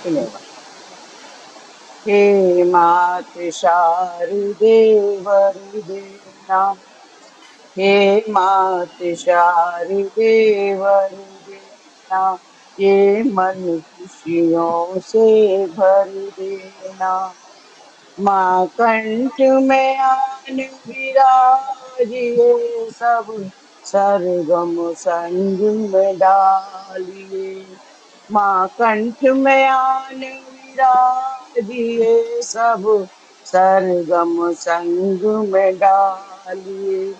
धन्यवाद। हे मात शारदे वरदेना, हे मात शारदे वरदेना, ये मन खुशियों से भर देना। माँ कंठ में आन विराजिए, सब सरगम संग में डालिए। माँ कंठ में आन विराजिए, सब सरगम संग में डालिए।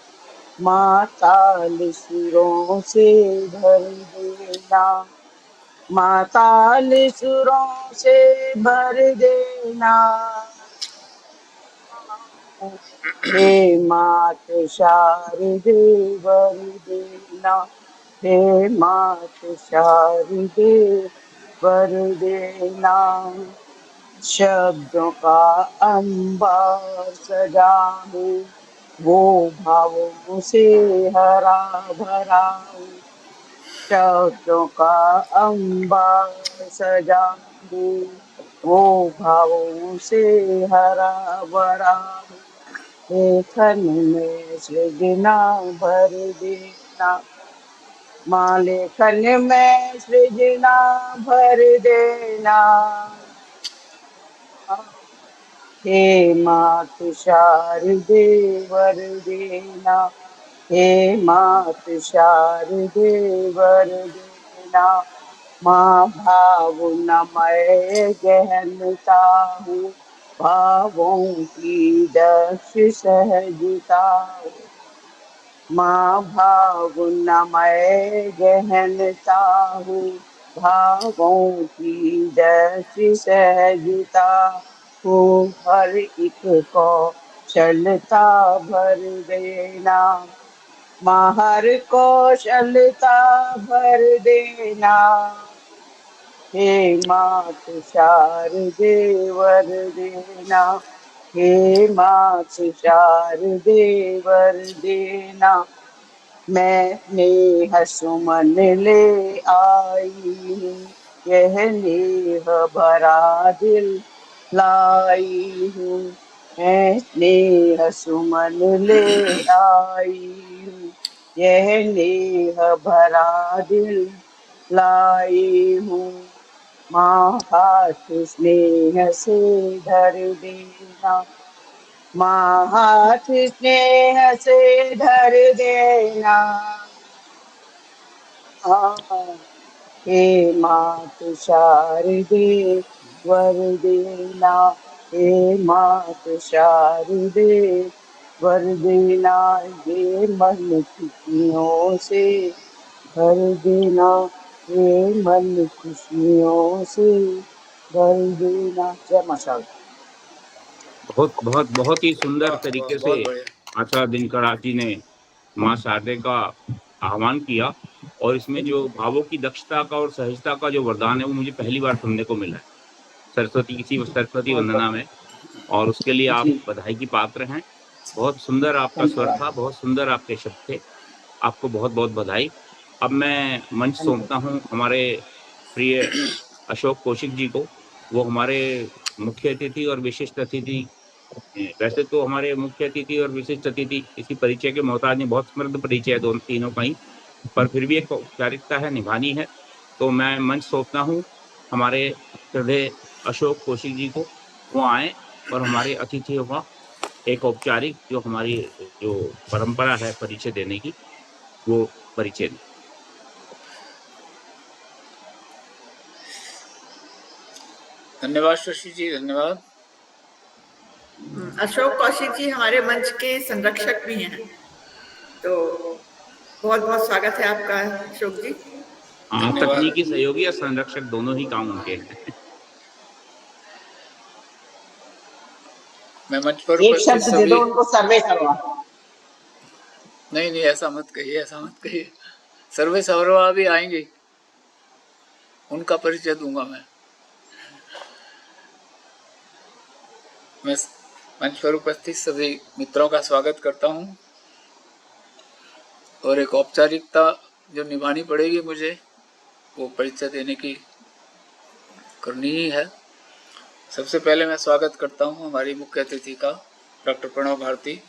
माँ ताल सुरों से भर देना, माँ ताल सुरों से भर देना। हे मात शारदे वरदेना, हे मात शारदे वरदेना। शब्दों का अंबार सजा हूँ, वो भावों से हरा भरा हूँ। शब्दों का अंबार सजा हूँ, वो भावों से हरा भरा हूँ। लेखन में सृजना भर देना, माँ लेखन में सृजना भर देना। हे मात शारदे वरदेना, हे मात शारदे वरदेना। माँ भावनामय गहनता हूँ, भावों की दक्ष सहजता हूँ। माँ भावनामय गहनता हूँ, भावों की दक्ष सहजता हूँ। हर एक कौशलता भर देना, माँ हर कौशलता भर देना। हे मात शारदे वरदेना, हे मात शारदे वरदेना। मैं नेह सुमन ले आई हूँ, यह नेह भरा दिल लाई हूँ। मैं नेह सुमन ले आई हूँ, यह नेह भरा दिल लाई हूँ। माँ हाथ स्नेह से धर देना, माँ हाथ स्नेह से धर देना। हाँ, हे मात शारदे वरदेना, हे मात शारदे वरदेना। ये मन खुशियों से भर देना, ये मन खुशियों से भर देना। जय मां शारदा। बहुत बहुत बहुत ही सुंदर वाह वाह, तरीके से बहुत बढ़िया। आशा दिनकर जी ने माँ शारदे का आह्वान किया, और इसमें जो भावों की दक्षता का और सहजता का जो वरदान है वो मुझे पहली बार सुनने को मिला है सरस्वती बहुत वंदना बहुत में, और उसके लिए आप जी, बधाई की पात्र हैं। बहुत सुंदर आपका स्वर धन्यवाद। था, बहुत सुंदर आपके शब्द थे, आपको बहुत बहुत बधाई। अब मैं मंच धन्यवाद। सौंपता हूँ हमारे प्रिय अशोक कौशिक जी को। वो हमारे मुख्य अतिथि और विशिष्ट अतिथि, वैसे तो हमारे मुख्य अतिथि और विशिष्ट अतिथि इसी परिचय के मोहताज नहीं, बहुत समृद्ध परिचय है दोनों तीनों का ही, पर फिर भी एक औपचारिकता है, निभानी है। तो मैं मंच सौंपता हूँ हमारे श्रद्धेय अशोक कौशिक जी को। वो आए और हमारे अतिथियों का एक औपचारिक जो हमारी जो परंपरा है परिचय देने की, वो परिचय दें। धन्यवाद शशि जी, धन्यवाद। अशोक कौशिक जी हमारे मंच के संरक्षक भी हैं, तो बहुत बहुत स्वागत है आपका अशोक जी। हाँ, धन्यवाद। तकनीकी सहयोगी और संरक्षक दोनों ही काम उनके हैं। मैं मंच पर एक उपस्थित शब्द दे सभी, दो उनको, सर्वे सर्वा। नहीं नहीं ऐसा मत कहिए, ऐसा मत कहिए। सर्वे सौरवा भी आएंगे, उनका परिचय दूंगा मैं। मंच पर उपस्थित सभी मित्रों का स्वागत करता हूं, और एक औपचारिकता जो निभानी पड़ेगी मुझे, वो परिचय देने की करनी ही है। सबसे पहले मैं स्वागत करता हूं हमारी मुख्य अतिथि का, डॉक्टर प्रणव भारती।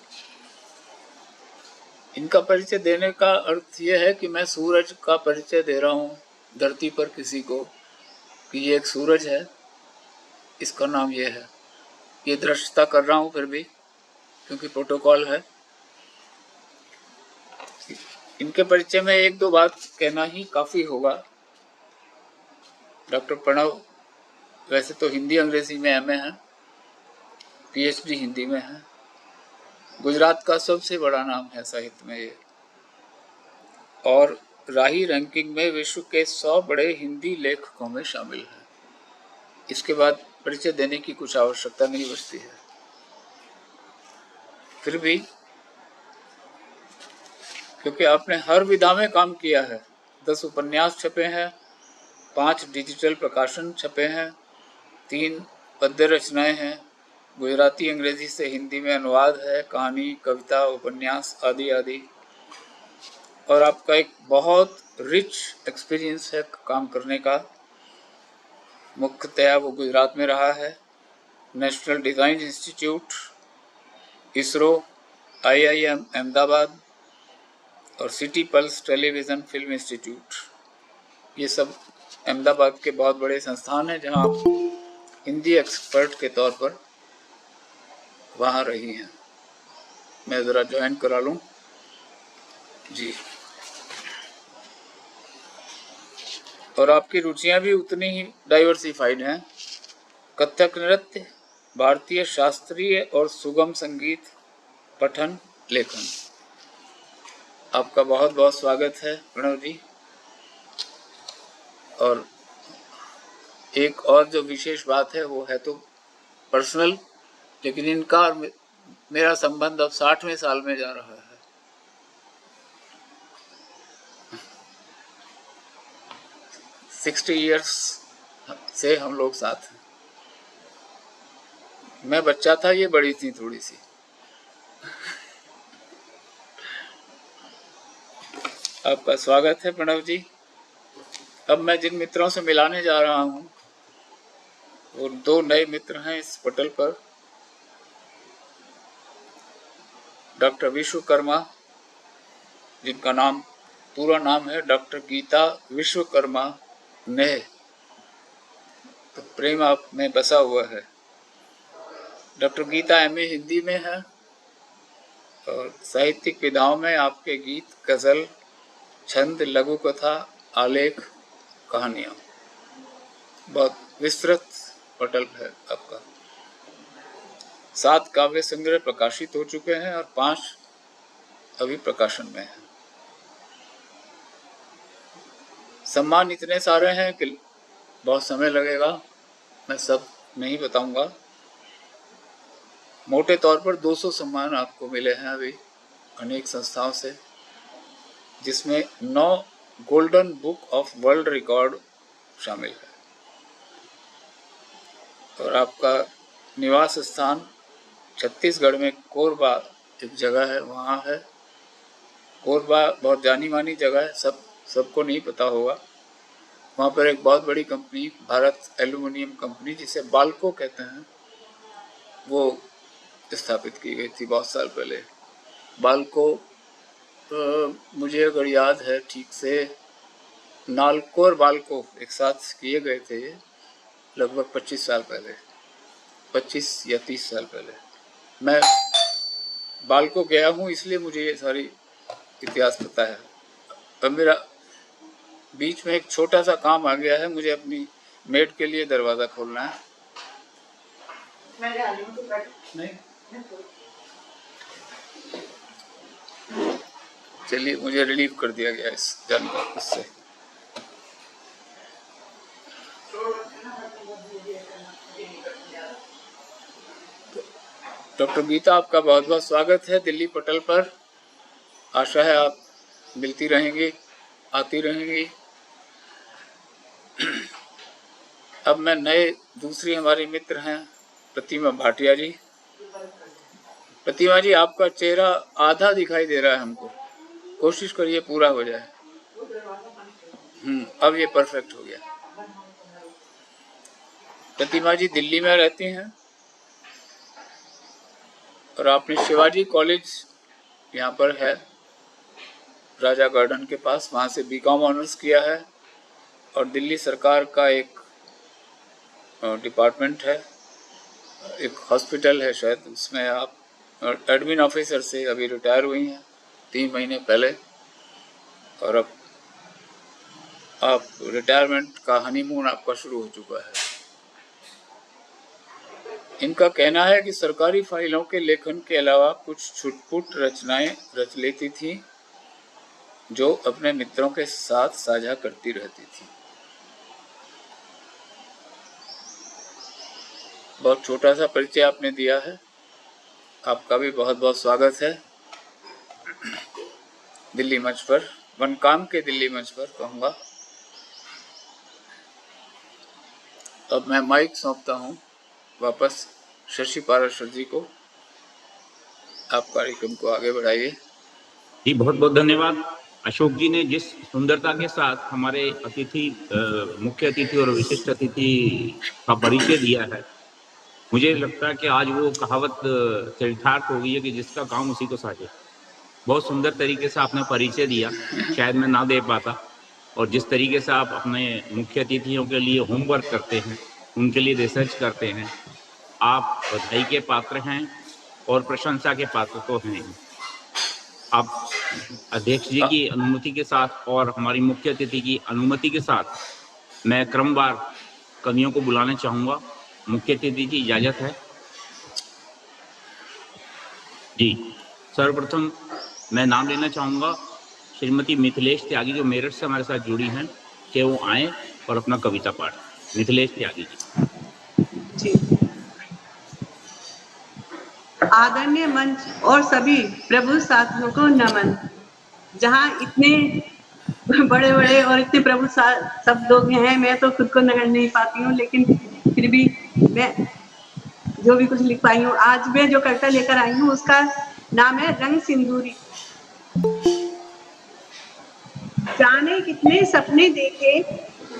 इनका परिचय देने का अर्थ यह है कि मैं सूरज का परिचय दे रहा हूँ धरती पर किसी को, कि ये एक सूरज है, इसका नाम ये है। ये दृष्टता कर रहा हूँ फिर भी, क्योंकि प्रोटोकॉल है। इनके परिचय में एक दो बात कहना ही काफ़ी होगा। डॉक्टर प्रणव वैसे तो हिंदी अंग्रेजी में एमए है, पीएचडी हिंदी में है। गुजरात का सबसे बड़ा नाम है साहित्य में ये, और राही रैंकिंग में विश्व के 100 बड़े हिंदी लेखकों में शामिल है। इसके बाद परिचय देने की कुछ आवश्यकता नहीं बचती है। फिर भी क्योंकि आपने हर विधा में काम किया है, 10 उपन्यास छपे हैं, 5 डिजिटल प्रकाशन छपे हैं, 3 पद्य रचनाएं हैं, गुजराती अंग्रेजी से हिंदी में अनुवाद है, कहानी, कविता, उपन्यास आदि आदि। और आपका एक बहुत रिच एक्सपीरियंस है काम करने का। मुख्यतया वो गुजरात में रहा है। National design institute, ISRO, IIM Ahmedabad और city pulse television film institute, ये सब अहमदाबाद के बहुत बड़े संस्थान हैं जहां आप हिंदी एक्सपर्ट के तौर पर वहाँ रही हैं। मैं ज़रा ज्वाइन करा लूँ जी। और आपकी रुचियां भी उतनी ही डाइवर्सिफाइड हैं। कथक नृत्य, भारतीय शास्त्रीय और सुगम संगीत, पठन, लेखन। आपका बहुत बहुत स्वागत है प्रणव जी। और एक और जो विशेष बात है वो है तो पर्सनल, लेकिन इनका और मेरा संबंध अब 60वें साल में जा रहा है। 60 इयर्स से हम लोग साथ हैं। मैं बच्चा था, ये बड़ी थी थोड़ी सी। आपका स्वागत है प्रणव जी। अब मैं जिन मित्रों से मिलाने जा रहा हूँ वो 2 नए मित्र हैं इस पटल पर। डॉक्टर विश्वकर्मा, जिनका नाम पूरा नाम है डॉक्टर गीता विश्वकर्मा ने, तो प्रेम आप में बसा हुआ है। डॉक्टर गीता MA हिंदी में है और साहित्यिक विधाओं में आपके गीत, गज़ल, छंद, लघु कथा, आलेख, कहानियाँ, बहुत विस्तृत पटल है आपका। 7 काव्य संग्रह प्रकाशित हो चुके हैं और 5 अभी प्रकाशन में हैं। सम्मान इतने सारे हैं कि बहुत समय लगेगा, मैं सब नहीं बताऊंगा। मोटे तौर पर 200 सम्मान आपको मिले हैं अभी अनेक संस्थाओं से, जिसमें 9 golden book of world record शामिल है। और आपका निवास स्थान छत्तीसगढ़ में कोरबा एक जगह है, वहाँ है। कोरबा बहुत जानी मानी जगह है, सबको नहीं पता होगा। वहाँ पर एक बहुत बड़ी कंपनी, भारत एल्यूमिनियम कंपनी, जिसे बाल्को कहते हैं, वो स्थापित की गई थी बहुत साल पहले। बाल्को मुझे अगर याद है ठीक से, नाल्को और बाल्को एक साथ किए गए थे लगभग 25 साल पहले, 25 या 30 साल पहले। मैं बाल्को गया हूँ इसलिए मुझे ये सारी इतिहास पता है। अब मेरा बीच में एक छोटा सा काम आ गया है, मुझे अपनी मेड के लिए दरवाज़ा खोलना है। नहीं, चलिए, मुझे रिलीव कर दिया गया इस जानकारी इससे। डॉक्टर गीता, आपका बहुत बहुत स्वागत है दिल्ली पटल पर। आशा है आप मिलती रहेंगी, आती रहेंगी। अब मैं दूसरी हमारी मित्र हैं प्रतिमा भाटिया जी। प्रतिमा जी, आपका चेहरा आधा दिखाई दे रहा है हमको, कोशिश करिए पूरा हो जाए। अब ये परफेक्ट हो गया। प्रतिमा जी दिल्ली में रहती हैं और आपने शिवाजी कॉलेज यहाँ पर है राजा गार्डन के पास, वहाँ से बीकॉम ऑनर्स किया है और दिल्ली सरकार का एक डिपार्टमेंट है, एक हॉस्पिटल है शायद, उसमें आप एडमिन ऑफिसर से अभी रिटायर हुई हैं 3 महीने पहले और अब आप रिटायरमेंट का हनीमून आपका शुरू हो चुका है। इनका कहना है कि सरकारी फाइलों के लेखन के अलावा कुछ छुटपुट रचनाएं रच लेती थी जो अपने मित्रों के साथ साझा करती रहती थी। बहुत छोटा सा परिचय आपने दिया है, आपका भी बहुत बहुत स्वागत है दिल्ली मंच पर, वनकाम के दिल्ली मंच पर कहूँगा। अब मैं माइक सौंपता हूँ वापस शशि पाराशर जी को, आप कार्यक्रम को आगे बढ़ाइए। जी बहुत बहुत धन्यवाद। अशोक जी ने जिस सुंदरता के साथ हमारे मुख्य अतिथि और विशिष्ट अतिथि का परिचय दिया है, मुझे लगता है कि आज वो कहावत चरितार्थ हो गई है कि जिसका काम उसी को साझे। बहुत सुंदर तरीके से आपने परिचय दिया, शायद मैं ना दे पाता, और जिस तरीके से आप अपने मुख्य अतिथियों के लिए होमवर्क करते हैं, उनके लिए रिसर्च करते हैं, आप बधाई के पात्र हैं और प्रशंसा के पात्र तो हैं। आप अध्यक्ष जी की अनुमति के साथ और हमारी मुख्य अतिथि की अनुमति के साथ मैं क्रमवार कवियों को बुलाना चाहूँगा। मुख्य अतिथि की इजाज़त है जी। सर्वप्रथम मैं नाम लेना चाहूँगा श्रीमती मिथिलेश त्यागी, जो मेरठ से हमारे साथ जुड़ी हैं, कि वो आए और अपना कविता पाठ। मिथिलेश त्यागी जी। आदरणीय मंच और सभी प्रभु साथियों को नमन। जहाँ इतने बड़े बड़े और इतने प्रभु सब लोग हैं, मैं तो खुद को नगर नहीं पाती हूँ, लेकिन फिर भी मैं जो भी कुछ लिख पाई हूँ। आज मैं जो कविता लेकर आई हूँ उसका नाम है रंग सिंदूरी। जाने कितने सपने देखे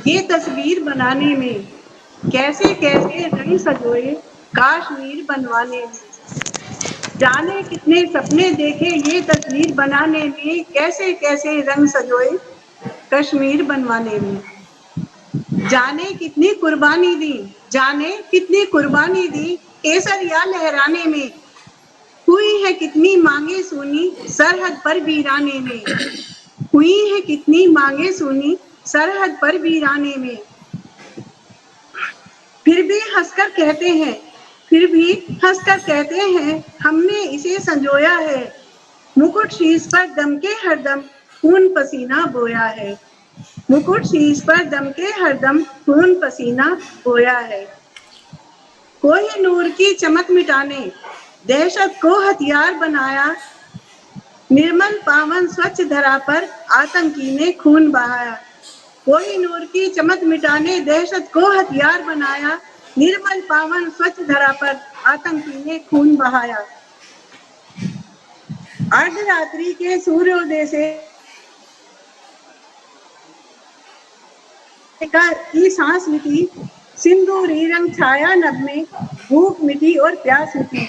ये तस्वीर बनाने में, कैसे कैसे रंग सजोए कश्मीर बनवाने में। जाने कितने सपने देखे ये तस्वीर बनाने में, कैसे कैसे रंग सजोए कश्मीर बनवाने में। जाने कितनी कुर्बानी दी, जाने कितनी कुर्बानी दी केसरिया लहराने में। हुई है कितनी मांगे सुनी सरहद पर वीराने में, हुई है कितनी मांगे सुनी सरहद पर वीराने में। फिर भी हंसकर कहते हैं, फिर भी हंसकर कहते हैं हमने इसे संजोया है। मुकुट शीश पर दमके हरदम खून पसीना बोया है, मुकुट शीश पर दमके हरदम खून पसीना बोया है। कोहिनूर की चमक मिटाने दहशत को हथियार बनाया, निर्मल पावन स्वच्छ धरा पर आतंकी ने खून बहाया। कोहिनूर की चमक मिटाने दहशत को हथियार बनाया, निर्मल पावन स्वच्छ धरा पर आतंकी ने खून बहाया। अर्धरात्रि के सूर्योदय से की सांस मिटी, सिंदूरी रंग छाया नभ में, भूख मिटी और प्यास मिटी।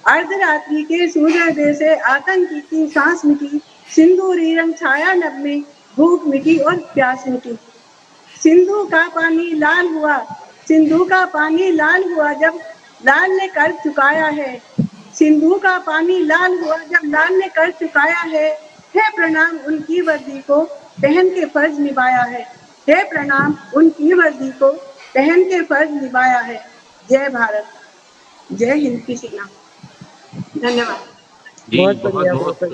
अर्धरात्रि के सूर्योदय से आतंकी की सांस मिटी, सिंदूरी रंग छाया नभ में, भूख मिटी और प्यास मिटी। सिंधु का पानी लाल हुआ, सिंधु का पानी लाल हुआ जब लाल ने कर चुकाया है, सिंधु का पानी लाल हुआ जब लाल ने कर चुकाया है। प्रणाम उनकी वर्दी को पहन के फर्ज निभाया है, प्रणाम उनकी वर्दी को पहन के फर्ज निभाया है। जय भारत, जय हिंद की सेना। धन्यवाद जी। बहुत बहुत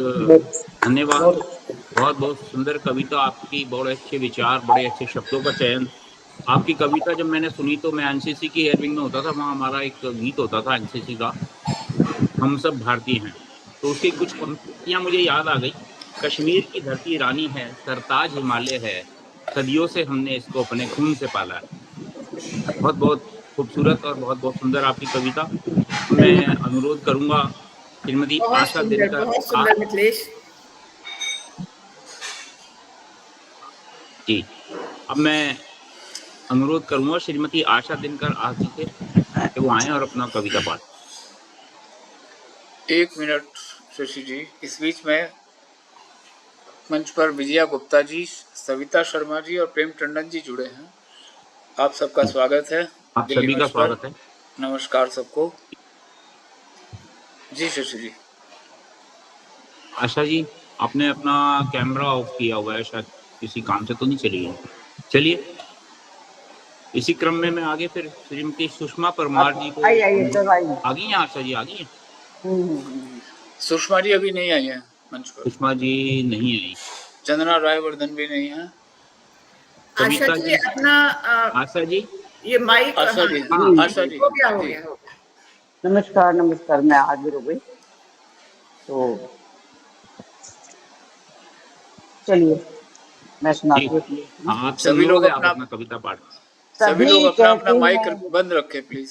धन्यवाद। बहुत बहुत सुंदर कविता आपकी, बड़े अच्छे विचार, बड़े अच्छे शब्दों का चयन। आपकी कविता जब मैंने सुनी तो मैं एनसीसी की एयरविंग में होता था, वहाँ हमारा एक गीत होता था एनसीसी का, हम सब भारतीय हैं, तो उसकी कुछ पंक्तियाँ मुझे याद आ गई। कश्मीर की धरती रानी है, सरताज हिमालय है, सदियों से हमने इसको अपने खून से पाला है। बहुत बहुत खूबसूरत और बहुत बहुत सुंदर आपकी कविता। मैं अनुरोध करूंगा श्रीमती आशा दिनकर। बहुत सुंदर मिथिलेश जी। अब मैं अनुरोध करूंगा श्रीमती आशा दिनकर आज जी से कि वो आए और अपना कविता पाठ। 1 मिनट शशि जी। इस बीच में मंच पर विजया गुप्ता जी, सविता शर्मा जी और प्रेम टंडन जी जुड़े हैं। आप सबका स्वागत है आप दिल्ली सभी का मंच पर। स्वागत है। नमस्कार सबको। जी शशि जी। आशा जी, आपने अपना कैमरा ऑफ किया हुआ है, शायद किसी काम से तो नहीं चली गई। चलिए, इसी क्रम में मैं आगे फिर श्रीमती सुषमा परमार जी को आइए सर आइए। आ गई हैं आशा जी, आ गई हैं? सुषमा जी अभी नहीं आई है मंच पर। सुषमा जी नहीं आई। चंदना रायवर्धन भी नहीं है। आशा कविता जी जी, अपना आशा जी, ये माइक, आशा जी, हाँ, आशा जी हो गया हो जी। गया हो गया। नमस्कार नमस्कार, मैं हाजिर हो गई। तो चलिए मैं जी, सुनाती हूँ। हाँ, आपसे सभी लोग अनुरोध है, आप अपना अपना कविता पाठ। सभी लोग सभी अपना कहते माइक हैं, बंद रखें प्लीज।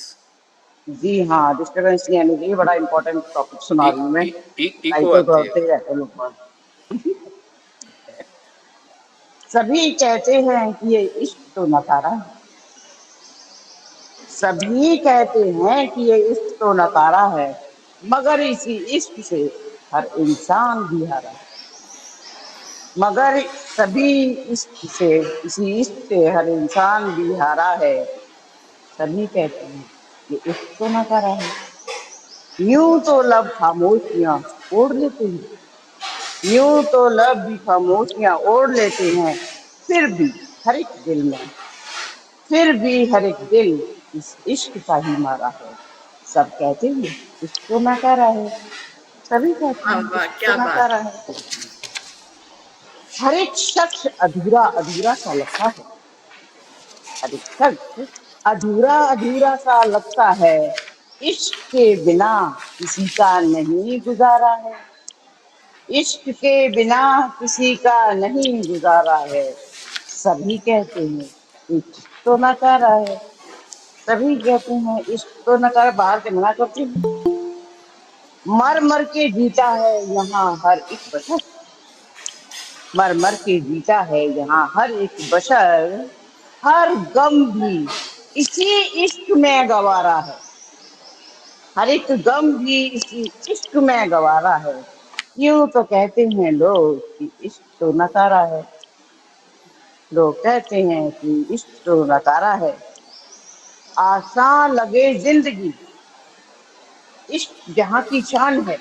जी हाँ, डिस्टर्बेंस नहीं आनी चाहिए। बड़ा इंपॉर्टेंट टॉपिक सुना रही हूँ मैं। इको साइकिल आती है। दौड़ते रहते हैं लोग बाग। सभी कहते हैं कि ये इश्क तो नकारा है। सभी कहते हैं कि ये इश्क तो नकारा है, मगर इसी इश्क से हर इंसान भी हारा है। मगर सभी इश्क से, इसी इश्क से हर इंसान भी हारा है। सभी कहते हैं ये इश्क तो नकारा है। यूं तो लब खामोशियां ओढ़ लेते हैं, यूं तो लब भी खामोशियां ओढ़ लेते हैं, फिर भी हर एक दिल में, फिर भी हर एक दिल इस इश्क का ही मारा है। सब कहते हैं इश्क तो नकारा है, सभी कहते वाह हैं वाह, इश्क तो क्या बात। नकारा है। हर एक शख्स अधूरा अधूरा सा लगता है, हर एक शख्स अधूरा अधूरा सा लगता है। इश्क के बिना किसी का नहीं गुजारा है, इश्क के बिना किसी का नहीं गुजारा है। सभी कहते हैं इश्क तो नकारा है, सभी कहते हैं इश्क तो नकारा। बाहर के मना करते हैं। मर मर के जीता है यहाँ हर एक बशर, मर मर के जीता है यहाँ हर एक बशर। हर गम भी इसी इश्क में गवारा है, हर एक गम भी इसी इश्क में गवारा है। यूं तो कहते हैं लोग कि इश्क तो नकारा है, लोग कहते हैं कि इश्क तो नकारा है। आसान लगे जिंदगी इश्क जहाँ की शान है,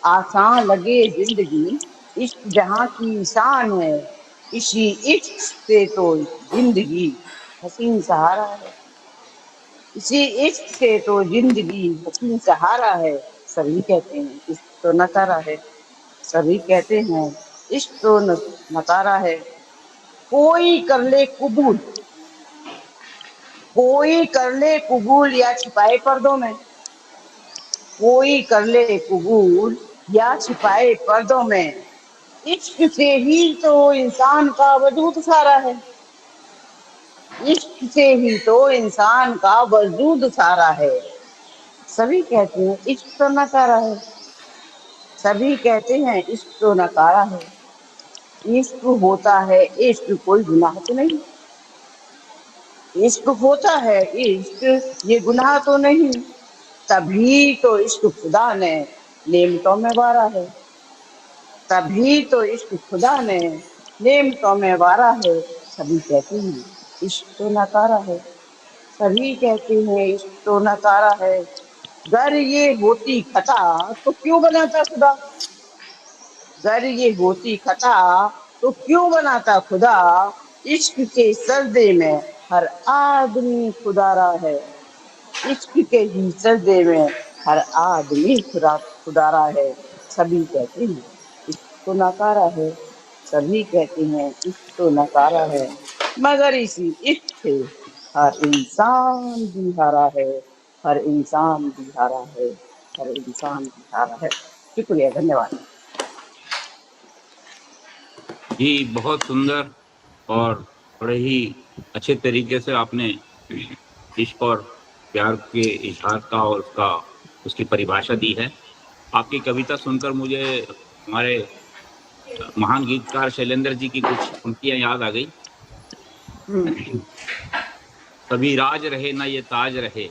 आसान लगे जिंदगी इश्क जहाँ की शान है। इसी इश्क से तो जिंदगी हसीन सहारा है, इसी इश्क से तो जिंदगी हसीन सहारा है। सभी कहते हैं इश्क तो नकारा है, सभी कहते हैं इश्क तो नकारा है। कोई कर ले कबूल, कोई कर ले कबूल या छिपाए पर्दों में, कोई कर ले कबूल या छिपाए पर्दों में। इश्क से ही तो इंसान का वजूद सारा है, इश्क से ही तो इंसान का वजूद सारा है। सभी कहते हैं इश्क तो नकारा है, सभी कहते हैं इश्क तो नकारा है। इश्क होता है इश्क कोई गुनाह तो नहीं, इश्क होता है इश्क ये गुनाह तो नहीं। तभी तो इश्क खुदा ने नेमतों में वारा है, तभी तो इश्क खुदा ने नेमतों में वारा है। सभी कहते हैं इश्क तो नकारा है, सभी कहते हैं इश्क तो नकारा है। गर ये होती खता तो क्यों बनाता खुदा, गर ये होती खता तो क्यों बनाता खुदा। इश्क के सजदे में हर आदमी खुदारा है, इश्क के ही सजदे में हर आदमी खुदारा है। सभी कहते हैं इश्क तो नकारा है, सभी कहते हैं इश्क तो नकारा है, मगर इसी इश्क से हर इंसान भी हारा है, हर इंसान भी हारा है, हर इंसान भी हारा है। शुक्रिया, धन्यवाद। जी, बहुत सुंदर और बड़े ही अच्छे तरीके से आपने इश्क और प्यार के इजहार का और उसकी परिभाषा दी है। आपकी कविता सुनकर मुझे हमारे महान गीतकार शैलेंद्र जी की कुछ पंक्तियां याद आ गई। कभी राज रहे ना ये ताज रहे,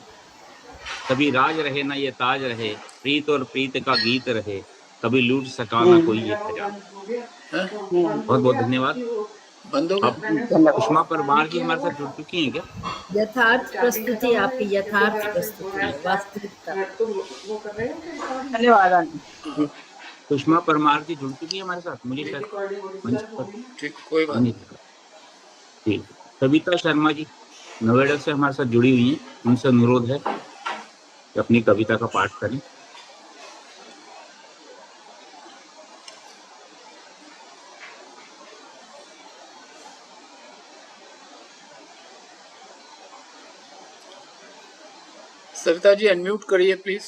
कभी राज रहे ना ये ताज रहे, प्रीत और प्रीत का गीत रहे, कभी लूट सका ना कोई ये खजाना। हैं? बहुत बहुत धन्यवाद। बंद हो अब गया? सुषमा परमार जी हमारे साथ जुड़ चुकी हैं क्या? यथार्थ प्रस्तुति, आपकी यथार्थ प्रस्तुति है, वास्तविकता। धन्यवाद आंटी जी। सुषमा परमार जी जुड़ चुकी है हमारे साथ, मुझे शायद मंच पर ठीक, कोई बात नहीं दिखा। जी, कविता शर्मा जी नोएडा से हमारे साथ जुड़ी हुई हैं, उनसे अनुरोध है कि अपनी कविता का पाठ करें। सविता जी अनम्यूट करिए प्लीज।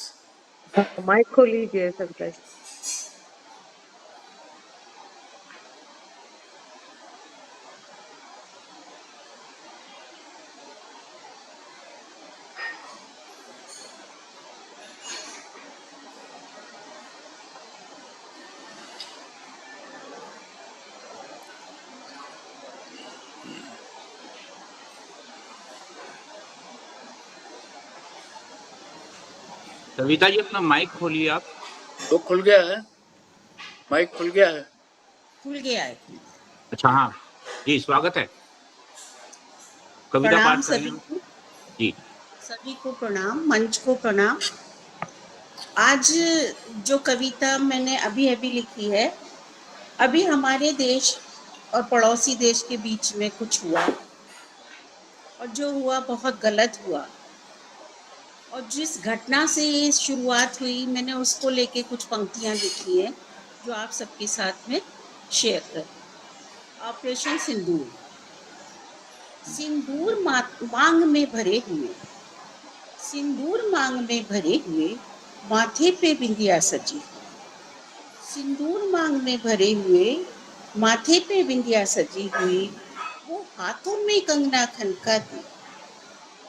माइक खोल लीजिए सविता जी। कविता जी अपना माइक खोलिए आप। तो खुल गया है, माइक खुल गया है। खुल गया है। अच्छा हाँ जी, स्वागत है। कविता प्रणाम पाठ सभी करें को, जी। सभी को प्रणाम, मंच को प्रणाम। आज जो कविता मैंने अभी अभी लिखी है, अभी हमारे देश और पड़ोसी देश के बीच में कुछ हुआ और जो हुआ बहुत गलत हुआ, और जिस घटना से ये शुरुआत हुई मैंने उसको लेके कुछ पंक्तियां लिखी हैं जो आप सबके साथ में शेयर कर। ऑपरेशन सिंदूर। सिंदूर मांग में भरे हुए, सिंदूर मांग में भरे हुए, माथे पे बिंदिया सजी। सिंदूर मांग में भरे हुए, माथे पे बिंदिया सजी हुई, वो हाथों में कंगना खनकाती,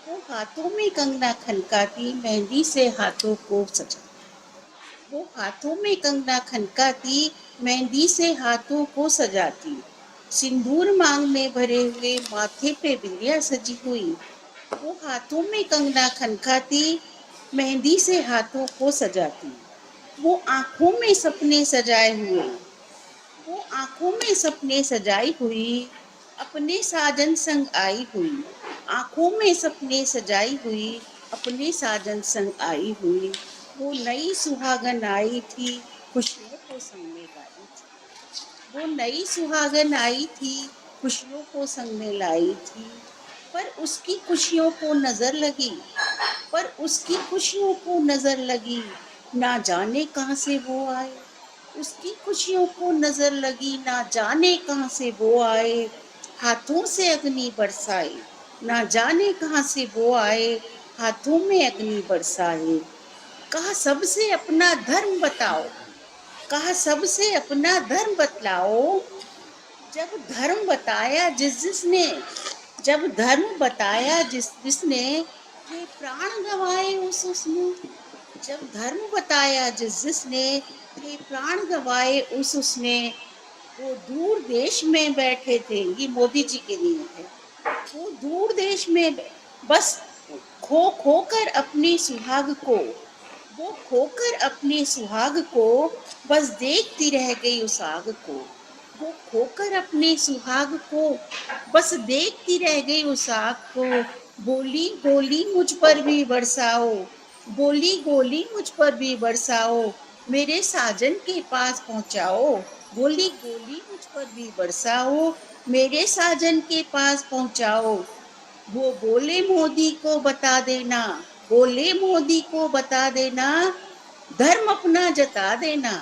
वो हाथों में कंगना खनकाती, मेहंदी से हाथों को सजा। वो हाथों में कंगना खनकाती, मेहंदी से हाथों को सजाती। सिंदूर मांग में भरे हुए, माथे पे बिंदिया सजी हुई, वो हाथों में कंगना खनकाती, मेहंदी से हाथों को सजाती। वो आंखों में सपने सजाए हुए, वो आंखों में सपने सजाई हुई, अपने साजन संग आई हुई। आंखों में सपने सजाई हुई, अपने साजन संग आई हुई। वो नई सुहागन आई थी, खुशियों को संग में लाई थी। वो नई सुहागन आई थी, खुशियों को संग में लाई थी। पर उसकी खुशियों को नजर लगी, पर उसकी खुशियों को नजर लगी, ना जाने कहाँ से वो आए। उसकी खुशियों को नजर लगी, ना जाने कहाँ से वो आए। हाथों से अग्नि बरसाए, ना जाने कहाँ से वो आए, हाथों में अग्नि बरसाए। कहा सबसे अपना धर्म बताओ, कहा सबसे अपना धर्म बतलाओ। जब धर्म बताया जिसने, जब धर्म बताया जिसने, ये प्राण गंवाए उसने। जब धर्म बताया जिसने, ये प्राण गंवाए उसने। वो दूर देश में बैठे थे, ये मोदी जी के लिए है। वो दूर देश में बस खो खो कर अपने सुहाग को, वो खोकर अपने सुहाग को, बस देखती रह गई उस आग को। वो खोकर अपने सुहाग को, बस देखती रह गई उस आग को। बोली गोली मुझ पर भी बरसाओ, बोली गोली मुझ पर भी बरसाओ, मेरे साजन के पास पहुंचाओ। बोली गोली मुझ पर भी बरसाओ, मेरे साजन के पास पहुंचाओ। वो बोले मोदी को बता देना, बोले मोदी को बता देना, धर्म अपना जता देना।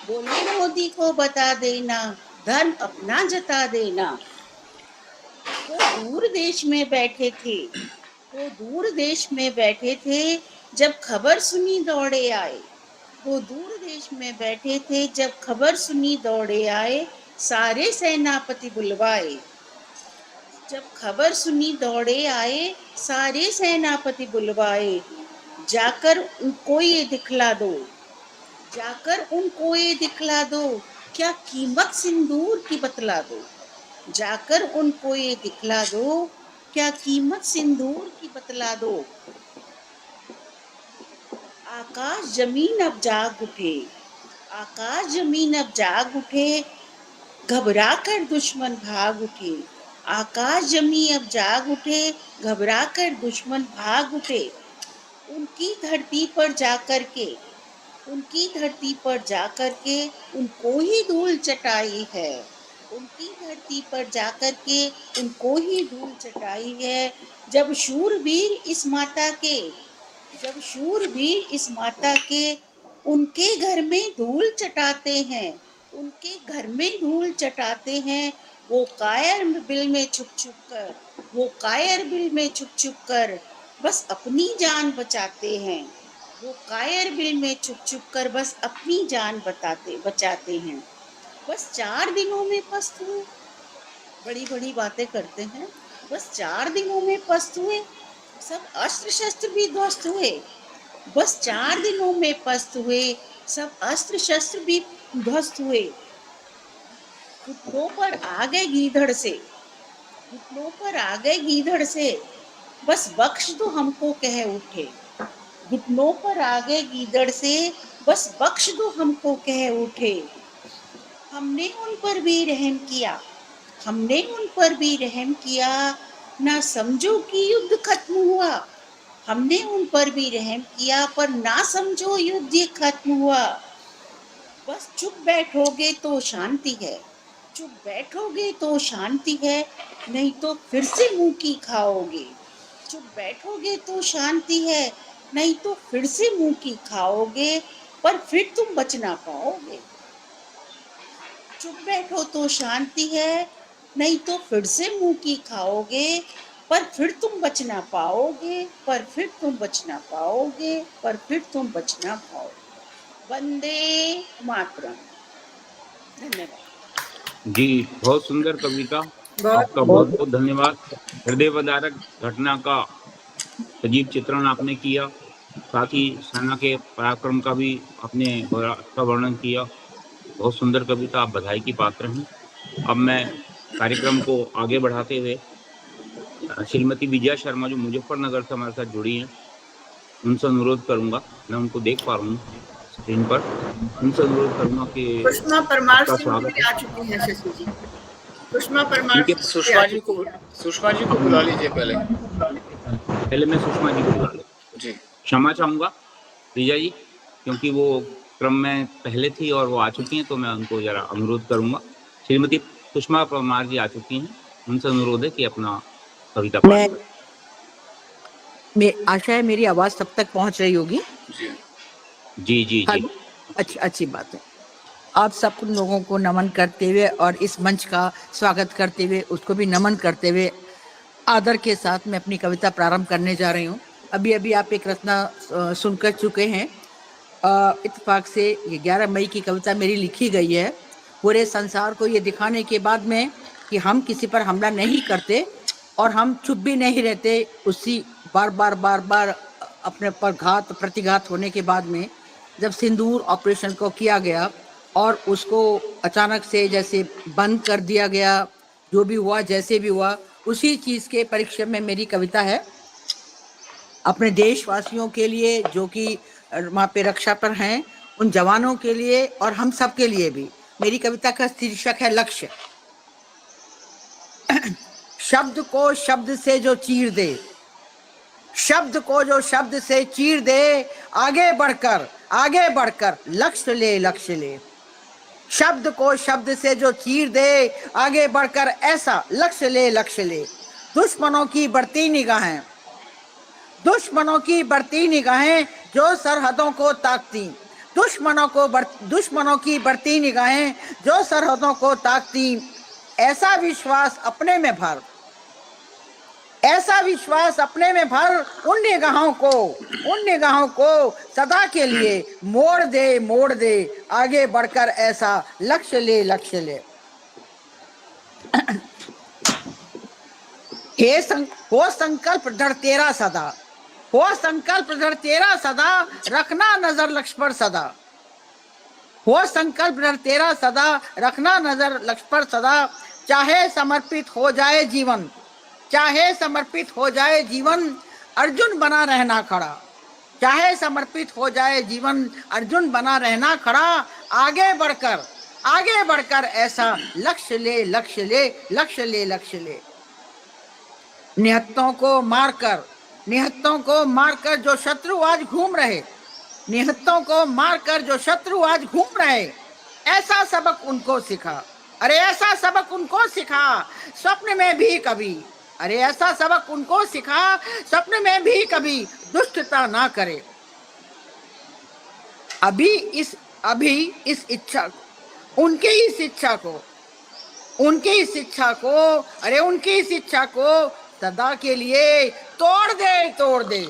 बोले मोदी को बता देना, धर्म अपना जता देना। वो दूर देश में बैठे थे, वो दूर देश में बैठे थे, जब खबर सुनी दौड़े आए। वो दूर देश में बैठे थे, जब खबर सुनी दौड़े आए, सारे सेनापति बुलवाए। जब खबर सुनी दौड़े आए, सारे सेनापति बुलवाए। जाकर उनको ये दिखला दो, जाकर उनको ये दिखला दो, क्या कीमत सिंदूर की बतला दो। जाकर उनको ये दिखला दो, क्या कीमत सिंदूर की बतला दो। आकाश जमीन अब जाग उठे, आकाश जमीन अब जाग उठे, घबरा कर दुश्मन भाग उठे। आकाश जमीन अब जाग उठे, घबरा कर दुश्मन भाग उठे। उनकी धरती पर जाकर के, उनकी धरती पर जाकर के उनको ही धूल चटाई है। उनकी धरती पर जाकर के उनको ही धूल चटाई है। जब शूरवीर इस माता के, जब शूरवीर इस माता के उनके घर में धूल चटाते हैं, उनके घर में धूल चटाते हैं, वो कायर बिल में छुप छुप कर, वो कायर बिल में छुप छुप कर बस अपनी जान बचाते हैं। वो कायर बिल में छुप छुप कर बस अपनी जान बचाते हैं। बस 4 दिनों में पस्त हुए, बड़ी बड़ी बातें करते हैं। बस 4 दिनों में पस्त हुए, सब अस्त्र शस्त्र भी ध्वस्त हुए। बस 4 दिनों में पस्त हुए, सब अस्त्र शस्त्र भी ध्वस्त हुए। घुटनों पर आ गए गीदड़ से, घुटनों पर आ गए गीदड़ से, बस बख्श दो हमको कह उठे। घुटनों पर आ गए गीदड़ से, बस बख्श दो हमको कह उठे। हमने उन पर भी रहम किया, हमने उन पर भी रहम किया, ना समझो कि युद्ध खत्म हुआ। हमने उन पर भी रहम किया, पर ना समझो युद्ध ये खत्म हुआ। बस चुप बैठोगे तो शांति है, चुप बैठोगे तो शांति है, नहीं तो फिर से मुंह की खाओगे। चुप बैठोगे तो शांति है, नहीं तो फिर से मुंह की खाओगे, पर फिर तुम बच ना पाओगे। चुप बैठो तो शांति है, नहीं तो फिर से मुंह की खाओगे, पर फिर तुम बच ना पाओगे, पर फिर तुम बच ना पाओगे, पर फिर तुम बच ना पाओगे। वंदे मातरम। धन्यवाद जी, बहुत सुंदर कविता, आपका बहुत बहुत बहुत धन्यवाद। हृदय विदारक घटना का सजीव चित्रण आपने किया, साथ ही सेना के पराक्रम का भी आपने अच्छा वर्णन किया। बहुत सुंदर कविता, आप बधाई की पात्र हैं। अब मैं कार्यक्रम को आगे बढ़ाते हुए श्रीमती विजया शर्मा जो मुजफ्फरनगर से हमारे साथ जुड़ी हैं, उनसे अनुरोध करूंगा, मैं उनको देख पा रहा हूँ स्क्रीन पर, उनसे अनुरोध करूंगा कि सुषमा परमार आपका सिंह स्वागत भी आ चुकी हैं शशि जी। सुषमा परमार ठीक है, सिंह भी आ सुषमा जी को बुला लीजिए पहले। पहले मैं सुषमा जी को बुला लेता जी। क्षमा चाहूंगा विजय जी, क्योंकि वो क्रम में पहले थी और वो आ चुकी हैं, तो मैं उनको जरा अनुरोध करूंगा। श्रीमती सुषमा परमार जी आ चुकी हैं, उनसे अनुरोध है कि अपना कविता पाठ करें। मैं आशा है मेरी आवाज तब तक पहुंच रही होगी। जी जी जी जी, अच्छी बात है। आप सब लोगों को नमन करते हुए और इस मंच का स्वागत करते हुए, उसको भी नमन करते हुए आदर के साथ मैं अपनी कविता प्रारंभ करने जा रही हूँ। अभी अभी आप एक रचना सुनकर चुके हैं। इत्तेफाक से ये 11 मई की कविता मेरी लिखी गई है पूरे संसार को ये दिखाने के बाद में कि हम किसी पर हमला नहीं करते और हम चुप भी नहीं रहते। उसी बार बार अपने पर घात प्रतिघात होने के बाद में जब सिंदूर ऑपरेशन को किया गया और उसको अचानक से जैसे बंद कर दिया गया, जो भी हुआ जैसे भी हुआ, उसी चीज के परीक्षण में मेरी कविता है। अपने देशवासियों के लिए जो कि वहाँ पे रक्षा पर हैं, उन जवानों के लिए और हम सब के लिए भी। मेरी कविता का शीर्षक है लक्ष्य। शब्द को शब्द से जो चीर दे, शब्द को जो शब्द से चीर दे, आगे बढ़कर लक्ष्य ले। शब्द को शब्द से जो चीर दे, आगे बढ़कर ऐसा लक्ष्य ले। दुश्मनों की बढ़ती निगाहें जो सरहदों को ताकती, दुश्मनों की बढ़ती निगाहें जो सरहदों को ताकती, ऐसा विश्वास अपने में भर उन निगाहों को सदा के लिए मोड़ दे, आगे बढ़कर ऐसा लक्ष्य ले। हो संकल्प दृढ़ तेरा सदा, रखना नजर लक्ष्य पर सदा। हो संकल्प दृढ़ तेरा सदा, रखना नजर लक्ष्य पर सदा। चाहे समर्पित हो जाए जीवन, चाहे समर्पित हो जाए जीवन, अर्जुन बना रहना खड़ा, चाहे समर्पित हो जाए जीवन, अर्जुन बना रहना खड़ा, आगे बढ़कर ऐसा लक्ष्य ले, लक्ष्य ले, लक्ष्य ले, लक्ष्य ले। निहत्तों को मारकर जो शत्रु आज घूम रहे, निहत्तों को मारकर जो शत्रु आज घूम रहे, ऐसा सबक उनको सिखा, अरे ऐसा सबक उनको सिखा स्वप्न में भी कभी, अरे ऐसा सबक उनको सिखा स्वप्न में भी कभी दुष्टता ना करे। अभी इस इच्छा, उनकी इस इच्छा को सदा के लिए तोड़ दे,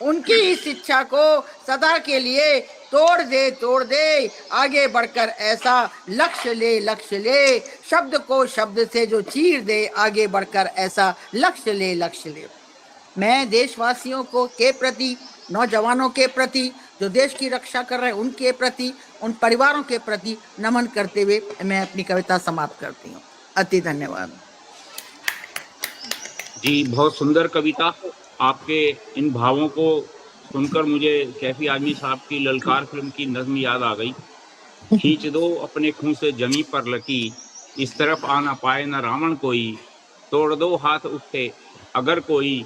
उनकी इस इच्छा को सदा के लिए तोड़ दे, आगे बढ़कर ऐसा लक्ष्य ले, शब्द को शब्द से जो चीर दे, आगे बढ़कर ऐसा लक्ष्य ले। मैं देशवासियों के प्रति, नौजवानों के प्रति, जो देश की रक्षा कर रहे हैं उनके प्रति, उन परिवारों के प्रति नमन करते हुए मैं अपनी कविता समाप्त करती हूँ। अति धन्यवाद जी। बहुत सुंदर कविता। आपके इन भावों को सुनकर मुझे कैफी आजमी साहब की ललकार फिल्म की नज्म याद आ गई। खींच दो अपने खून से जमी पर लकी, इस तरफ आ ना पाए न रावण कोई, तोड़ दो हाथ उठते अगर कोई,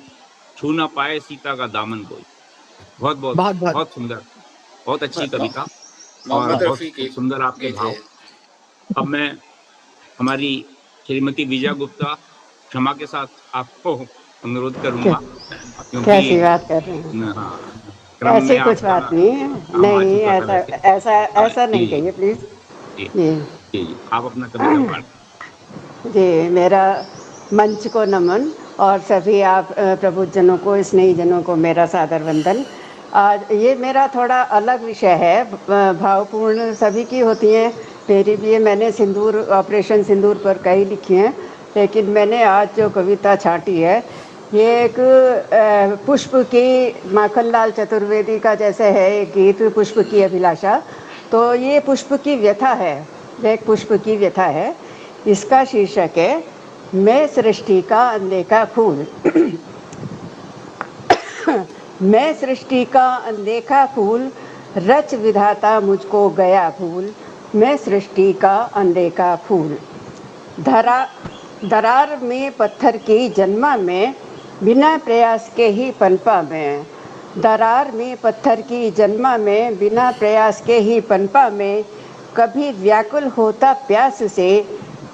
छू ना पाए सीता का दामन कोई। बहुत सुंदर, बहुत अच्छी कविता और बहुत सुंदर आपके भाव। अब मैं हमारी श्रीमती विजया गुप्ता क्षमा के साथ आपको अनुरोध करूंगा, कैसी बात कर रहे हैं? ऐसी कुछ बात नहीं है, नहीं ऐसा नहीं कहिए प्लीज। जी, आप अपना कविता पाठ। जी, मेरा मंच को नमन और सभी आप प्रबुद्धजनों को, स्नेहीजनों को मेरा सादर वंदन। आज ये मेरा थोड़ा अलग विषय है, भावपूर्ण सभी की होती हैं, मेरी भी है। मैंने सिंदूर, ऑपरेशन सिंदूर पर कई लिखी हैं, लेकिन मैंने आज जो कविता छांटी है ये एक पुष्प की, माखनलाल चतुर्वेदी का जैसे है एक गीत पुष्प की अभिलाषा, तो ये पुष्प की व्यथा है, एक पुष्प की व्यथा है। इसका शीर्षक है मैं सृष्टि का अनदेखा फूल। मैं सृष्टि का अनदेखा फूल, रच विधाता मुझको गया भूल। मैं सृष्टि का अनदेखा फूल। दरार में पत्थर की जन्मा में, बिना प्रयास के ही पनपा में। दरार में पत्थर की जन्मा में, बिना प्रयास के ही पनपा में। कभी व्याकुल होता प्यास से,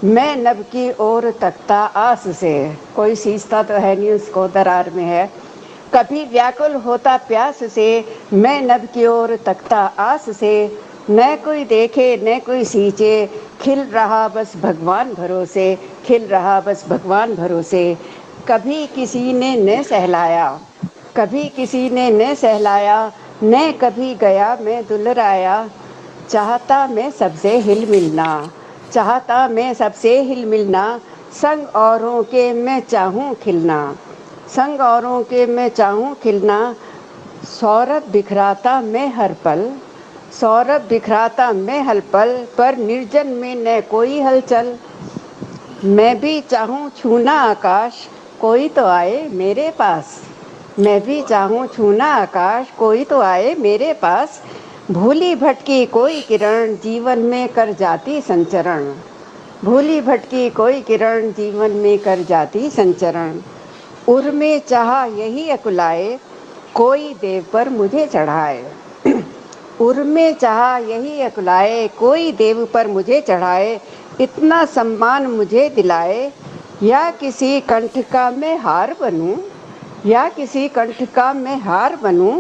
मैं नभ की ओर तकता आस से। कोई सींचता तो है नहीं उसको, दरार में है। कभी व्याकुल होता प्यास से, मैं नभ की ओर तकता आस से। न कोई देखे न कोई सींचे, खिल रहा बस भगवान भरोसे, खिल रहा बस भगवान भरोसे। कभी किसी ने न सहलाया, कभी किसी ने न सहलाया, न कभी गया मैं दुलराया। चाहता मैं सबसे हिल मिलना, चाहता मैं सबसे हिल मिलना। संग औरों के मैं चाहूँ खिलना, संग औरों के मैं चाहूँ खिलना। सौरभ बिखराता मैं हर पल, सौरभ बिखराता मैं हर पल। पर निर्जन में न कोई हलचल। मैं भी चाहूँ छूना आकाश, कोई तो आए मेरे पास। मैं भी चाहूँ छूना आकाश, कोई तो आए मेरे पास। भूली भटकी कोई किरण, जीवन में कर जाती संचरण। भूली भटकी कोई किरण, जीवन में कर जाती संचरण। उर में चाहा यही अकुलाए, कोई देव पर मुझे चढ़ाए। उर में चाहा यही अकुलाए, कोई देव पर मुझे चढ़ाए। इतना सम्मान मुझे दिलाए, या किसी कंठ का मैं हार बनूं, या किसी कंठ का मैं हार बनूं।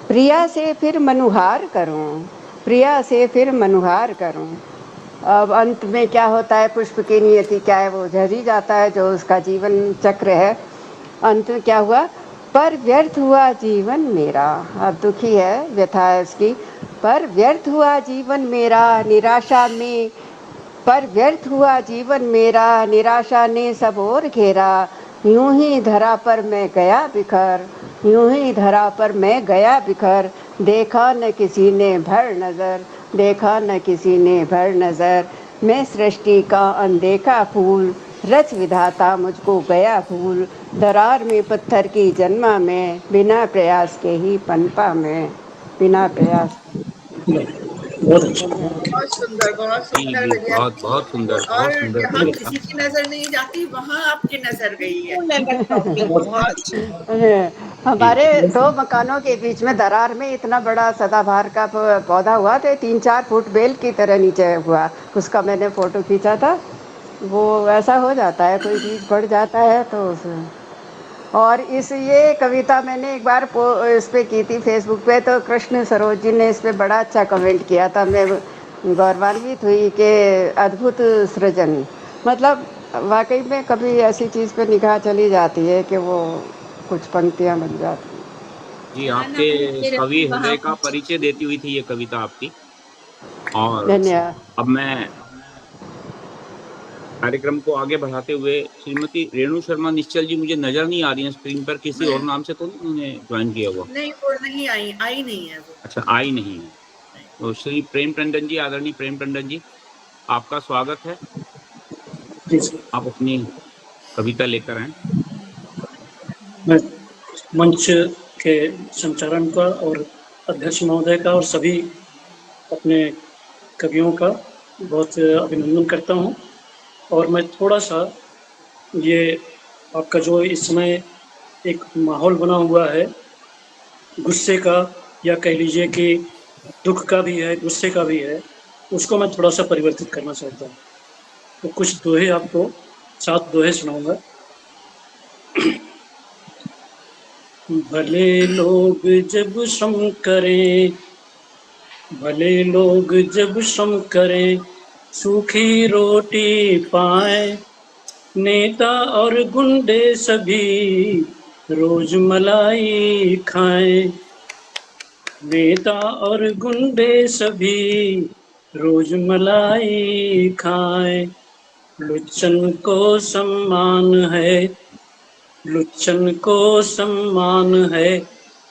प्रिया से फिर मनुहार करूं, प्रिया से फिर मनुहार करूं। अब अंत में क्या होता है, पुष्प की नियति क्या है, वो झड़ ही जाता है, जो उसका जीवन चक्र है। अंत में क्या हुआ, पर व्यर्थ हुआ जीवन मेरा। अब दुखी है, व्यथा है उसकी। पर व्यर्थ हुआ जीवन मेरा निराशा में, पर व्यर्थ हुआ जीवन मेरा निराशा ने सब और घेरा। यूं ही धरा पर मैं गया बिखर, यूं ही धरा पर मैं गया बिखर। देखा न किसी ने भर नज़र, देखा न किसी ने भर नज़र। मैं सृष्टि का अनदेखा फूल, रच विधाता मुझको गया भूल। दरार में पत्थर की जन्मा में, बिना प्रयास के ही पनपा में, बिना प्रयास। बहुत अच्छा। बहुत जी सुंदर जी, विजय। बहुत बहुत सुंदर, और बहुत सुंदर जहाँ कविता। किसी की नजर नहीं जाती वहाँ आपकी नजर गई है। बहुत अच्छा। जी हमारे जी। 2 मकानों के बीच में दरार में इतना बड़ा सदाबहार का पौधा हुआ था, 3-4 फुट बेल की तरह नीचे हुआ। उसका मैंने फोटो खींचा था। वो ऐसा हो जाता है, कोई चीज़ बढ़ जाता है तो और ये कविता मैंने एक बार इस पे की थी फेसबुक पे, तो कृष्ण सरोज जी ने इस पे बड़ा अच्छा कमेंट किया था। मैं गौरवान्वित हुई कि अद्भुत सृजन, मतलब वाकई में कभी ऐसी चीज़ पे निगाह चली जाती है कि वो कुछ पंक्तियाँ बन जाती हैं। जी, जहाँ ना आपके पहुँचे कवि रहती वहाँ हृदय का पहुँचे। परिचय देती हुई थी ये कविता आपकी। और धन्यवाद। अब मैं कार्यक्रम को आगे बढ़ाते हुए, श्रीमती रेणु शर्मा निश्चल जी मुझे नजर नहीं आ रही हैं स्क्रीन पर, किसी और नाम से तो नहीं उन्होंने ज्वाइन किया हुआ? नहीं, वो नहीं आई नहीं है वो। अच्छा, आई नहीं है। तो श्री प्रेम टंडन जी, आदरणीय प्रेम टंडन जी, आपका स्वागत है। जी सर। आप अपनी कविता लेकर आए। मैं मंच के संचालन का और अध्यक्ष महोदय का और सभी अपने कवियों का बहुत अभिनंदन करता हूँ। और मैं थोड़ा सा ये आपका जो इस समय एक माहौल बना हुआ है गुस्से का, या कह लीजिए कि दुख का भी है, गुस्से का भी है, उसको मैं थोड़ा सा परिवर्तित करना चाहता हूँ। तो कुछ दोहे आपको 7 दोहे सुनाऊंगा। भले लोग जब श्रम करें, भले लोग जब श्रम करें, सूखी रोटी पाएं, नेता और गुंडे सभी रोज मलाई खाएं, नेता और गुंडे सभी रोज मलाई खाएं। लुच्चन को सम्मान है, लुच्चन को सम्मान है,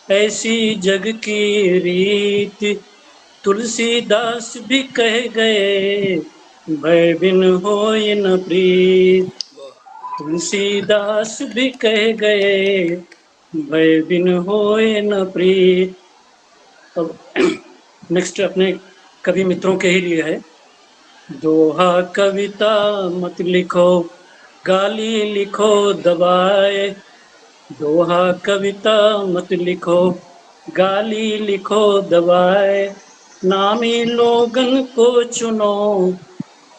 ऐसी जग की रीत। तुलसीदास भी कह गए, भय बिन होय न प्रीत। तुलसीदास भी कह गए, भय बिन होय न प्रीत। अब नेक्स्ट अपने कवि मित्रों के ही लिए है। दोहा कविता मत लिखो, गाली लिखो दबाए, दोहा कविता मत लिखो, गाली लिखो दबाए। नामी लोगन को चुनो,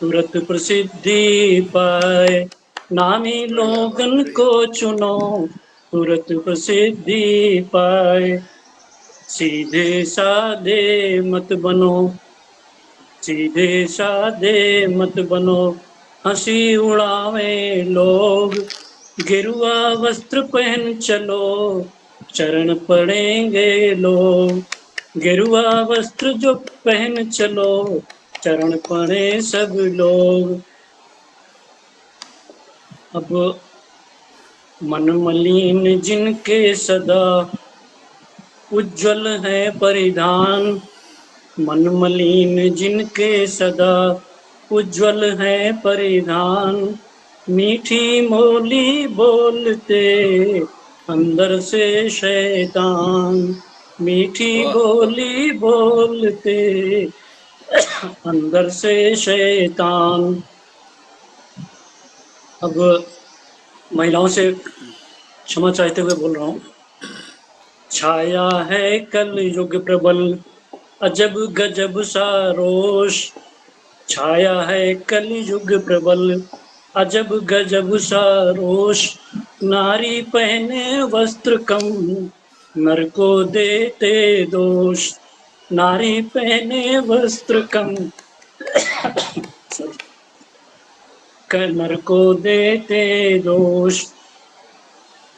तुरंत प्रसिद्धि पाए, नामी लोगन को चुनो, तुरंत प्रसिद्धि पाए। सीधे साधे मत बनो, सीधे साधे मत बनो, हंसी उड़ावे लोग, गेरुआ वस्त्र पहन चलो, चरण पड़ेंगे लोग। गेरुआ वस्त्र जो पहन चलो, चरण पड़े सब लोग। अब मन मलिन जिनके सदा उज्जवल है परिधान, मन मलिन जिनके सदा उज्जवल है परिधान। मीठी मोली बोलते अंदर से शैतान, मीठी बोली बोलते अंदर से शैतान। अब महिलाओं से क्षमा चाहते हुए बोल रहा हूँ। छाया है कल युग प्रबल, अजब गजब सा रोष, छाया है कल युग प्रबल, अजब गजब सा रोष। नारी पहने वस्त्र कम, नर को देते दोष, नारी पहने वस्त्र कम, नर को देते दोष।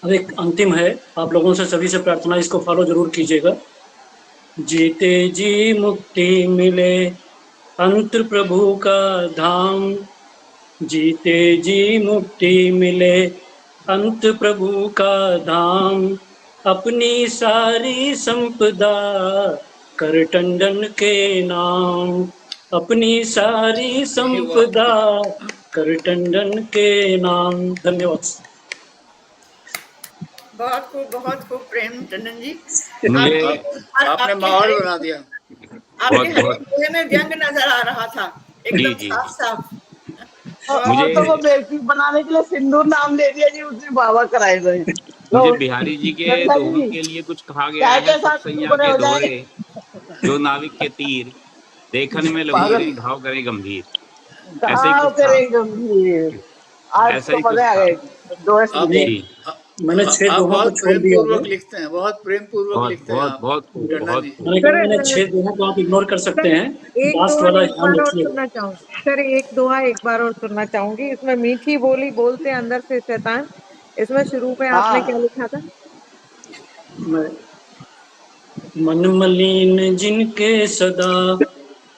अब एक अंतिम है, आप लोगों से सभी से प्रार्थना, इसको फॉलो जरूर कीजिएगा। जीते जी मुक्ति मिले, अंतर प्रभु का धाम, जीते जी मुक्ति मिले, अंत प्रभु का धाम। अपनी सारी संपदा कर टंडन के नाम, अपनी सारी संपदा कर टंडन के नाम। धन्यवाद। बहुत खूब प्रेम टंडन जी। मुझे आपने माहौल बना दिया। आपके हर में व्यंग नजर आ रहा था, एकदम जी। साफ साफ। मुझे तो वो बेवकूफ बनाने के लिए सिंदूर नाम दे दिया जी, उसने बाबा कराए गए। मुझे बिहारी जी के रंगा दोहों जी, के लिए कुछ कहा गया चाय है। के सब साथ सैया बड़े के हो जाए दोहरे जो नाविक के तीर, देखन में पागल। लघुरे घाव करे गंभीर। ऐसे ही कहाँ कुछ था। करे गंभीर। आज ऐसा तो ही कुछ मजे आ था गए दोहे सुन के। जी। मैंने 6 आप दोहों को बहुत छोड़ प्रेम दिया है। पूर्वक लिखते हैं, बहुत प्रेम पूर्वक बहुत लिखते हैं बहुत आप बहुत खूब, टंडन बहुत जी। खूब। मैंने कहा मैंने 6 दोहों को आप इग्नोर कर सकते हैं, एक लास्ट दोहा वाला एक ध्यान बार और रखिएगा। सुनना चाहूंगी सर, एक दोहा एक बार और सुनना चाहूंगी। इसमें मीठी बोली बोलते अंदर से शैतान, इसमें शुरू में आपने क्या हाँ लिखा था? मन मलिन जिनके सदा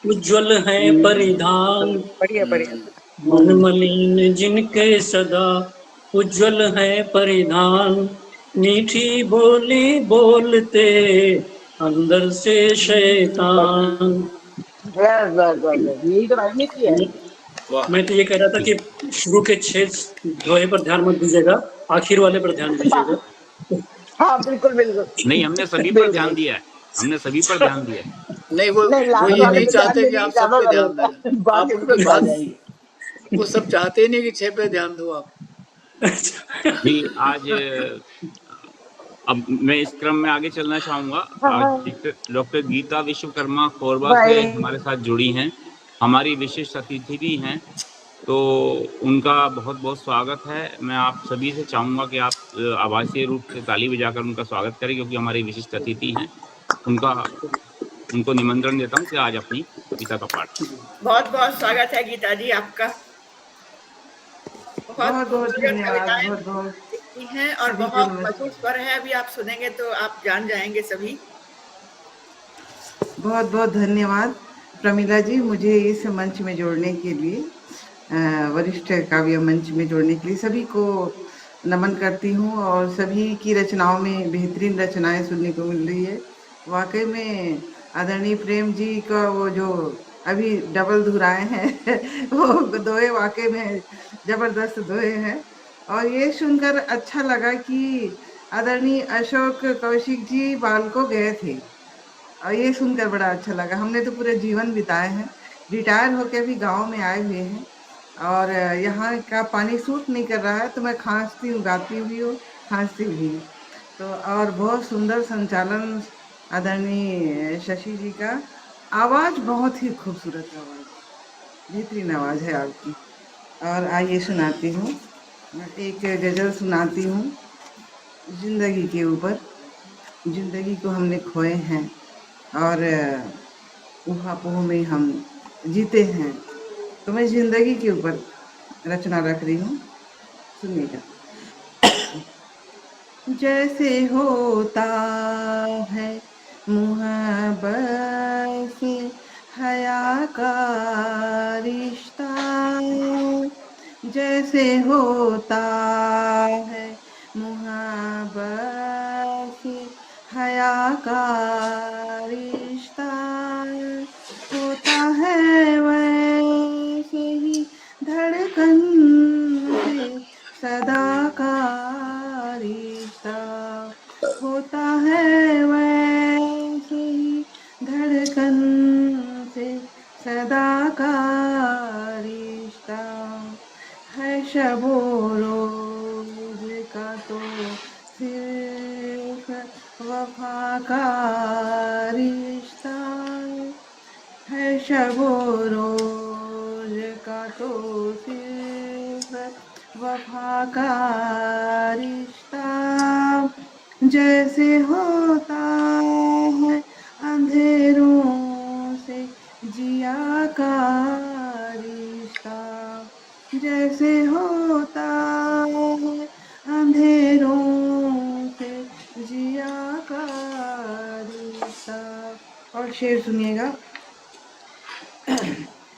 उज्जवल है परिधान। बढ़िया बढ़िया। मन मलिन जिनके सदा उज्जवल है परिधान, मीठी बोली बोलते अंदर से शैतान। बस बस बस बस, यही तो राजनीति है। मैं तो ये कह रहा था कि शुरू के 6 दोहे पर ध्यान मत दीजिएगा, आखिर वाले पर ध्यान दीजिएगा। हाँ बिल्कुल बिल्कुल नहीं, हमने सभी पर ध्यान बिल्कुल। दिया है। हमने सभी पर ध्यान दिया है। नहीं, नहीं, वो लास्ट ये वाले नहीं पे ध्यान चाहते कि देने की आप सब ज्यादा पे ध्यान जरूरत दें। है, आप बाकी उनकी सब आ बात, जाएंगे। वो सब चाहते ही नहीं कि 6 पे ध्यान दो आप। जी, आज अब मैं इस क्रम में आगे चलना चाहूंगा। आज डॉक्टर गीता विश्वकर्मा कोरबा से भाई हमारे साथ जुड़ी हैं, हमारी विशिष्ट अतिथि भी हैं, तो उनका बहुत बहुत स्वागत है। मैं आप सभी से चाहूंगा कि आप आभासीय रूप से ताली बजाकर उनका स्वागत करें, क्योंकि हमारी विशिष्ट अतिथि हैं। उनको निमंत्रण देता हूं कि आज अपनी कविता का पाठ। बहुत बहुत स्वागत है गीता जी आपका। बहुत बहुत खूबसूरत धन्यवाद। कविताएं बहुत लिखती हैं और सभी को बहुत नमस्कार। मधुर स्वर है। अभी आप सुनेंगे तो आप जान जाएंगे सभी। बहुत बहुत धन्यवाद प्रमिला जी, मुझे इस मंच में जोड़ने के लिए, वरिष्ठ काव्य मंच में जोड़ने के लिए सभी को नमन करती हूँ। और सभी की रचनाओं में बेहतरीन रचनाएं सुनने को मिल रही है। वाकई में आदरणीय प्रेम जी का वो जो अभी डबल दोहराए हैं वो दोहे वाकई में जबरदस्त दोहे हैं। और ये सुनकर अच्छा लगा कि आदरणीय अशोक कौशिक जी बालको गए थे, और ये सुनकर बड़ा अच्छा लगा। हमने तो पूरे जीवन बिताए हैं, रिटायर होकर भी गांव में आए हुए हैं, और यहाँ का पानी सूट नहीं कर रहा है तो मैं खांसती हूँ, गाती भी हूँ, खांसती भी हूँ। तो और बहुत सुंदर संचालन आदरणीय शशि जी का। आवाज़ बहुत ही खूबसूरत आवाज़, बेहतरीन आवाज़ है आपकी। और आइए सुनाती हूँ, एक गज़ल सुनाती हूँ जिंदगी के ऊपर। जिंदगी को हमने खोए हैं और ऊहा-पोह में हम जीते हैं, तो मैं जिंदगी के ऊपर रचना रख रही हूँ, सुनिएगा। जैसे होता है मुहब्बत से हया का रिश्ता, जैसे होता है मुहब्बत से हया का रिश्ता, होता है वैसे ही धड़कन से सदा का रिश्ता, होता है वैसे ही धड़कन से सदा का रिश्ता, है शबो रोज का तो सिर्फ वफा का रिश्ता, है शबो रोज का तो सिर्फ वफा का रिश्ता, जैसे होता है अंधेरों से जिया का रिश्ता, जैसे होता है अंधेरों से जिया का रिश्ता। और शेर सुनिएगा।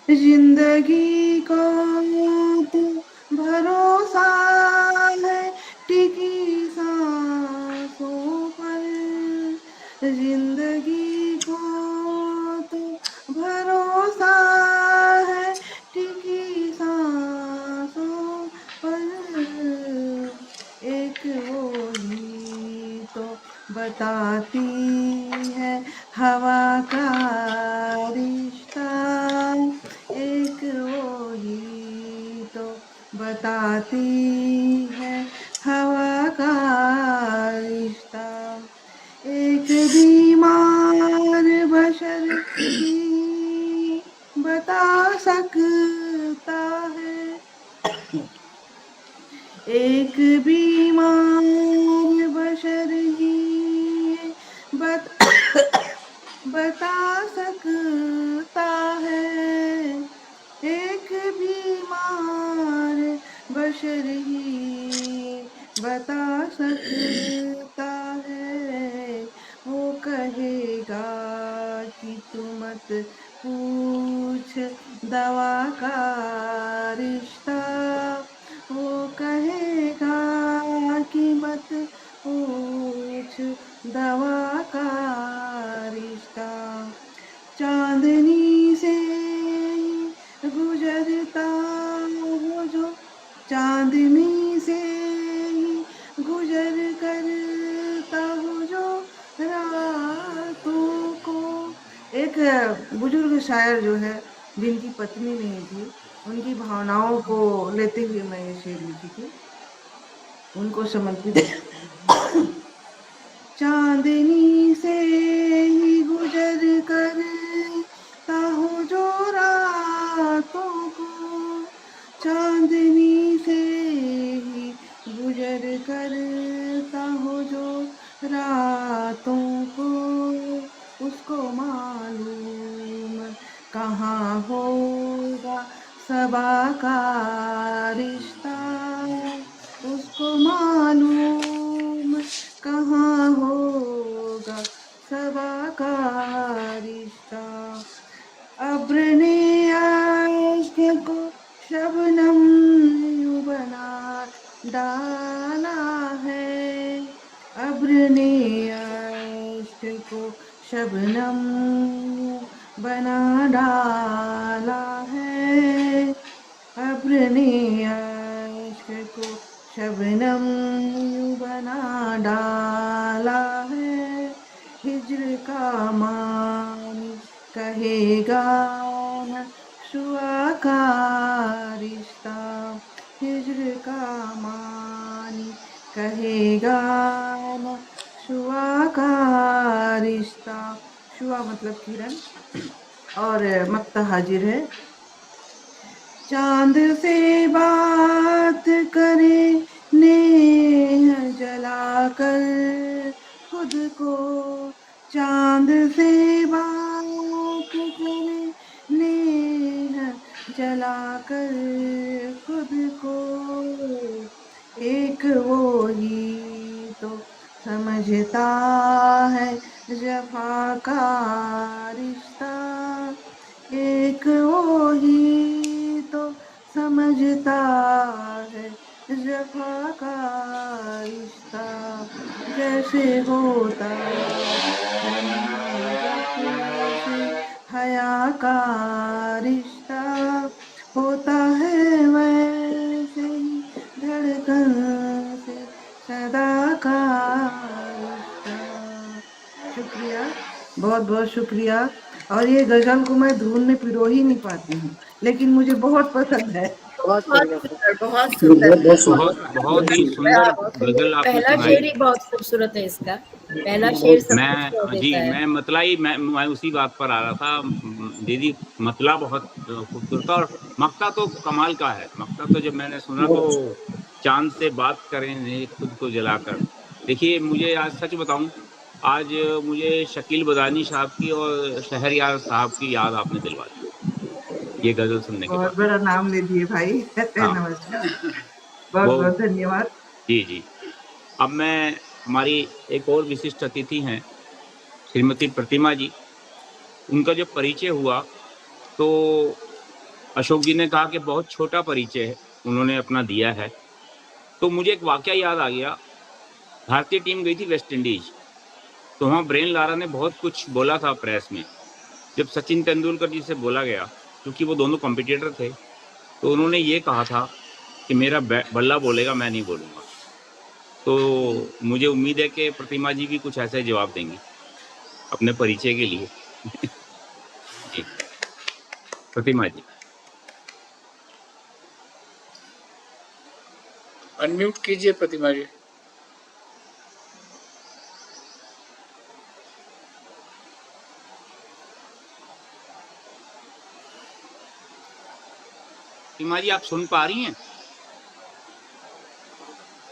जिंदगी को तो भरोसा है टिकी सांसों पर, जिंदगी को तो भरोसा बताती है हवा का रिश्ता, एक वो ही तो बताती है हवा का रिश्ता। एक बीमार बशर ही बता सकता है, एक बीमार बशर ही बता सकता है, एक बीमार बशर ही बता सकता है। वो कहेगा कि तू मत पूछ दवा का रिश्ता, वो कहेगा कि मत पूछ दवा का रिश्ता। चांदनी से ही गुजरता हो जो, चांदनी से ही गुजर करता हो जो रातों को। एक बुजुर्ग शायर जो है, जिनकी पत्नी नहीं थी, उनकी भावनाओं को लेते हुए मैं ये शेर लिखी थी, उनको समर्पित। चांदनी से ही गुजर करता हो जो रातों को, चांदनी से ही गुजर करता हो जो रातों को, उसको मालूम कहाँ होगा सबा का रिश्ता, उसको मालूम कहाँ होगा सबा का रिश्ता। अब्र ने आश्क को शबनम यूं बना डाला है, अब्र ने आश्क को शबनम यूं बना डाला है, अब्र ने आश्क को शबनम यूं बना डाला है। हिज्र का मानी कहेगा न शुआ का रिश्ता, हिज्र का मानी कहेगा न शुआ का रिश्ता। शुआ मतलब किरण और मक्ता हाजिर है। चांद से बात करे नेह जलाकर खुद को, चांद से बात करे नेह जलाकर खुद को, एक वो ही तो समझता है जफा का रिश्ता, एक वो ही तो समझता है जफा का रिश्ता। जैसे होता है मोहब्बत से हया का रिश्ता, होता है वैसे ही धड़कन से सदा का रिश्ता। शुक्रिया, बहुत बहुत शुक्रिया। और ये गजल को मैं धुन में पिरो ही नहीं पाती हूँ, लेकिन मुझे बहुत पसंद है। बहुत सुंदर, बहुत सुंदर, बहुत ही सुंदर गजल आपने पहला सुनाई। शेर ही बहुत खूबसूरत है इसका, पहला शेर सब कुछ कह जी देता है। मैं मतला ही मैं उसी बात पर आ रहा था दीदी, मतला बहुत खूबसूरत और मक्ता तो कमाल का है। मक्ता तो जब मैंने सुना तो चांद से बात करें खुद को जलाकर। देखिए मुझे आज सच बताऊं, आज मुझे शकील बदानी साहब की और शहरयार साहब की याद आपने दिलवा दी ये गजल सुनने के बहुत बाद। बड़ा नाम ले दिए भाई। हाँ। नमस्कार, बहुत बहुत धन्यवाद। जी जी। अब मैं, हमारी एक और विशिष्ट अतिथि हैं श्रीमती प्रतिमा जी, उनका जब परिचय हुआ तो अशोक जी ने कहा कि बहुत छोटा परिचय है उन्होंने अपना दिया है, तो मुझे एक वाकया याद आ गया। भारतीय टीम गई थी वेस्ट इंडीज, तो वहाँ ब्रेन लारा ने बहुत कुछ बोला था प्रेस में। जब सचिन तेंदुलकर जी से बोला गया, क्योंकि वो दोनों कॉम्पिटिटर थे, तो उन्होंने ये कहा था कि मेरा बल्ला बोलेगा, मैं नहीं बोलूँगा। तो मुझे उम्मीद है कि प्रतिमा जी भी कुछ ऐसा ही जवाब देंगी अपने परिचय के लिए। जी प्रतिमा जी। अनम्यूट कीजिए प्रतिमा जी। प्रतिमा जी आप सुन पा रही हैं?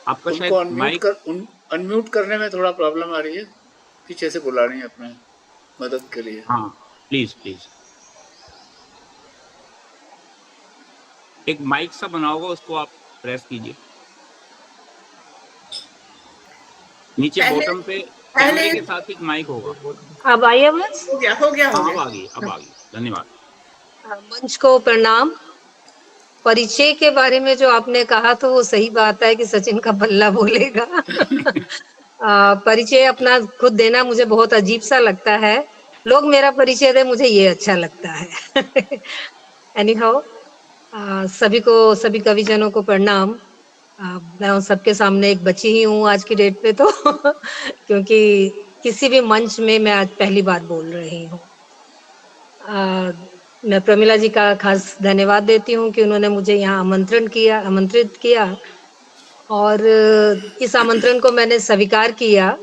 आपका उनको शायद माइक अनम्यूट करने में थोड़ा प्रॉब्लम आ रही है, पीछे से बुला रही है अपने मदद के लिए। हाँ प्लीज प्लीज। एक माइक सा बना होगा उसको आप प्रेस कीजिए नीचे बॉटम पे, कैमरे के साथ एक माइक होगा। अब आई आवाज? हो गया हाँ अब आ गई, अब आ गई। धन्यवाद। मंच को प्रणाम। परिचय के बारे में जो आपने कहा तो वो सही बात है कि सचिन का बल्ला बोलेगा। परिचय अपना खुद देना मुझे बहुत अजीब सा लगता है, लोग मेरा परिचय दे मुझे ये अच्छा लगता है। एनीहाउ सभी कविजनों को प्रणाम। मैं सबके सामने एक बच्ची ही हूँ आज की डेट पे तो क्योंकि किसी भी मंच में मैं आज पहली बार बोल रही हूँ। मैं प्रमिला जी का खास धन्यवाद देती हूँ कि उन्होंने मुझे यहाँ आमंत्रित किया और इस आमंत्रण को मैंने स्वीकार किया।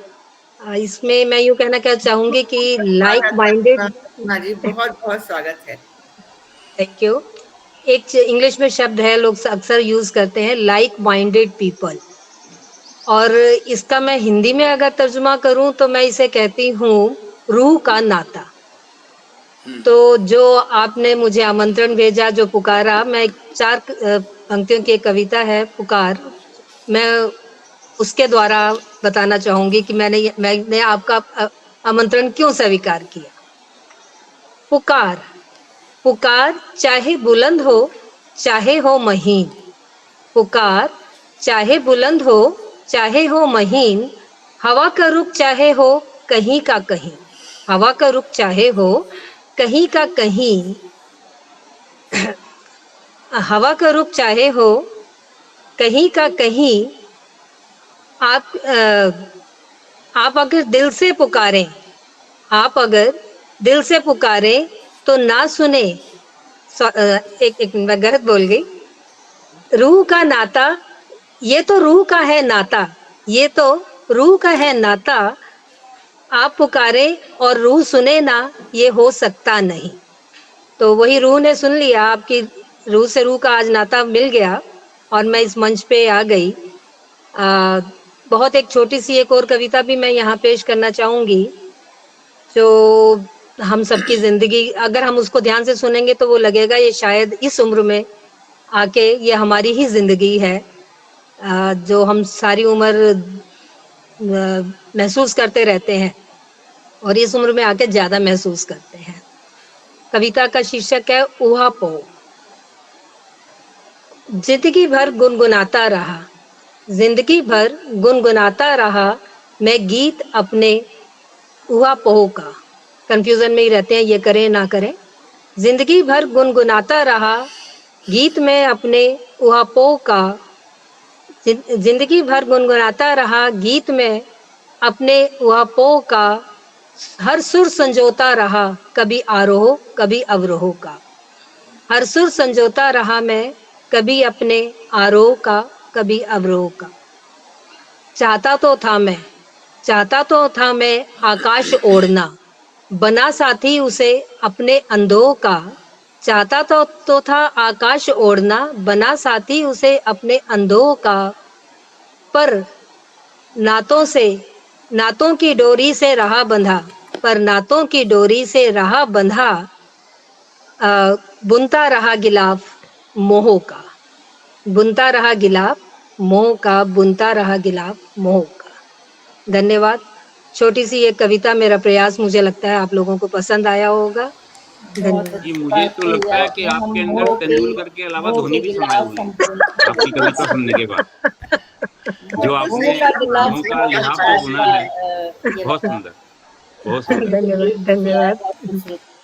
इसमें मैं यूँ कहना क्या चाहूंगी कि लाइक माइंडेड। जी बहुत बहुत स्वागत है। Thank you. एक इंग्लिश में शब्द है लोग अक्सर यूज करते हैं, लाइक माइंडेड पीपल, और इसका मैं हिंदी में अगर तर्जुमा करूं तो मैं इसे कहती हूँ रूह का नाता। तो जो आपने मुझे आमंत्रण भेजा, जो पुकारा, मैं 4 पंक्तियों की एक कविता है पुकार, मैं उसके द्वारा बताना चाहूंगी कि मैंने आपका आमंत्रण क्यों स्वीकार किया। पुकार, पुकार चाहे बुलंद हो चाहे हो महीन, पुकार चाहे बुलंद हो चाहे हो महीन, हवा का रुख चाहे हो कहीं का कहीं, हवा का रुख चाहे हो कहीं का कहीं, हवा का रुख चाहे हो कहीं का कहीं, आप अगर दिल से पुकारें, आप अगर दिल से पुकारें तो ना सुने। एक मैं गलत बोल गई। रूह का नाता, ये तो रूह का है नाता, ये तो रूह का है नाता, आप पुकारे और रूह सुने ना, ये हो सकता नहीं। तो वही रूह ने सुन लिया, आपकी रूह से रूह का आज नाता मिल गया और मैं इस मंच पे आ गई। बहुत एक छोटी सी एक और कविता भी मैं यहाँ पेश करना चाहूंगी, जो हम सबकी जिंदगी, अगर हम उसको ध्यान से सुनेंगे तो वो लगेगा ये शायद इस उम्र में आके ये हमारी ही जिंदगी है, जो हम सारी उम्र महसूस करते रहते हैं और इस उम्र में आके ज्यादा महसूस करते हैं। कविता का शीर्षक है ऊहापो। जिंदगी भर गुनगुनाता रहा, जिंदगी भर गुनगुनाता रहा मैं गीत अपने ऊहापोह का। कंफ्यूजन में ही रहते हैं, ये करें ना करें। जिंदगी भर गुनगुनाता रहा गीत में अपने ऊहापोह का, जिंदगी भर गुनगुनाता रहा गीत में अपने ऊहापोह का, हर सुर संजोता रहा कभी आरोह कभी अवरोह का, हर सुर संजोता रहा मैं कभी अपने आरोह का कभी अवरोह का। चाहता तो था मैं आकाश ओढ़ना, बना साथी उसे अपने अंधों का। चाहता तो था आकाश ओढ़ना, बना साथी उसे अपने अंधों का, पर नातों की डोरी से रहा बंधा, पर नातों की डोरी से रहा बंधा, बुनता रहा गिलाफ मोह का, बुनता रहा गिलाफ मोह का, बुनता रहा गिलाफ मोह का। धन्यवाद। छोटी सी एक कविता, मेरा प्रयास मुझे लगता है आप लोगों को पसंद आया होगा। धन्यवाद। जी मुझे तो लगता है कि आपके अंदर तेंदुलकर के अलावा धोनी भी समाये हुए हैं आपकी कविता सुनने के बाद। जो आपने मोह का लिहाफ जो बुना है, बहुत सुंदर, बहुत सुंदर। धन्यवाद।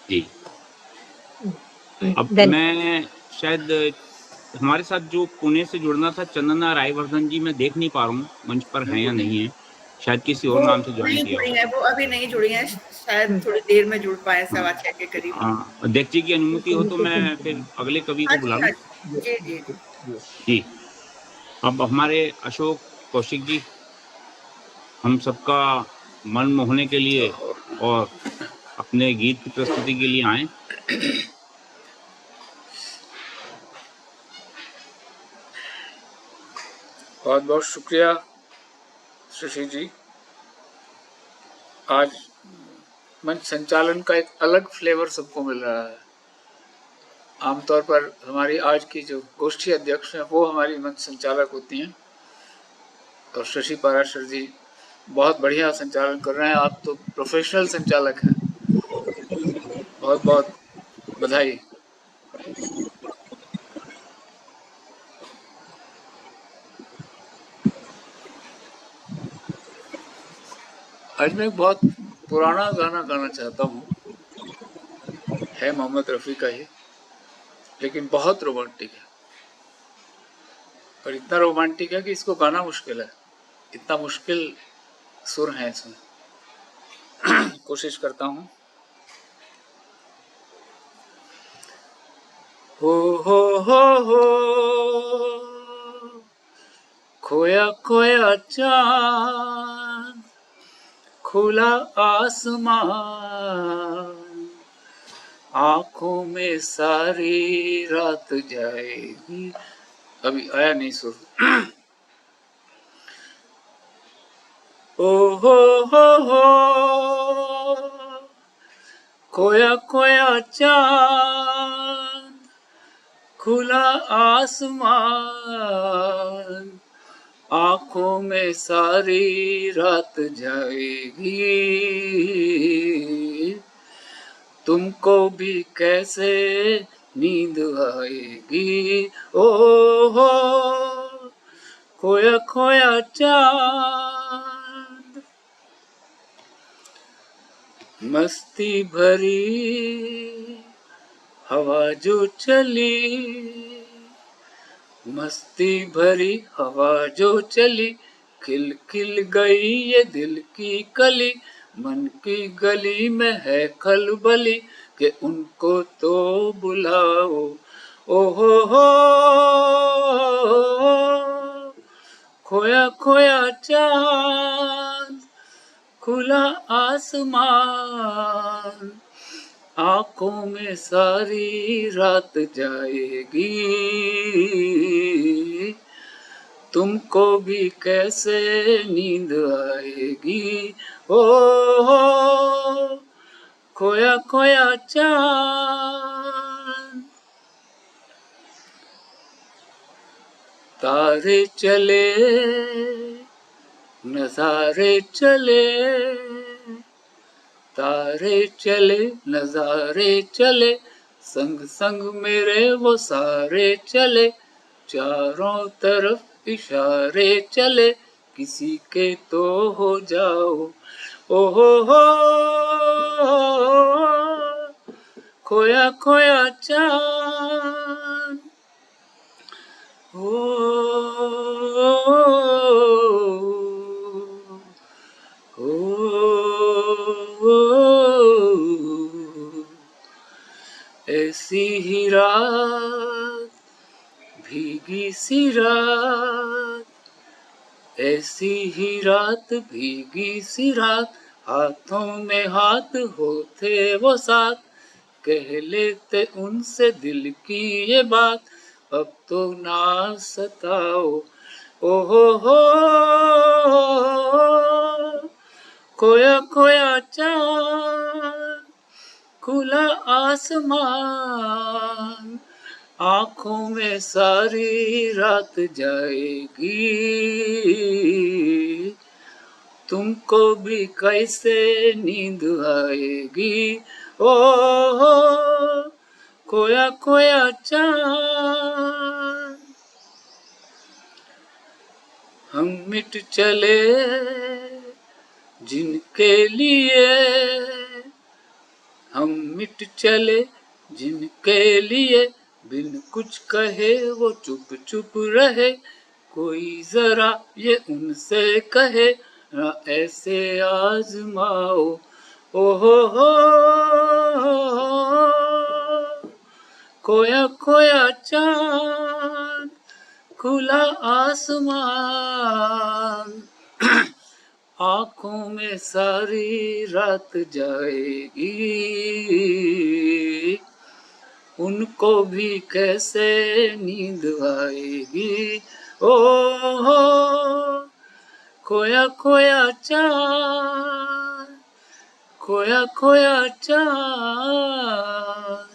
जी अब मैं शायद हमारे साथ जो पुणे से जुड़ना था चंदना रायवर्धन जी, मैं देख नहीं पा रहा हूँ मंच पर हैं या नहीं है, शायद किसी और वो नाम से ज्वाइन नहीं किया जुड़ी हो। है, वो अभी नहीं जुड़ी है, शायद थोड़ी देर में जुड़ पाए, 6:15 के करीब। हाँ, अध्यक्ष जी की अनुमति हो तो मैं फिर अगले कवि हाँ को बुला जी, लूं। हाँ जी, जी जी जी। जी, अब हमारे अशोक कौशिक जी हम सबका मन मोहने के लिए और अपने गीत की प्रस्तुति के लिए आए। बहुत बहुत शुक्रिया शशि जी। आज मंच संचालन का एक अलग फ्लेवर सबको मिल रहा है। आमतौर पर हमारी आज की जो गोष्ठी अध्यक्ष हैं वो हमारी मंच संचालक होती हैं, और शशि पाराशर जी बहुत बढ़िया संचालन कर रहे हैं। आप तो प्रोफेशनल संचालक हैं, बहुत बहुत बधाई। आज मैं एक बहुत पुराना गाना गाना चाहता हूँ, है मोहम्मद रफ़ी का ही, लेकिन बहुत रोमांटिक है, और इतना रोमांटिक है कि इसको गाना मुश्किल है, इतना मुश्किल सुर है इसमें। कोशिश करता हूँ। हो खोया खोया चांद, खुला आसमान, आंखों में सारी रात जाएगी। अभी आया नहीं सुर। ओ हो खोया खोया चांद, खुला आसमान, आंखों में सारी रात जाएगी, तुमको भी कैसे नींद आएगी। ओ हो खोया खोया चांद, मस्ती भरी हवा जो चली, मस्ती भरी हवा जो चली, खिल खिल गई ये दिल की कली, मन की गली में है खलबली, कि उनको तो बुलाओ। ओ हो खोया खोया चांद, खुला आसमान, आंखों में सारी रात जाएगी, तुमको भी कैसे नींद आएगी। ओ खोया खोया चांद, तारे चले नजारे चले, तारे चले नजारे चले, संग संग मेरे वो सारे चले, चारों तरफ इशारे चले, किसी के तो हो जाओ। ओ हो खोया खोया चांद, ऐसी ही रात भीगी सी रात, ऐसी ही रात भीगी सी रात, हाथों में हाथ होते वो साथ, कह लेते उनसे दिल की ये बात, अब तो ना सताओ। ओ हो खोया खोया चांद, खुला आसमान, आंखों में सारी रात जाएगी, तुमको भी कैसे नींद आएगी। ओ खोया खोया चांद, हम मिट चले जिनके लिए, हम मिट चले जिनके लिए, बिन कुछ कहे वो चुप चुप रहे, कोई जरा ये उनसे कहे ना ऐसे आजमाओ। ओ हो, खोया खोया चांद खुला आसमान, आंखों में सारी रात जाएगी, उनको भी कैसे नींद आएगी। ओ हो, खोया खोया चांद, खोया खोया चांद,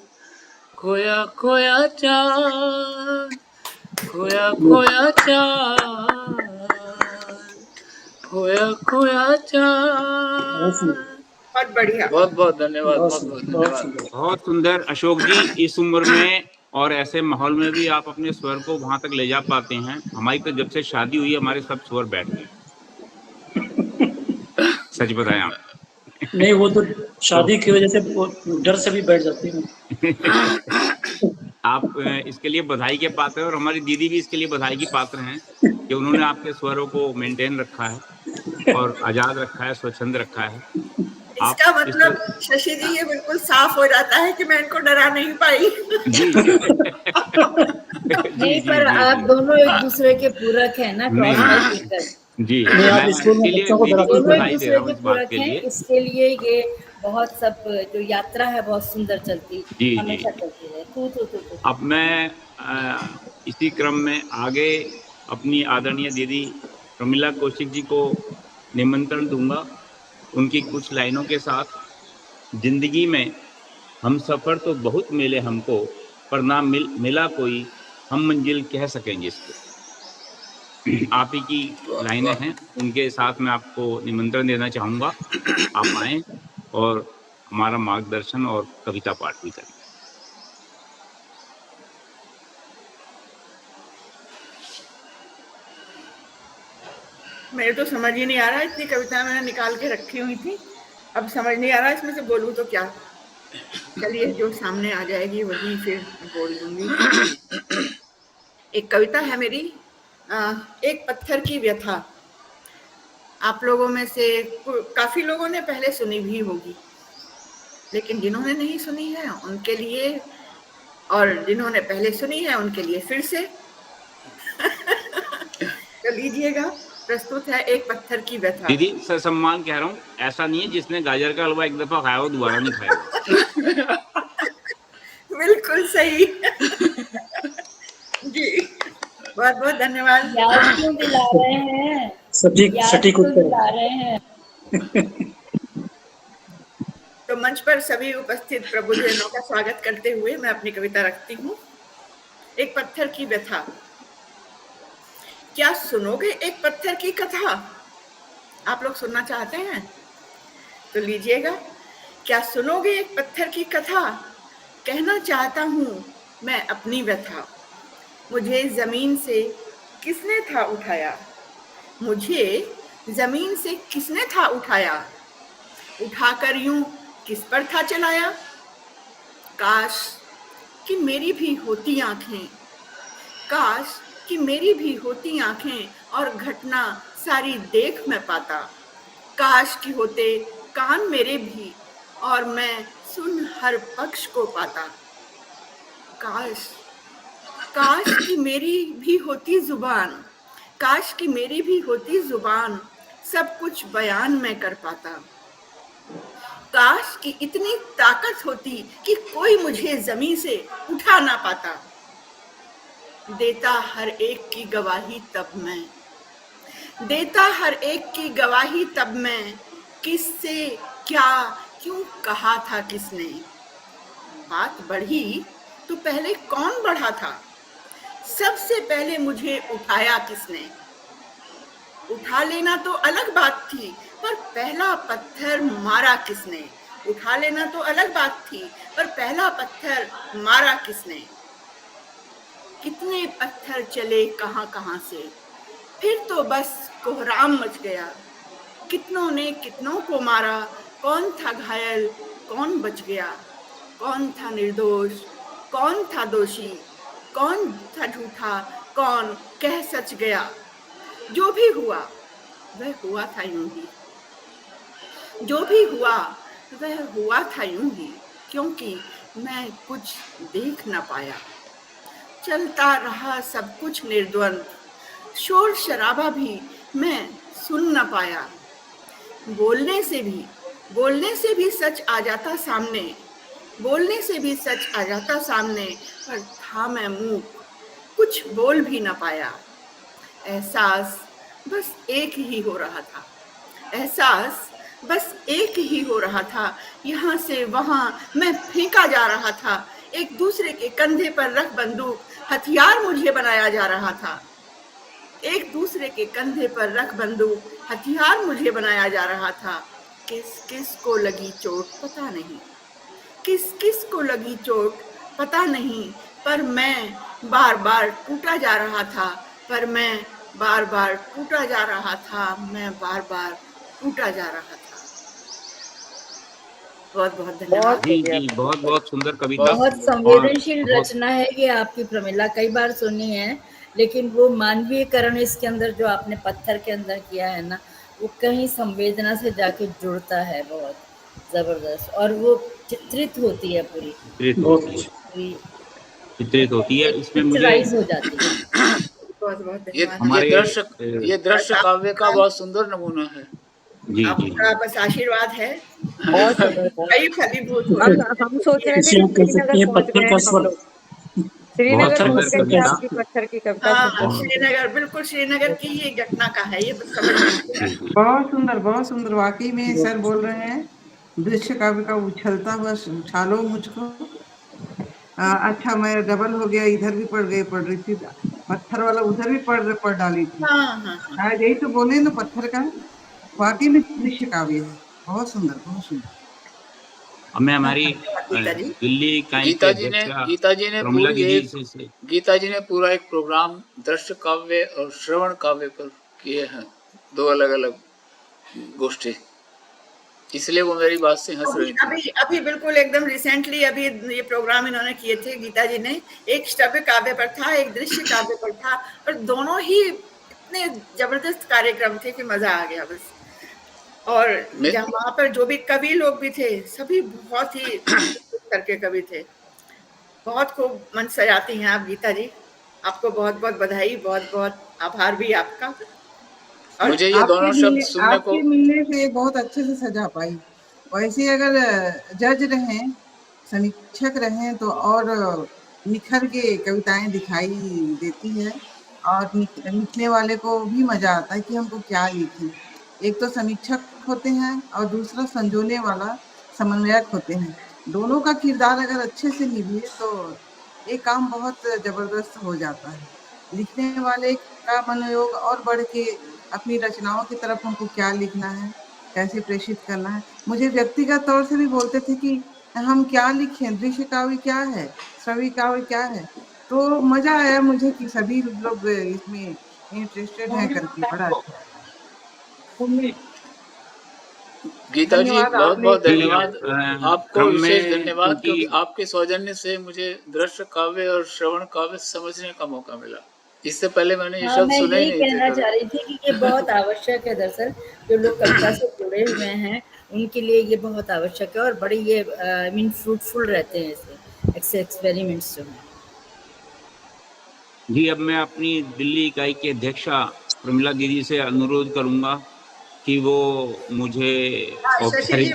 खोया खोया चांद, खोया खोया चांद, खोया खोया चांद। बहुत बढ़िया। बहुत बहुत धन्यवाद, बहुत बहुत धन्यवाद। बहुत सुंदर अशोक जी। इस उम्र में और ऐसे माहौल में भी आप अपने स्वर को वहां तक ले जा पाते हैं। हमारी तो जब से शादी हुई हमारे सब स्वर बैठ गए। सच बताएं आप। नहीं, वो तो शादी की वजह से डर से भी बैठ जाती है। आप इसके लिए बधाई के पात्र हैं और हमारी दीदी भी इसके लिए बधाई की पात्र हैं कि उन्होंने आपके स्वरों को मेंटेन रखा है और आजाद रखा है, स्वच्छंद रखा है। इसका मतलब शशि जी ये बिल्कुल साफ हो जाता है कि मैं इनको डरा नहीं पाई। जी नहीं, पर आप दोनों एक दूसरे के पूरक हैं ना, क्रॉस बाय जी। आप स्कूल में बच्चों को दोनों एक दूसरे के पूरक हैं, इसके लिए ये बहुत सब जो यात्रा है बहुत सुंदर चलती, हमेशा चलती है। अब मैं इसी क्रम में आगे अपनी आदरणीय दीदी प्रमिला कौशिक जी को निमंत्रण दूंगा उनकी कुछ लाइनों के साथ। जिंदगी में हम सफर तो बहुत मिले हमको, पर ना मिला कोई हम मंजिल कह सकेंगे इसको। आप ही की लाइनें हैं, उनके साथ मैं आपको निमंत्रण देना चाहूँगा, आप आएँ और हमारा मार्गदर्शन और कविता पाठ भी करें। मेरे तो समझ ही नहीं आ रहा, इतनी कविताएं मैंने निकाल के रखी हुई थी, अब समझ नहीं आ रहा इसमें से बोलूं तो क्या। चलिए जो सामने आ जाएगी वही फिर बोल दूंगी। एक कविता है मेरी, एक पत्थर की व्यथा। आप लोगों में से काफी लोगों ने पहले सुनी भी होगी, लेकिन जिन्होंने नहीं सुनी है उनके लिए, और जिन्होंने पहले सुनी है उनके लिए फिर से तो लीजिएगा, प्रस्तुत है एक पत्थर की व्यथा। दीदी सम्मान कह रहा हूँ, ऐसा नहीं है जिसने गाजर का हलवा एक दफा खाया वो दोबारा नहीं खाएगा। बिल्कुल सही जी, बहुत बहुत धन्यवाद। याद क्यों दिला रहे हैं, सटीक उत्तर दिला रहे हैं। तो मंच पर सभी उपस्थित प्रबुद्धजनों का स्वागत करते हुए मैं अपनी कविता रखती हूँ, एक पत्थर की व्यथा। क्या सुनोगे एक पत्थर की कथा? आप लोग सुनना चाहते हैं तो लीजिएगा। क्या सुनोगे एक पत्थर की कथा? कहना चाहता हूँ मैं अपनी व्यथा। मुझे जमीन से किसने था उठाया, मुझे जमीन से किसने था उठाया, उठाकर यूं किस पर था चलाया। काश कि मेरी भी होती आंखें, काश कि मेरी भी होती आंखें और घटना सारी देख मैं पाता। काश कि होते कान मेरे भी और मैं सुन हर पक्ष को पाता। काश काश कि मेरी भी होती जुबान, काश कि मेरी भी होती जुबान, सब कुछ बयान मैं कर पाता। काश कि इतनी ताकत होती कि कोई मुझे जमीन से उठा ना पाता। देता हर एक की गवाही तब मैं, देता हर एक की गवाही तब मैं, किससे क्या क्यों कहा था किसने। बात बढ़ी तो पहले कौन बढ़ा था, सबसे पहले मुझे उठाया किसने। उठा लेना तो अलग बात थी, पर पहला पत्थर मारा किसने। उठा लेना तो अलग बात थी, पर पहला पत्थर मारा किसने। कितने पत्थर चले कहां कहां से, फिर तो बस कोहराम मच गया। कितनों ने कितनों को मारा, कौन था घायल कौन बच गया। कौन था निर्दोष कौन था दोषी, कौन था झूठा, कौन कह सच गया। जो भी हुआ वह हुआ था यूं ही, जो भी हुआ वह हुआ था यूं ही, क्योंकि मैं कुछ देख न पाया। चलता रहा सब कुछ निर्द्वंद, शोर शराबा भी मैं सुन न पाया। बोलने से भी सच आ जाता सामने, बोलने से भी सच आ जाता सामने, पर था मैं मूक, कुछ बोल भी न पाया। एहसास बस एक ही हो रहा था, एहसास बस एक ही हो रहा था। यहाँ से वहाँ मैं फेंका जा रहा था, एक दूसरे के कंधे पर रख बंदूक हथियार मुझे बनाया जा रहा था। एक दूसरे के कंधे पर रख बंदूक हथियार मुझे बनाया जा रहा था। किस किस को लगी चोट पता नहीं, किस किस को लगी चोट पता नहीं, पर मैं बार बार टूटा जा रहा था, पर मैं बार बार टूटा जा रहा था, मैं बार बार टूटा जा रहा था। बहुत बहुत धन्यवाद। जी जी, बहुत बहुत सुंदर कविता। बहुत संवेदनशील रचना है ये आपकी प्रमिला, कई बार सुनी है, लेकिन वो मानवीयकरण इसके अंदर जो आपने पत्थर के अंदर किया है ना, वो कहीं संवेदना से जाके जुड़ता है, बहुत जबरदस्त, और वो चित्रित होती है पूरी, चित्रित होती है इसमें मुझे हो जाती है। बहुत बहुत धन्यवाद। ये दृश्य काव्य का बहुत सुंदर नमूना है। जी आपका बस आशीर्वाद है, बहुत कई फलीभूत हो रहे हैं। हम सोच रहे थे कि श्रीनगर पहुंच गए हम लोग, श्रीनगर पहुंच गए आपकी पत्थर की कविता। हाँ, श्रीनगर, बिल्कुल श्रीनगर की ये घटना का है, ये समझ में बहुत सुंदर वाकई में सर बोल रहे हैं। दृश्य काव्य का उछलता हुआ उछालो मुझको। अच्छा, मैं डबल हो गया, इधर भी पड़ रही थी, पत्थर वाला उधर भी पड़ डाली थी। हाँ, यही तो बोले ना, पत्थर का वाकई में दृश्य काव्य है। बहुत सुंदर, बहुत सुंदर। हमें हमारी दिल्ली गीता जी ने पूरा एक प्रोग्राम दृश्य काव्य और श्रवण काव्य पर किए हैं, दो अलग अलग गोष्ठी, इसलिए वो मेरी बात से हंस रही थी। अभी बिल्कुल एकदम रिसेंटली अभी ये प्रोग्राम इन्होंने किए थे गीता जी ने, एक श्रव्य काव्य पर था, एक दृश्य काव्य पर था, और दोनों ही इतने जबरदस्त कार्यक्रम थे कि मजा आ गया बस। और वहाँ पर जो भी कवि लोग भी थे, सभी बहुत ही करके कवि थे। बहुत खूब मन सजाती हैं आप गीता जी, आपको बहुत बहुत बधाई, बहुत बहुत आभार भी आपका। और मुझे ये दोनों शब्द सुनने को मिलने से बहुत अच्छे से सजा पाई। वैसे अगर जज रहें, समीक्षक रहें, तो और निखर के कविताएं दिखाई देती है, और लिखने वाले को भी मजा आता है कि हमको क्या लिखें। एक तो समीक्षक होते हैं और दूसरा संजोने वाला समन्वयक होते हैं। दोनों का किरदार अगर अच्छे से निभे तो ये काम बहुत जबरदस्त हो जाता है। लिखने वाले का मनोयोग और बढ़ के अपनी रचनाओं की तरफ हमको क्या लिखना है, कैसे प्रेषित करना है। मुझे व्यक्तिगत तौर से भी बोलते थे कि हम क्या लिखें, दृश्य काव्य क्या है, श्रव्य काव्य क्या है। तो मजा आया मुझे कि सभी लोग इसमें इंटरेस्टेड हैं करके, बड़ा अच्छा। गीता जी, बहुत बहुत धन्यवाद आपको, विशेष धन्यवाद, क्योंकि आपके सौजन्य से मुझे दृश्य काव्य और श्रवण काव्य समझने का मौका मिला। इससे पहले मैंने ये शब्द सुने ही नहीं थे। कहना चाह रही थी कि ये बहुत आवश्यक है, दरअसल जो लोग कविता से जुड़े हुए हैं उनके लिए ये बहुत आवश्यक है, और बड़े ये फ्रूटफुल रहते हैं इससे एक्सपेरिमेंट्स जो हैं। जी, अब मैं अपनी दिल्ली इकाई की अध्यक्षा प्रमिला दीदी से अनुरोध करूंगा कि वो मुझे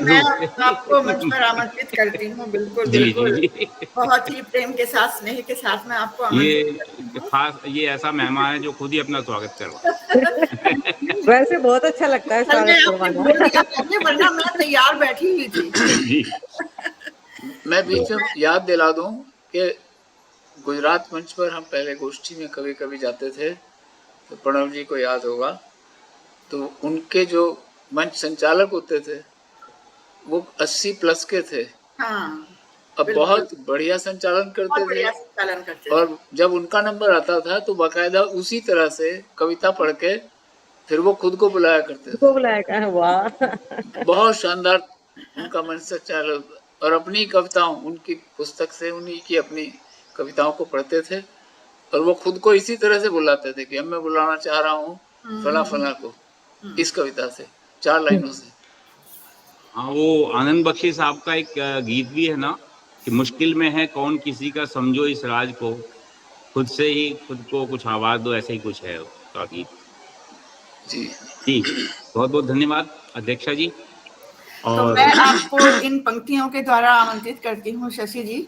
मैं आपको मंच पर आमंत्रित करती हूँ। बिल्कुल बिल्कुल, बहुत ही प्रेम के साथ, स्नेह के साथ मैं आपको ये ऐसा मेहमान है जो खुद ही अपना स्वागत करवा। वैसे बहुत अच्छा लगता है स्वागत करवाना, वरना मैं तैयार बैठी हुई थी। मैं बीच में याद दिला दूं कि गुजरात मंच पर हम पहले गोष्ठी में कभी कभी जाते थे, तो प्रणव जी को याद होगा, तो उनके जो मंच संचालक होते थे वो 80 प्लस के थे। हाँ, अब बहुत बढ़िया संचालन करते थे, और जब उनका नंबर आता था तो बाकायदा उसी तरह से कविता पढ़ के फिर वो खुद को बुलाया करते थे। वाह, बहुत शानदार उनका मंच संचालन, और अपनी कविताओं, उनकी पुस्तक से उन्हीं की अपनी कविताओं को पढ़ते थे और वो खुद को इसी तरह से बुलाते थे कि अब मैं बुलाना चाह रहा हूँ फला फला को, इस कविता से 4 लाइनों से। हाँ, वो आनंद बख्शी साहब का एक गीत भी है ना कि मुश्किल में है कौन किसी का समझो इस राज को, खुद से ही खुद को कुछ आवाज दो, ऐसा ही कुछ है उसका गीत। जी जी, बहुत बहुत धन्यवाद अध्यक्षा जी। तो और मैं आपको इन पंक्तियों के द्वारा आमंत्रित करती हूँ शशि जी।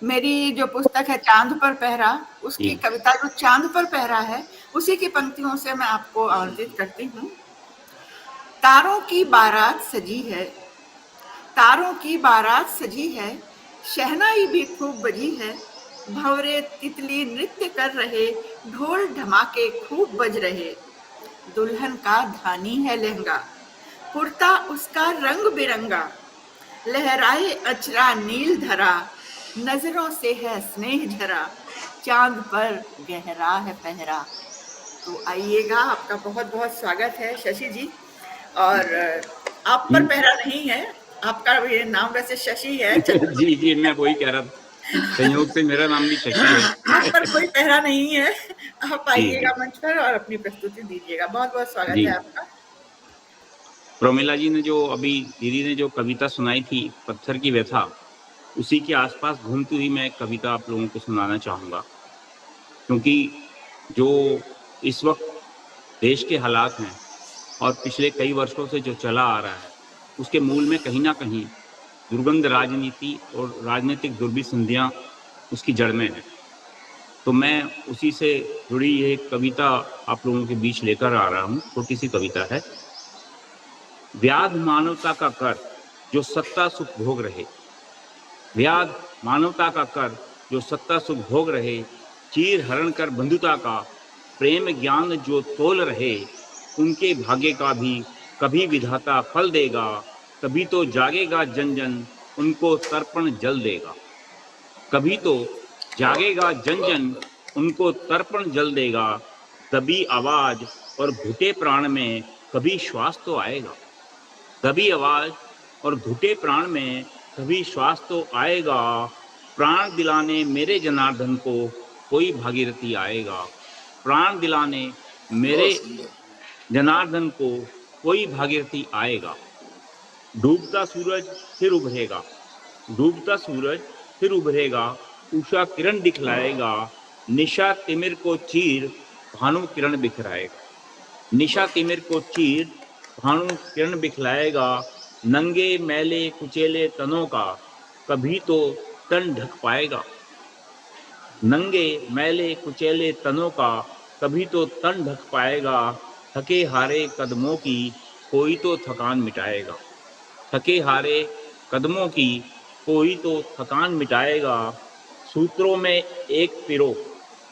मेरी जो पुस्तक है चांद पर पहरा, उसकी कविता जो चांद पर पहरा है, उसी की पंक्तियों से मैं आपको आमंत्रित करती हूँ। तारों की बारात सजी है, तारों की बारात सजी है, शहनाई भी खूब बजी है, भंवरे तितली नृत्य कर रहे, ढोल धमाके खूब बज रहे। दुल्हन का धानी है लहंगा, कुर्ता उसका रंग बिरंगा, लहराए अचरा नील धरा, नजरों से है स्नेह झरा, चांद पर गहरा है पहरा। तो आइएगा, आपका बहुत बहुत स्वागत है शशि जी। और आप पर पहरा नहीं है, आपका ये नाम वैसे शशि है। जी जी, मैं वही कह रहा था, संयोग से मेरा नाम भी शशि है। आप पर कोई पहरा नहीं है, आप आइएगा मंच पर और अपनी प्रस्तुति दीजिएगा। बहुत बहुत स्वागत है आपका। प्रमिला जी ने जो अभी दीदी ने जो कविता सुनाई थी पत्थर की व्यथा, उसी के आसपास घूमती हुई मैं कविता आप लोगों को सुनाना चाहूँगा, क्योंकि जो इस वक्त देश के हालात हैं और पिछले कई वर्षों से जो चला आ रहा है, उसके मूल में कहीं ना कहीं दुर्गंध राजनीति और राजनीतिक दुर्विसंधियाँ उसकी जड़ में है। तो मैं उसी से जुड़ी ये कविता आप लोगों के बीच लेकर आ रहा हूँ। छोटी सी कविता है। व्याध मानवता का कर जो सत्ता सुख भोग रहे, व्याध मानवता का कर जो सत्ता सुख भोग रहे, चीर हरण कर बंधुता का प्रेम ज्ञान जो तोल रहे, उनके भाग्य का भी कभी विधाता फल देगा, कभी तो जागेगा जन जन उनको तर्पण जल देगा, कभी तो जागेगा जन जन उनको तर्पण जल देगा, दबी आवाज और घुटे प्राण में कभी श्वास तो आएगा, दबी आवाज और घुटे प्राण में कभी श्वास तो आएगा, प्राण दिलाने मेरे जनार्दन को कोई भागीरथी आएगा, प्राण दिलाने मेरे जनार्दन को कोई भागीरथी आएगा। डूबता सूरज फिर उभरेगा, डूबता सूरज फिर उभरेगा, उषा किरण दिखलाएगा, निशा तिमिर को चीर भानु किरण बिखराएगा, निशा तिमिर को चीर भानु किरण बिखलाएगा, नंगे मैले कुचेले तनों का कभी तो तन ढक पाएगा, नंगे मैले कुचेले तनों का कभी तो तन ढक पाएगा, थके हारे कदमों की कोई तो थकान मिटाएगा, थके हारे कदमों की कोई तो थकान मिटाएगा, सूत्रों में एक पिरो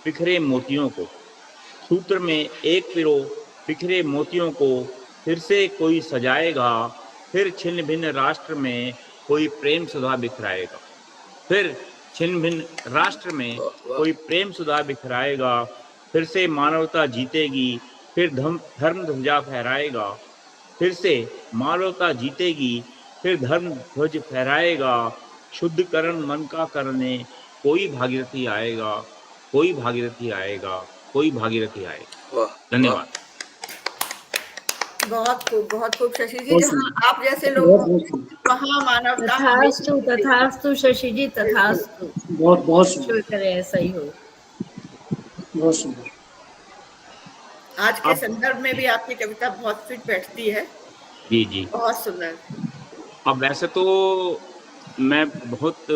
बिखरे मोतियों को, सूत्र में एक पिरो बिखरे मोतियों को फिर से कोई सजाएगा, फिर छिन्न भिन्न राष्ट्र में कोई प्रेम सुधा बिखराएगा, फिर छिन्न भिन्न राष्ट्र में कोई प्रेम सुधा बिखराएगा, फिर से मानवता जीतेगी, फिर धर्म ध्वजा फहराएगा, फिर से मानवता जीतेगी, फिर धर्म ध्वज फहराएगा, शुद्धकरण मन का करने कोई भागीरथी आएगा, कोई भागीरथी आएगा, कोई भागीरथी आएगा। धन्यवाद। बहुत खूब शशि जी, जहाँ आप जैसे लोग वहाँ मानवता। तथास्तु तथास्तु शशि जी, तथास्तु। बहुत बहुत ईश्वर करे ऐसा ही हो। बहुत सुंदर। आज के संदर्भ में भी आपकी कविता बहुत फिट बैठती है। जी जी, बहुत सुंदर। अब वैसे तो मैं बहुत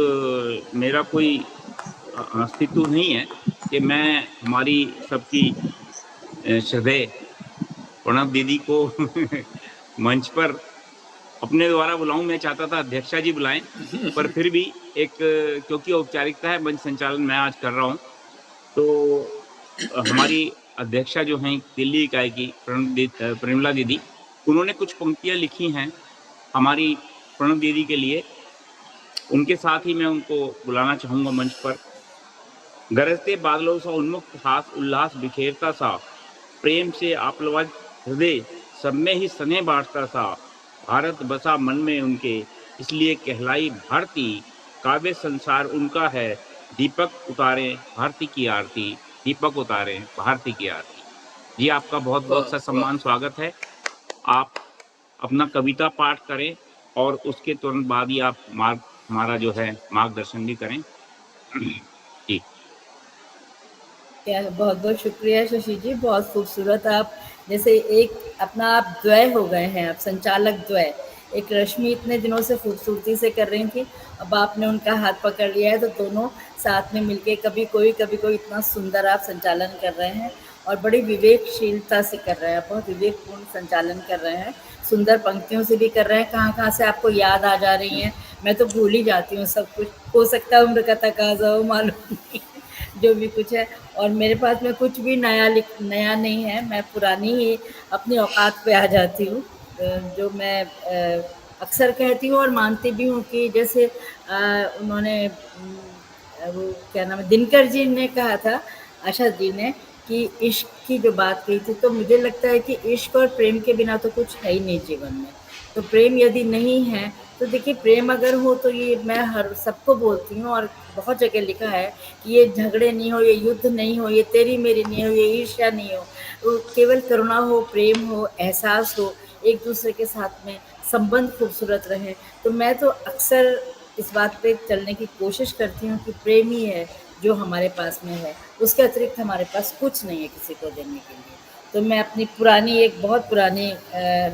मेरा कोई अस्तित्व नहीं है कि मैं हमारी सबकी श्रद्धेय प्रणव दीदी को मंच पर अपने द्वारा बुलाऊं। मैं चाहता था अध्यक्षा जी बुलाएं, पर फिर भी एक क्योंकि औपचारिकता है, मंच संचालन मैं आज कर रहा हूं, तो हमारी अध्यक्षा जो हैं दिल्ली इकाई की प्रेमिला दीदी, उन्होंने कुछ पंक्तियां लिखी हैं हमारी प्रणव दीदी के लिए, उनके साथ ही मैं उनको बुलाना चाहूँगा मंच पर। गरजते बादलों सा उन्मुक्त हास उल्लास बिखेरता सा, प्रेम से आप्लवज हृदय सब में ही स्नेह बांटता सा, भारत बसा मन में उनके इसलिए कहलाई भारती, काव्य संसार उनका है दीपक उतारें भारती की आरती, दीपक उतारें भारती की आरती। जी आपका बहुत बहुत सम्मान स्वागत है। आप अपना कविता पाठ करें और उसके तुरंत बाद ही आप हमारा जो है मार्गदर्शन भी करें। जी क्या बहुत बहुत शुक्रिया शशि जी, बहुत खूबसूरत। आप जैसे एक अपना आप द्वय हो गए हैं, आप संचालक द्वय। एक रश्मि इतने दिनों से खूबसूरती से कर रही थी, अब आपने उनका हाथ पकड़ लिया है, तो दोनों साथ में मिलके कभी कोई इतना सुंदर आप संचालन कर रहे हैं और बड़ी विवेकशीलता से कर रहे हैं, बहुत विवेकपूर्ण संचालन कर रहे हैं, सुंदर पंक्तियों से भी कर रहे हैं। कहाँ कहाँ से आपको याद आ जा रही हैं, मैं तो भूल ही जाती हूँ सब कुछ। हो सकता है उम्र का तकाजा हो, मालूम नहीं जो भी कुछ है। और मेरे पास में कुछ भी नया नहीं है, मैं पुरानी ही अपनी औकात पे आ जाती हूँ। जो मैं अक्सर कहती हूँ और मानती भी हूँ कि जैसे उन्होंने वो क्या नाम है, दिनकर जी ने कहा था, आशा जी ने, कि इश्क की जो बात कही थी, तो मुझे लगता है कि इश्क और प्रेम के बिना तो कुछ है ही नहीं जीवन में। तो प्रेम यदि नहीं है तो देखिए, प्रेम अगर हो तो ये मैं हर सबको बोलती हूँ और बहुत जगह लिखा है कि ये झगड़े नहीं हो, ये युद्ध नहीं हो, ये तेरी मेरी नहीं हो, ये ईर्ष्या नहीं हो, तो केवल करुणा हो, प्रेम हो, एहसास हो, एक दूसरे के साथ में संबंध खूबसूरत रहे। तो मैं तो अक्सर इस बात पे चलने की कोशिश करती हूँ कि प्रेम ही है जो हमारे पास में है, उसके अतिरिक्त हमारे पास कुछ नहीं है किसी को देने के लिए। तो मैं अपनी पुरानी, एक बहुत पुरानी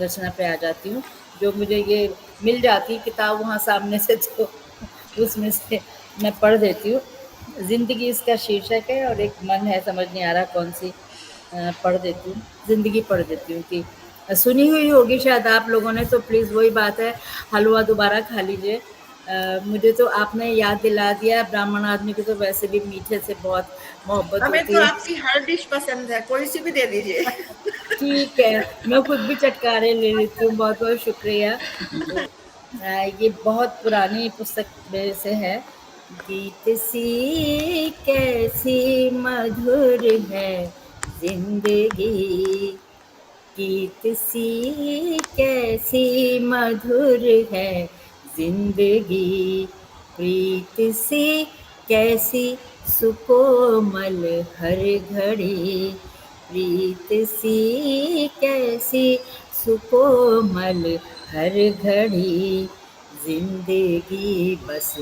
रचना पे आ जाती हूँ, जो मुझे ये मिल जाती किताब वहाँ सामने से, तो उसमें से मैं पढ़ देती हूँ। ज़िंदगी इसका शीर्षक है और एक मन है, समझ नहीं आ रहा कौन सी पढ़ देती हूँ। ज़िंदगी पढ़ देती हूँ कि सुनी हुई होगी शायद आप लोगों ने, तो प्लीज़ वही बात है, हलवा दोबारा खा लीजिए। मुझे तो आपने याद दिला दिया, ब्राह्मण आदमी को तो वैसे भी मीठे से बहुत मोहब्बत हमें होती तो है। आपकी हर डिश पसंद है, कोई सी भी दे दीजिए। ठीक है, मैं खुद भी चटकारे ले लेती हूँ, बहुत बहुत शुक्रिया। तो ये बहुत पुरानी पुस्तक में से है। गीत सी कैसी मधुर है जिंदगी, गीत सी कैसी मधुर है जिंदगी, प्रीत सी कैसी सुकोमल हर घड़ी, प्रीत सी कैसी सुकोमल हर घड़ी, जिंदगी बस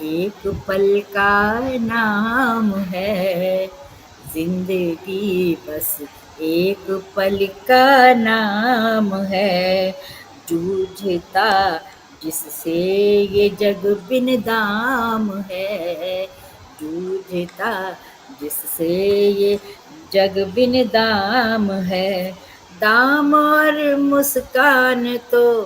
एक पल का नाम है, जिंदगी बस एक पल का नाम है, जूझता जिससे ये जग बिन दाम है, जूझता जिससे ये जग बिन दाम है, दाम और मुस्कान तो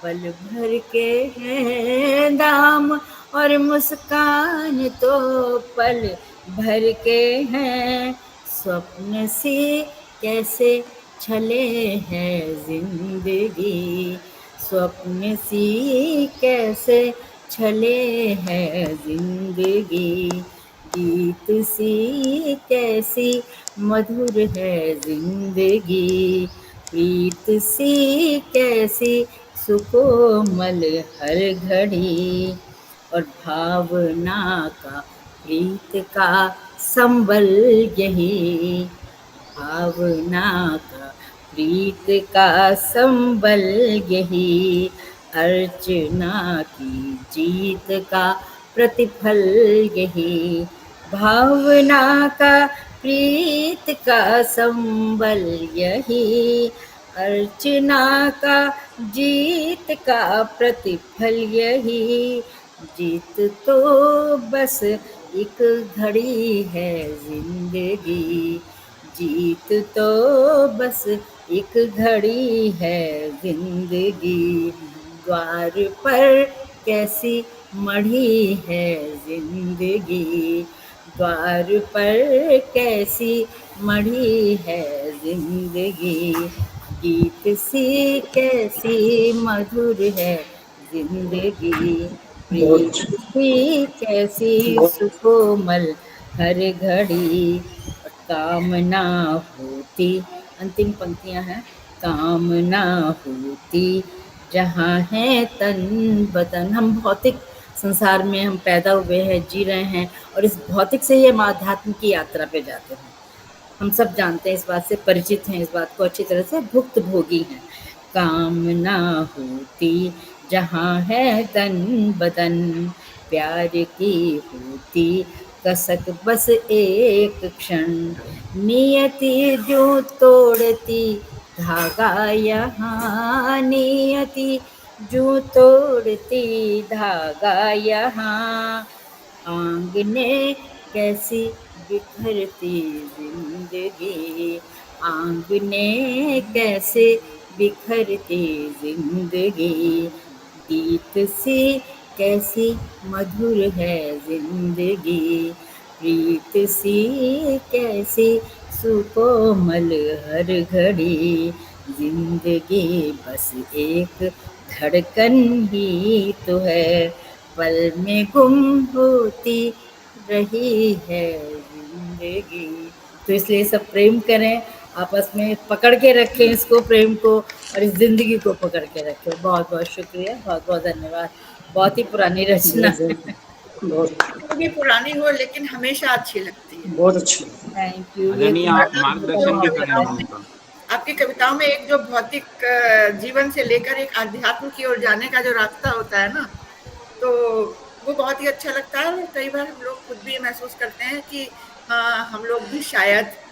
पल भर के हैं, दाम और मुस्कान तो पल भर के हैं, स्वप्न सी कैसे छले हैं जिंदगी, स्वप्न सी कैसे छले हैं जिंदगी, गीत सी कैसी मधुर है जिंदगी, प्रीत सी कैसी सुकोमल हर घड़ी, और भावना का प्रीत का संबल यही, भावना का प्रीत का संबल यही, अर्चना की जीत का प्रतिफल यही, भावना का प्रीत का संबल यही, अर्चना का जीत का प्रतिफल यही, जीत तो बस एक घड़ी है जिंदगी, जीत तो बस एक घड़ी है जिंदगी, द्वार पर कैसी मढ़ी है जिंदगी, द्वार पर कैसी मढ़ी है जिंदगी, गीत सी कैसी मधुर है जिंदगी, प्रीत सी कैसी सुकोमल हर घड़ी, कामना होती, अंतिम पंक्तियां हैं, कामना होती जहाँ है तन बतन। हम भौतिक संसार में हम पैदा हुए हैं, जी रहे हैं और इस भौतिक से ही हम आध्यात्म की यात्रा पे जाते हैं। हम सब जानते हैं, इस बात से परिचित हैं, इस बात को अच्छी तरह से भुक्त भोगी हैं। कामना होती जहाँ है तन बदन, प्यार की होती कसक बस एक क्षण, नियति जो तोड़ती धागा यहाँ, नियति जो तोड़ती धागा यहाँ, आंगने कैसी बिखरती जिंदगी, आंगने कैसे बिखरती जिंदगी, गीत सी कैसी मधुर है जिंदगी, प्रीत सी कैसी सुकोमल हर घड़ी, जिंदगी बस एक धड़कन ही तो है, पल में गुम होती रही है जिंदगी। तो इसलिए सब प्रेम करें, आपस में पकड़ के रखें इसको, प्रेम को, और इस जिंदगी को पकड़ के रखें। बहुत बहुत शुक्रिया, बहुत बहुत धन्यवाद। बहुत ही पुरानी रचना है, भी पुरानी हो लेकिन हमेशा अच्छी लगती है। बहुत अच्छी। Thank you. आप मार्गदर्शन भी करें हम लोगों का। आपकी कविताओं में एक जो भौतिक जीवन से लेकर एक आध्यात्म की ओर जाने का जो रास्ता होता है ना, तो वो बहुत ही अच्छा लगता है। और कई बार हम लोग खुद भी महसूस करते हैं कि हाँ, हम लोग भी शायद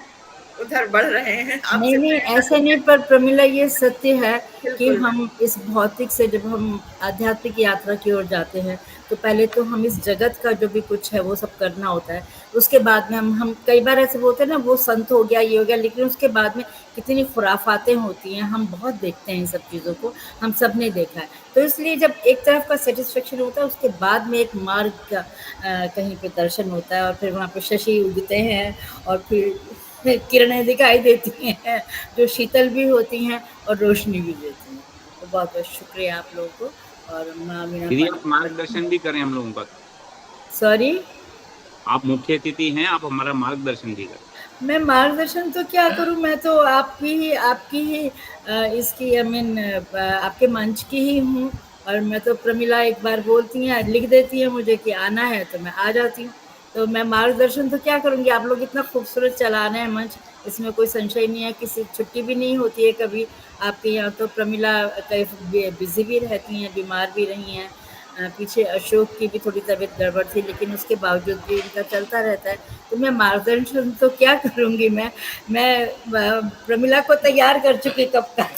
उधर बढ़ रहे हैं। नहीं, ऐसे नहीं, पर प्रमिला ये सत्य है कि हम इस भौतिक से जब हम आध्यात्मिक यात्रा की ओर जाते हैं तो पहले तो हम इस जगत का जो भी कुछ है वो सब करना होता है। उसके बाद में हम कई बार ऐसे बोलते हैं ना, वो संत हो गया, ये हो गया, लेकिन उसके बाद में कितनी खुराफातें होती हैं। हम बहुत देखते हैं इन सब चीज़ों को, हम सब ने देखा है। तो इसलिए जब एक तरफ का सेटिस्फेक्शन होता है, उसके बाद में एक मार्ग का कहीं पे दर्शन होता है, और फिर वहाँ पे शशि उगते हैं और फिर किरणें दिखाई देती हैं जो शीतल भी होती हैं और रोशनी भी देती हैं। तो बहुत बहुत शुक्रिया आप लोगों को। और दीदी आप मार्गदर्शन भी करें हम लोगों का। सॉरी, आप मुख्य अतिथि हैं, आप हमारा मार्गदर्शन भी करें। मैं मार्गदर्शन तो क्या करूं, मैं तो आपकी ही इसकी आपके मंच की ही हूँ। और मैं तो प्रमिला एक बार बोलती हैं, लिख देती है मुझे कि आना है तो मैं आ जाती हूँ। तो मैं मार्गदर्शन तो क्या करूँगी, आप लोग इतना खूबसूरत चला रहे हैं मंच, इसमें कोई संशय नहीं है। किसी छुट्टी भी नहीं होती है कभी आपके यहाँ। तो प्रमिला कई बिजी भी रहती हैं, बीमार भी रही हैं। पीछे अशोक की भी थोड़ी तबीयत गड़बड़ थी, लेकिन उसके बावजूद भी इनका चलता रहता है। तो मैं मार्गदर्शन तो क्या करूँगी, मैं प्रमिला को तैयार कर चुकी कब का।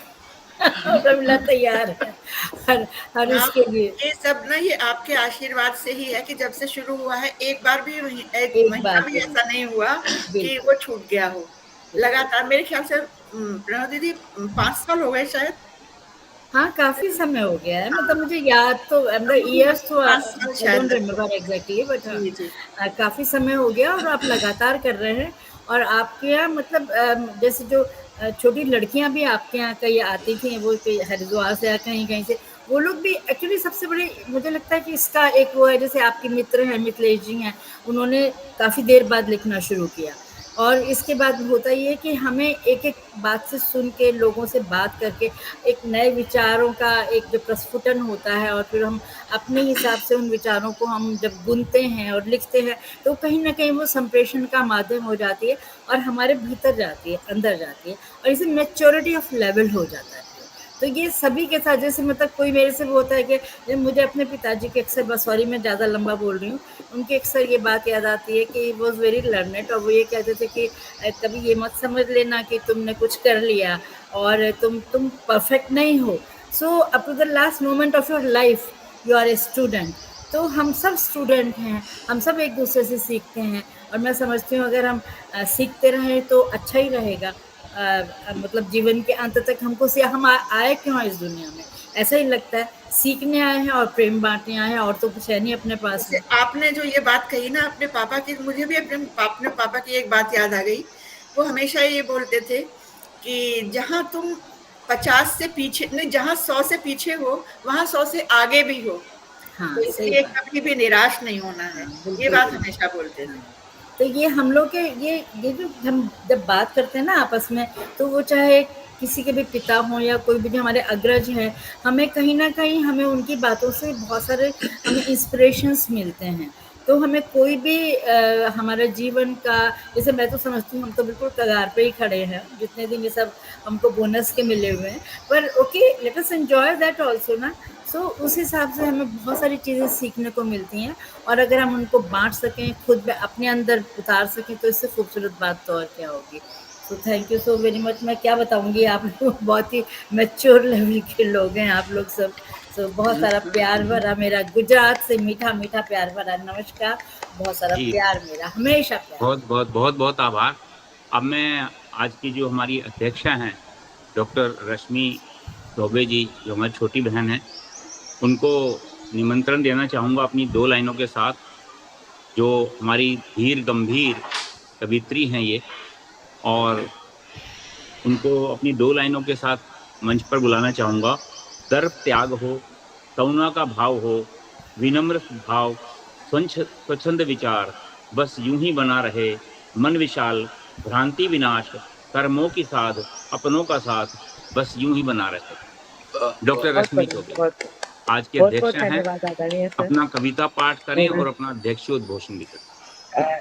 प्रमिला तैयार है हर इसके लिए। ये सब ना, ये आपके आशीर्वाद से ही है कि जब से शुरू हुआ है एक बार भी एक महीना भी ऐसा नहीं हुआ कि वो छूट गया हो। लगातार मेरे ख्याल से प्रणव दीदी 5 साल हो गए शायद। हाँ, काफी समय हो गया है, मतलब मुझे याद तो ईयर्स तो I don't remember exactly, but काफी समय हो गया। और आप लगातार कर रहे हैं। और आपके यहाँ मतलब जैसे जो छोटी लड़कियां भी आपके यहाँ कई आती थी, वो हरिद्वार से या कहीं से, वो लोग भी एक्चुअली सबसे बड़े, मुझे लगता है कि इसका एक वो है, जैसे आपके मित्र हैं मिथिलेश जी हैं, उन्होंने काफ़ी देर बाद लिखना शुरू किया। और इसके बाद होता ये है कि हमें एक एक बात से सुन के, लोगों से बात करके, एक नए विचारों का एक जो प्रस्फुटन होता है, और फिर हम अपने हिसाब से उन विचारों को हम जब बुनते हैं और लिखते हैं, तो कहीं ना कहीं वो संप्रेषण का माध्यम हो जाती है और हमारे भीतर जाती है, अंदर जाती है, और इसे मैच्योरिटी ऑफ लेवल हो जाता है। तो ये सभी के साथ, जैसे मतलब कोई मेरे से वो होता है कि मुझे अपने पिताजी के अक्सर, बस सॉरी मैं ज़्यादा लंबा बोल रही हूँ, उनकी अक्सर ये बात याद आती है कि वो वॉज वेरी लर्नेड, और वो ये कहते थे कि कभी ये मत समझ लेना कि तुमने कुछ कर लिया और तुम परफेक्ट नहीं हो। So up to the last moment of your life you are a student. तो हम सब स्टूडेंट हैं, हम सब एक दूसरे से सीखते हैं, और मैं समझती हूँ अगर हम सीखते रहें तो अच्छा ही रहेगा। मतलब जीवन के अंत तक हमको हम आए क्यों इस दुनिया में, ऐसा ही लगता है, सीखने आए हैं और प्रेम बांटने आए हैं, और तो कुछ है नहीं अपने पास। आपने जो ये बात कही ना अपने पापा की, मुझे भी अपने पापा की एक बात याद आ गई। वो हमेशा ये बोलते थे कि जहाँ तुम 50 से पीछे नहीं, जहाँ 100 से पीछे हो वहाँ 100 से आगे भी हो। हाँ, तो इसलिए कभी भी निराश नहीं होना है, ये बात हमेशा बोलते थे। तो ये हम लोग के ये जो हम जब बात करते हैं ना आपस में, तो वो चाहे किसी के भी पिता हों या कोई भी जो हमारे अग्रज हैं, हमें कहीं ना कहीं हमें उनकी बातों से बहुत सारे हमें इंस्पिरेशंस मिलते हैं। तो हमें कोई भी हमारे जीवन का, जैसे मैं तो समझती हूँ हम तो बिल्कुल कगार पे ही खड़े हैं, जितने दिन ये सब हमको बोनस के मिले हुए हैं, पर okay let us enjoy that also ना। सो उस हिसाब से हमें बहुत सारी चीज़ें सीखने को मिलती हैं, और अगर हम उनको बांट सकें, खुद में अपने अंदर उतार सकें, तो इससे खूबसूरत बात तो और क्या होगी। So thank you so very much. मैं क्या बताऊंगी, आप लोग बहुत ही मैच्योर लेवल के लोग हैं आप लोग सब। सो बहुत सारा प्यार भरा मेरा गुजरात से मीठा मीठा प्यार भरा नमस्कार, बहुत सारा जी। प्यार, मेरा हमेशा प्यार। बहुत बहुत आभार। अब मैं आज की जो हमारी अध्यक्षा हैं डॉक्टर रश्मि चौबे जी, जो हमारी छोटी बहन है, उनको निमंत्रण देना चाहूँगा अपनी 2 लाइनों के साथ। जो हमारी धीर गंभीर कवित्री हैं ये, और उनको अपनी 2 लाइनों के साथ मंच पर बुलाना चाहूँगा। दर्प त्याग हो, करुणा का भाव हो, विनम्र भाव, स्वच्छंद विचार, बस यूं ही बना रहे, मन विशाल, भ्रांति विनाश, कर्मों की साध, अपनों का साथ, बस यूं ही बना रहे। डॉक्टर रश्मि चौबे आज के अध्यक्ष हैं। धन्यवाद आदरणीय सर। अपना कविता पाठ करें और अपना अध्यक्षीय उद्घोषण भी करें।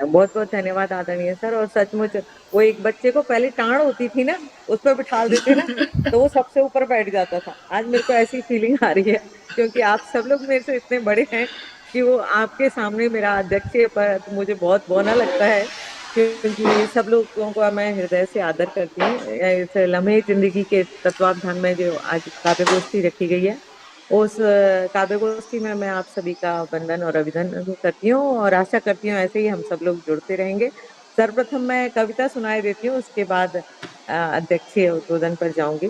बहुत बहुत धन्यवाद आदरणीय सर। और सचमुच वो एक बच्चे को पहले टांड होती थी ना, उस पर बिठा देते ना तो वो सबसे ऊपर बैठ जाता था। आज मेरे को ऐसी फीलिंग आ रही है, क्योंकि आप सब लोग मेरे से इतने बड़े हैं कि वो आपके सामने मेरा अध्यक्षीय पर मुझे बहुत बौना लगता है, क्योंकि सब लोगों को मैं हृदय से आदर करती हूँ। इस लम्हे जिंदगी के तत्वावधान में जो आज काव्य गोष्ठी रखी गई है, उस काव्य गोष्ठी में मैं आप सभी का वंदन और अभिनंदन करती हूँ, और आशा करती हूँ ऐसे ही हम सब लोग जुड़ते रहेंगे। सर्वप्रथम मैं कविता सुनाई देती हूँ, उसके बाद अध्यक्षीय उद्बोधन पर जाऊंगी।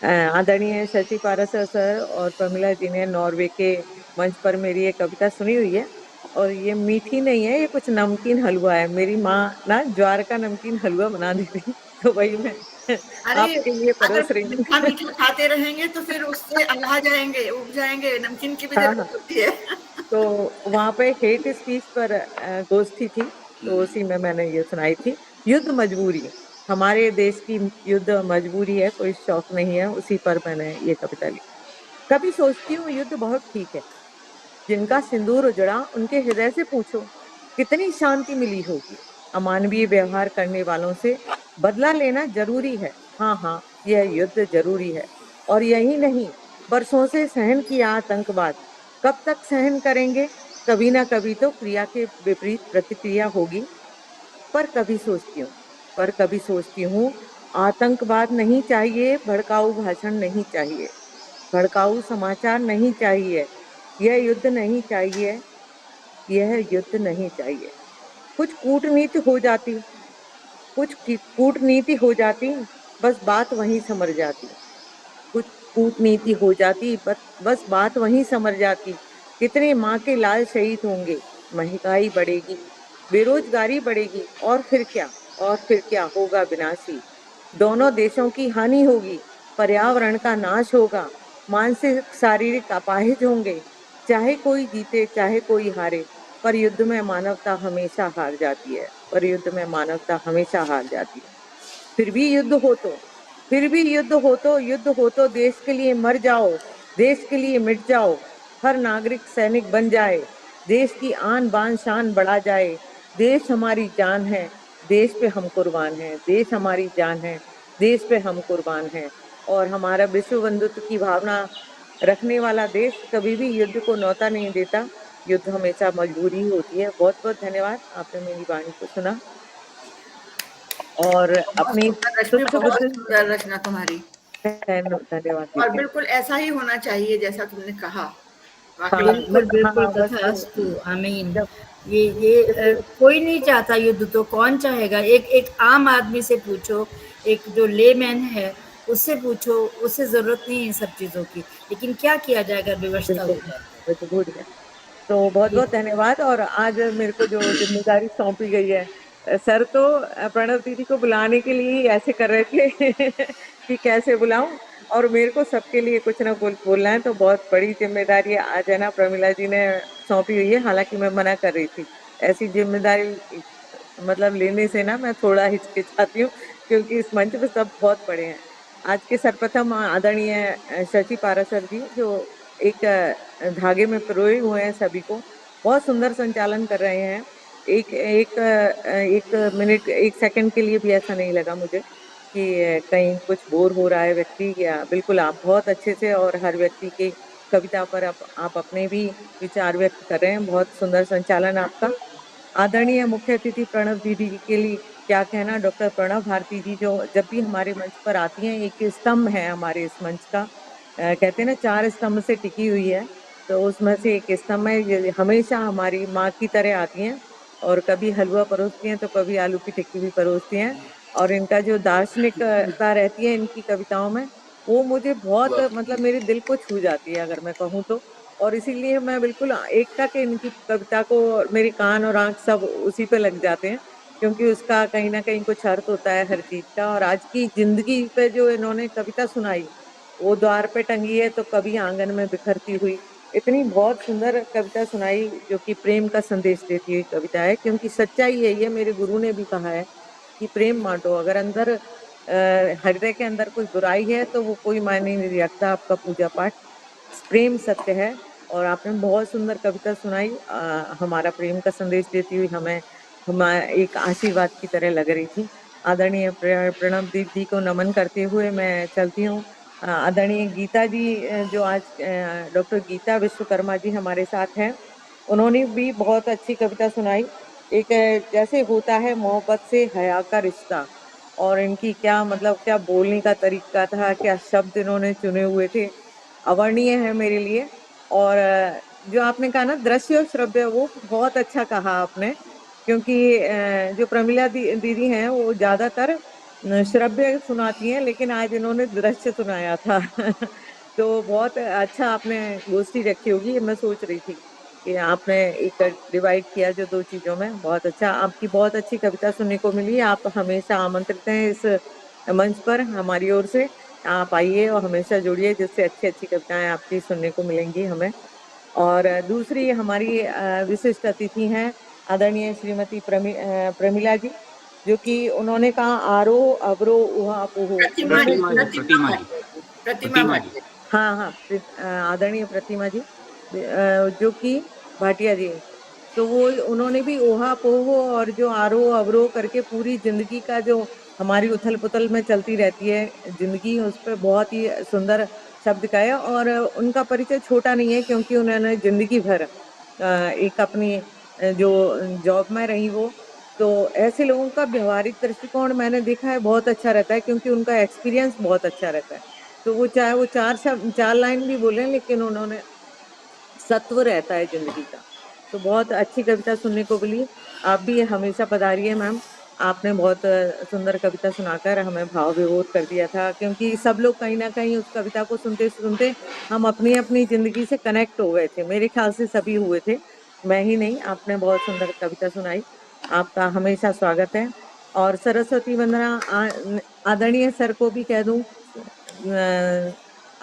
आदरणीय शशि पारस सर और प्रमिला जी ने नॉर्वे के मंच पर मेरी ये कविता सुनी हुई है, और ये मीठी नहीं है, ये कुछ नमकीन हलवा है। मेरी माँ ना ज्वार का नमकीन हलवा बना देती, तो वही मैं आपके लिए परोस रही हूँ। मीठा मीठा खाते रहेंगे तो फिर उससे अल्लाह जाएंगे, उग जाएंगे, नमकीन की भी हाँ, जरूरत होती है। तो वहाँ पे हेट स्पीच पर गोष्ठी थी, तो उसी में मैंने ये सुनाई थी। युद्ध मजबूरी, हमारे देश की युद्ध मजबूरी है, कोई शौक नहीं है, उसी पर मैंने ये कविता लिखी। कभी सोचती हूँ युद्ध बहुत ठीक है, जिनका सिंदूर उजड़ा उनके हृदय से पूछो, कितनी शांति मिली होगी। अमानवीय व्यवहार करने वालों से बदला लेना जरूरी है। हाँ हाँ, यह युद्ध जरूरी है। और यही नहीं, बरसों से सहन किया आतंकवाद, कब तक सहन करेंगे? कभी ना कभी तो क्रिया के विपरीत प्रतिक्रिया होगी। पर कभी सोचती हूँ आतंकवाद नहीं चाहिए, भड़काऊ भाषण नहीं चाहिए, भड़काऊ समाचार नहीं चाहिए, यह युद्ध नहीं चाहिए, यह युद्ध नहीं चाहिए। कुछ कूटनीति हो जाती, बस बात वहीं समर जाती। कुछ कूटनीति हो जाती, बस बात वहीं समर जाती। कितने माँ के लाल शहीद होंगे, महंगाई बढ़ेगी, बेरोजगारी बढ़ेगी, और फिर क्या होगा विनाशी। दोनों देशों की हानि होगी, पर्यावरण का नाश होगा, मानसिक शारीरिक अपाहिज होंगे। चाहे कोई जीते चाहे कोई हारे, पर युद्ध में मानवता हमेशा हार जाती है, पर युद्ध में मानवता हमेशा हार जाती है। फिर भी युद्ध हो तो देश के लिए मर जाओ, देश के लिए मिट जाओ, हर नागरिक सैनिक बन जाए, देश की आन बान शान बढ़ा जाए। देश हमारी जान है, देश पे हम कुर्बान हैं, देश हमारी जान है, देश पे हम कुर्बान हैं। और हमारा विश्व बंधुत्व की भावना रखने वाला देश कभी भी युद्ध को न्योता नहीं देता, युद्ध हमेशा मजबूरी होती है। बहुत बहुत धन्यवाद, आपने मेरी वाणी को सुना और अपनी रचना तुम्हारी, धन्यवाद। और बिल्कुल ऐसा ही होना चाहिए जैसा तुमने कहा। बिल्कुल बिल्कुल तथास्तु, आमीन। ये कोई नहीं चाहता युद्ध, तो कौन चाहेगा? एक आम आदमी से पूछो, एक जो लेमैन है उससे पूछो, उससे जरूरत नहीं है सब चीजों की, लेकिन क्या किया जाएगा, व्यवस्था हो जाए। तो बहुत बहुत धन्यवाद। और आज मेरे को जो जिम्मेदारी सौंपी गई है, सर तो प्रणव दीदी को बुलाने के लिए ही ऐसे कर रहे थे कि कैसे बुलाऊं, और मेरे को सबके लिए कुछ ना कुछ बोलना है, तो बहुत बड़ी जिम्मेदारी आज है ना प्रमिला जी ने सौंपी हुई है। हालांकि मैं मना कर रही थी, ऐसी जिम्मेदारी मतलब लेने से ना मैं थोड़ा हिचकिचाती हूँ, क्योंकि इस मंच पे सब बहुत बड़े हैं। आज के सर्वप्रथम आदरणीय शशि पाराशर जी, जो एक धागे में पिरोए हुए हैं, सभी को बहुत सुंदर संचालन कर रहे हैं। एक मिनट, एक सेकंड के लिए भी ऐसा नहीं लगा मुझे कि कहीं कुछ बोर हो रहा है व्यक्ति, या बिल्कुल आप बहुत अच्छे से और हर व्यक्ति की कविता पर आप अपने भी विचार व्यक्त कर रहे हैं। बहुत सुंदर संचालन आपका। आदरणीय मुख्य अतिथि प्रणव दीदी के लिए क्या कहना। डॉक्टर प्रणव भारती जी जो जब भी हमारे मंच पर आती हैं, एक स्तंभ है हमारे इस मंच का। कहते हैं ना, 4 स्तंभ से टिकी हुई है, तो उसमें से एक स्तंभ है। ये हमेशा हमारी माँ की तरह आती हैं और कभी हलवा परोसती हैं तो कभी आलू की टिक्की भी परोसती हैं। और इनका जो दार्शनिकता रहती है इनकी कविताओं में, वो मुझे बहुत मतलब मेरे दिल को छू जाती है, अगर मैं कहूँ तो। और इसीलिए मैं बिल्कुल एकटक इनकी कविता को, मेरे कान और आँख सब उसी पे लग जाते हैं, क्योंकि उसका कहीं न कहीं कुछ अर्थ होता है हर चीज़ का। और आज की ज़िंदगी पे जो इन्होंने कविता सुनाई, वो द्वार पे टंगी है तो कभी आंगन में बिखरती हुई, इतनी बहुत सुंदर कविता सुनाई, जो कि प्रेम का संदेश देती हुई कविता है। क्योंकि सच्चाई यही है, मेरे गुरु ने भी कहा है कि प्रेम बाँटो। अगर अंदर हृदय के अंदर कोई बुराई है तो वो कोई मायने नहीं रखता आपका पूजा पाठ। प्रेम सत्य है। और आपने बहुत सुंदर कविता सुनाई, हमारा प्रेम का संदेश देती हुई हमें एक आशीर्वाद की तरह लग रही थी। आदरणीय प्रणव दीदी को नमन करते हुए मैं चलती हूँ। आदरणीय गीता जी, जो आज डॉक्टर गीता विश्वकर्मा जी हमारे साथ हैं, उन्होंने भी बहुत अच्छी कविता सुनाई। एक जैसे होता है मोहब्बत से हया का रिश्ता, और इनकी क्या मतलब क्या बोलने का तरीका था, क्या शब्द इन्होंने चुने हुए थे, अवर्णीय है मेरे लिए। और जो आपने कहा ना दृश्य और श्रव्य, वो बहुत अच्छा कहा आपने, क्योंकि जो प्रमिला दीदी हैं वो ज़्यादातर श्रव्य सुनाती हैं, लेकिन आज इन्होंने दृश्य सुनाया था तो बहुत अच्छा आपने गोष्ठी रखी होगी, मैं सोच रही थी कि आपने एक डिवाइड किया जो 2 चीज़ों में, बहुत अच्छा। आपकी बहुत अच्छी कविता सुनने को मिली। आप हमेशा आमंत्रित हैं इस मंच पर हमारी ओर से। आप आइए और हमेशा जुड़िए, जिससे अच्छी-अच्छी कविताएँ आपकी सुनने को मिलेंगी हमें। और दूसरी हमारी विशिष्ट अतिथि हैं आदरणीय श्रीमती प्रमिला जी, जो कि उन्होंने कहा आरोह अवरोह ऊहा पोहो। प्रतिमा जी। हाँ, आदरणीय प्रतिमा जी, जो कि भाटिया जी, तो वो उन्होंने भी ओहा पोहो और जो आरोह अवरोह करके पूरी जिंदगी का जो हमारी उथल पुथल में चलती रहती है जिंदगी, उस पर बहुत ही सुंदर शब्द का है। और उनका परिचय छोटा नहीं है, क्योंकि उन्होंने जिंदगी भर एक अपनी जो जॉब में रही वो, तो ऐसे लोगों का व्यवहारिक दृष्टिकोण मैंने देखा है बहुत अच्छा रहता है, क्योंकि उनका एक्सपीरियंस बहुत अच्छा रहता है। तो वो चाहे वो 4 लाइन भी बोलें, लेकिन उन्होंने सत्व रहता है जिंदगी का। तो बहुत अच्छी कविता सुनने को मिली। आप भी हमेशा पधारिए मैम। आपने बहुत सुंदर कविता सुनाकर हमें भाव विभोर कर दिया था, क्योंकि सब लोग कहीं ना कहीं उस कविता को सुनते सुनते हम अपनी अपनी जिंदगी से कनेक्ट हो गए थे। मेरे ख्याल से सभी हुए थे, मैं ही नहीं। आपने बहुत सुंदर कविता सुनाई, आपका हमेशा स्वागत है। और सरस्वती वंदना आदरणीय सर को भी कह दूं,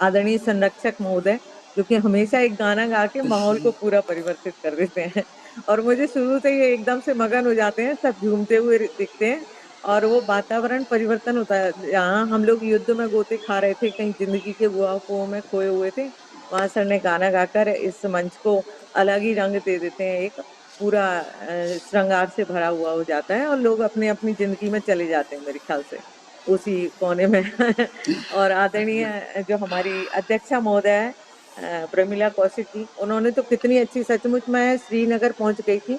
आदरणीय संरक्षक महोदय, जो कि हमेशा एक गाना गा के माहौल को पूरा परिवर्तित कर देते हैं। और मुझे शुरू से ही एकदम से मगन हो जाते हैं, सब झूमते हुए दिखते हैं, और वो वातावरण परिवर्तन होता है। जहाँ हम लोग युद्ध में गोते खा रहे थे, कहीं जिंदगी के गुआफों में खोए हुए थे, वहाँ सर ने गाना गाकर इस मंच को अलग ही रंग दे देते हैं, एक पूरा श्रृंगार से भरा हुआ हो जाता है, और लोग अपनी अपनी जिंदगी में चले जाते हैं मेरे ख्याल से उसी कोने में और आदरणीय जो हमारी अध्यक्षा महोदय है प्रमिला कौशिक जी, उन्होंने तो कितनी अच्छी, सचमुच मैं श्रीनगर पहुंच गई थी,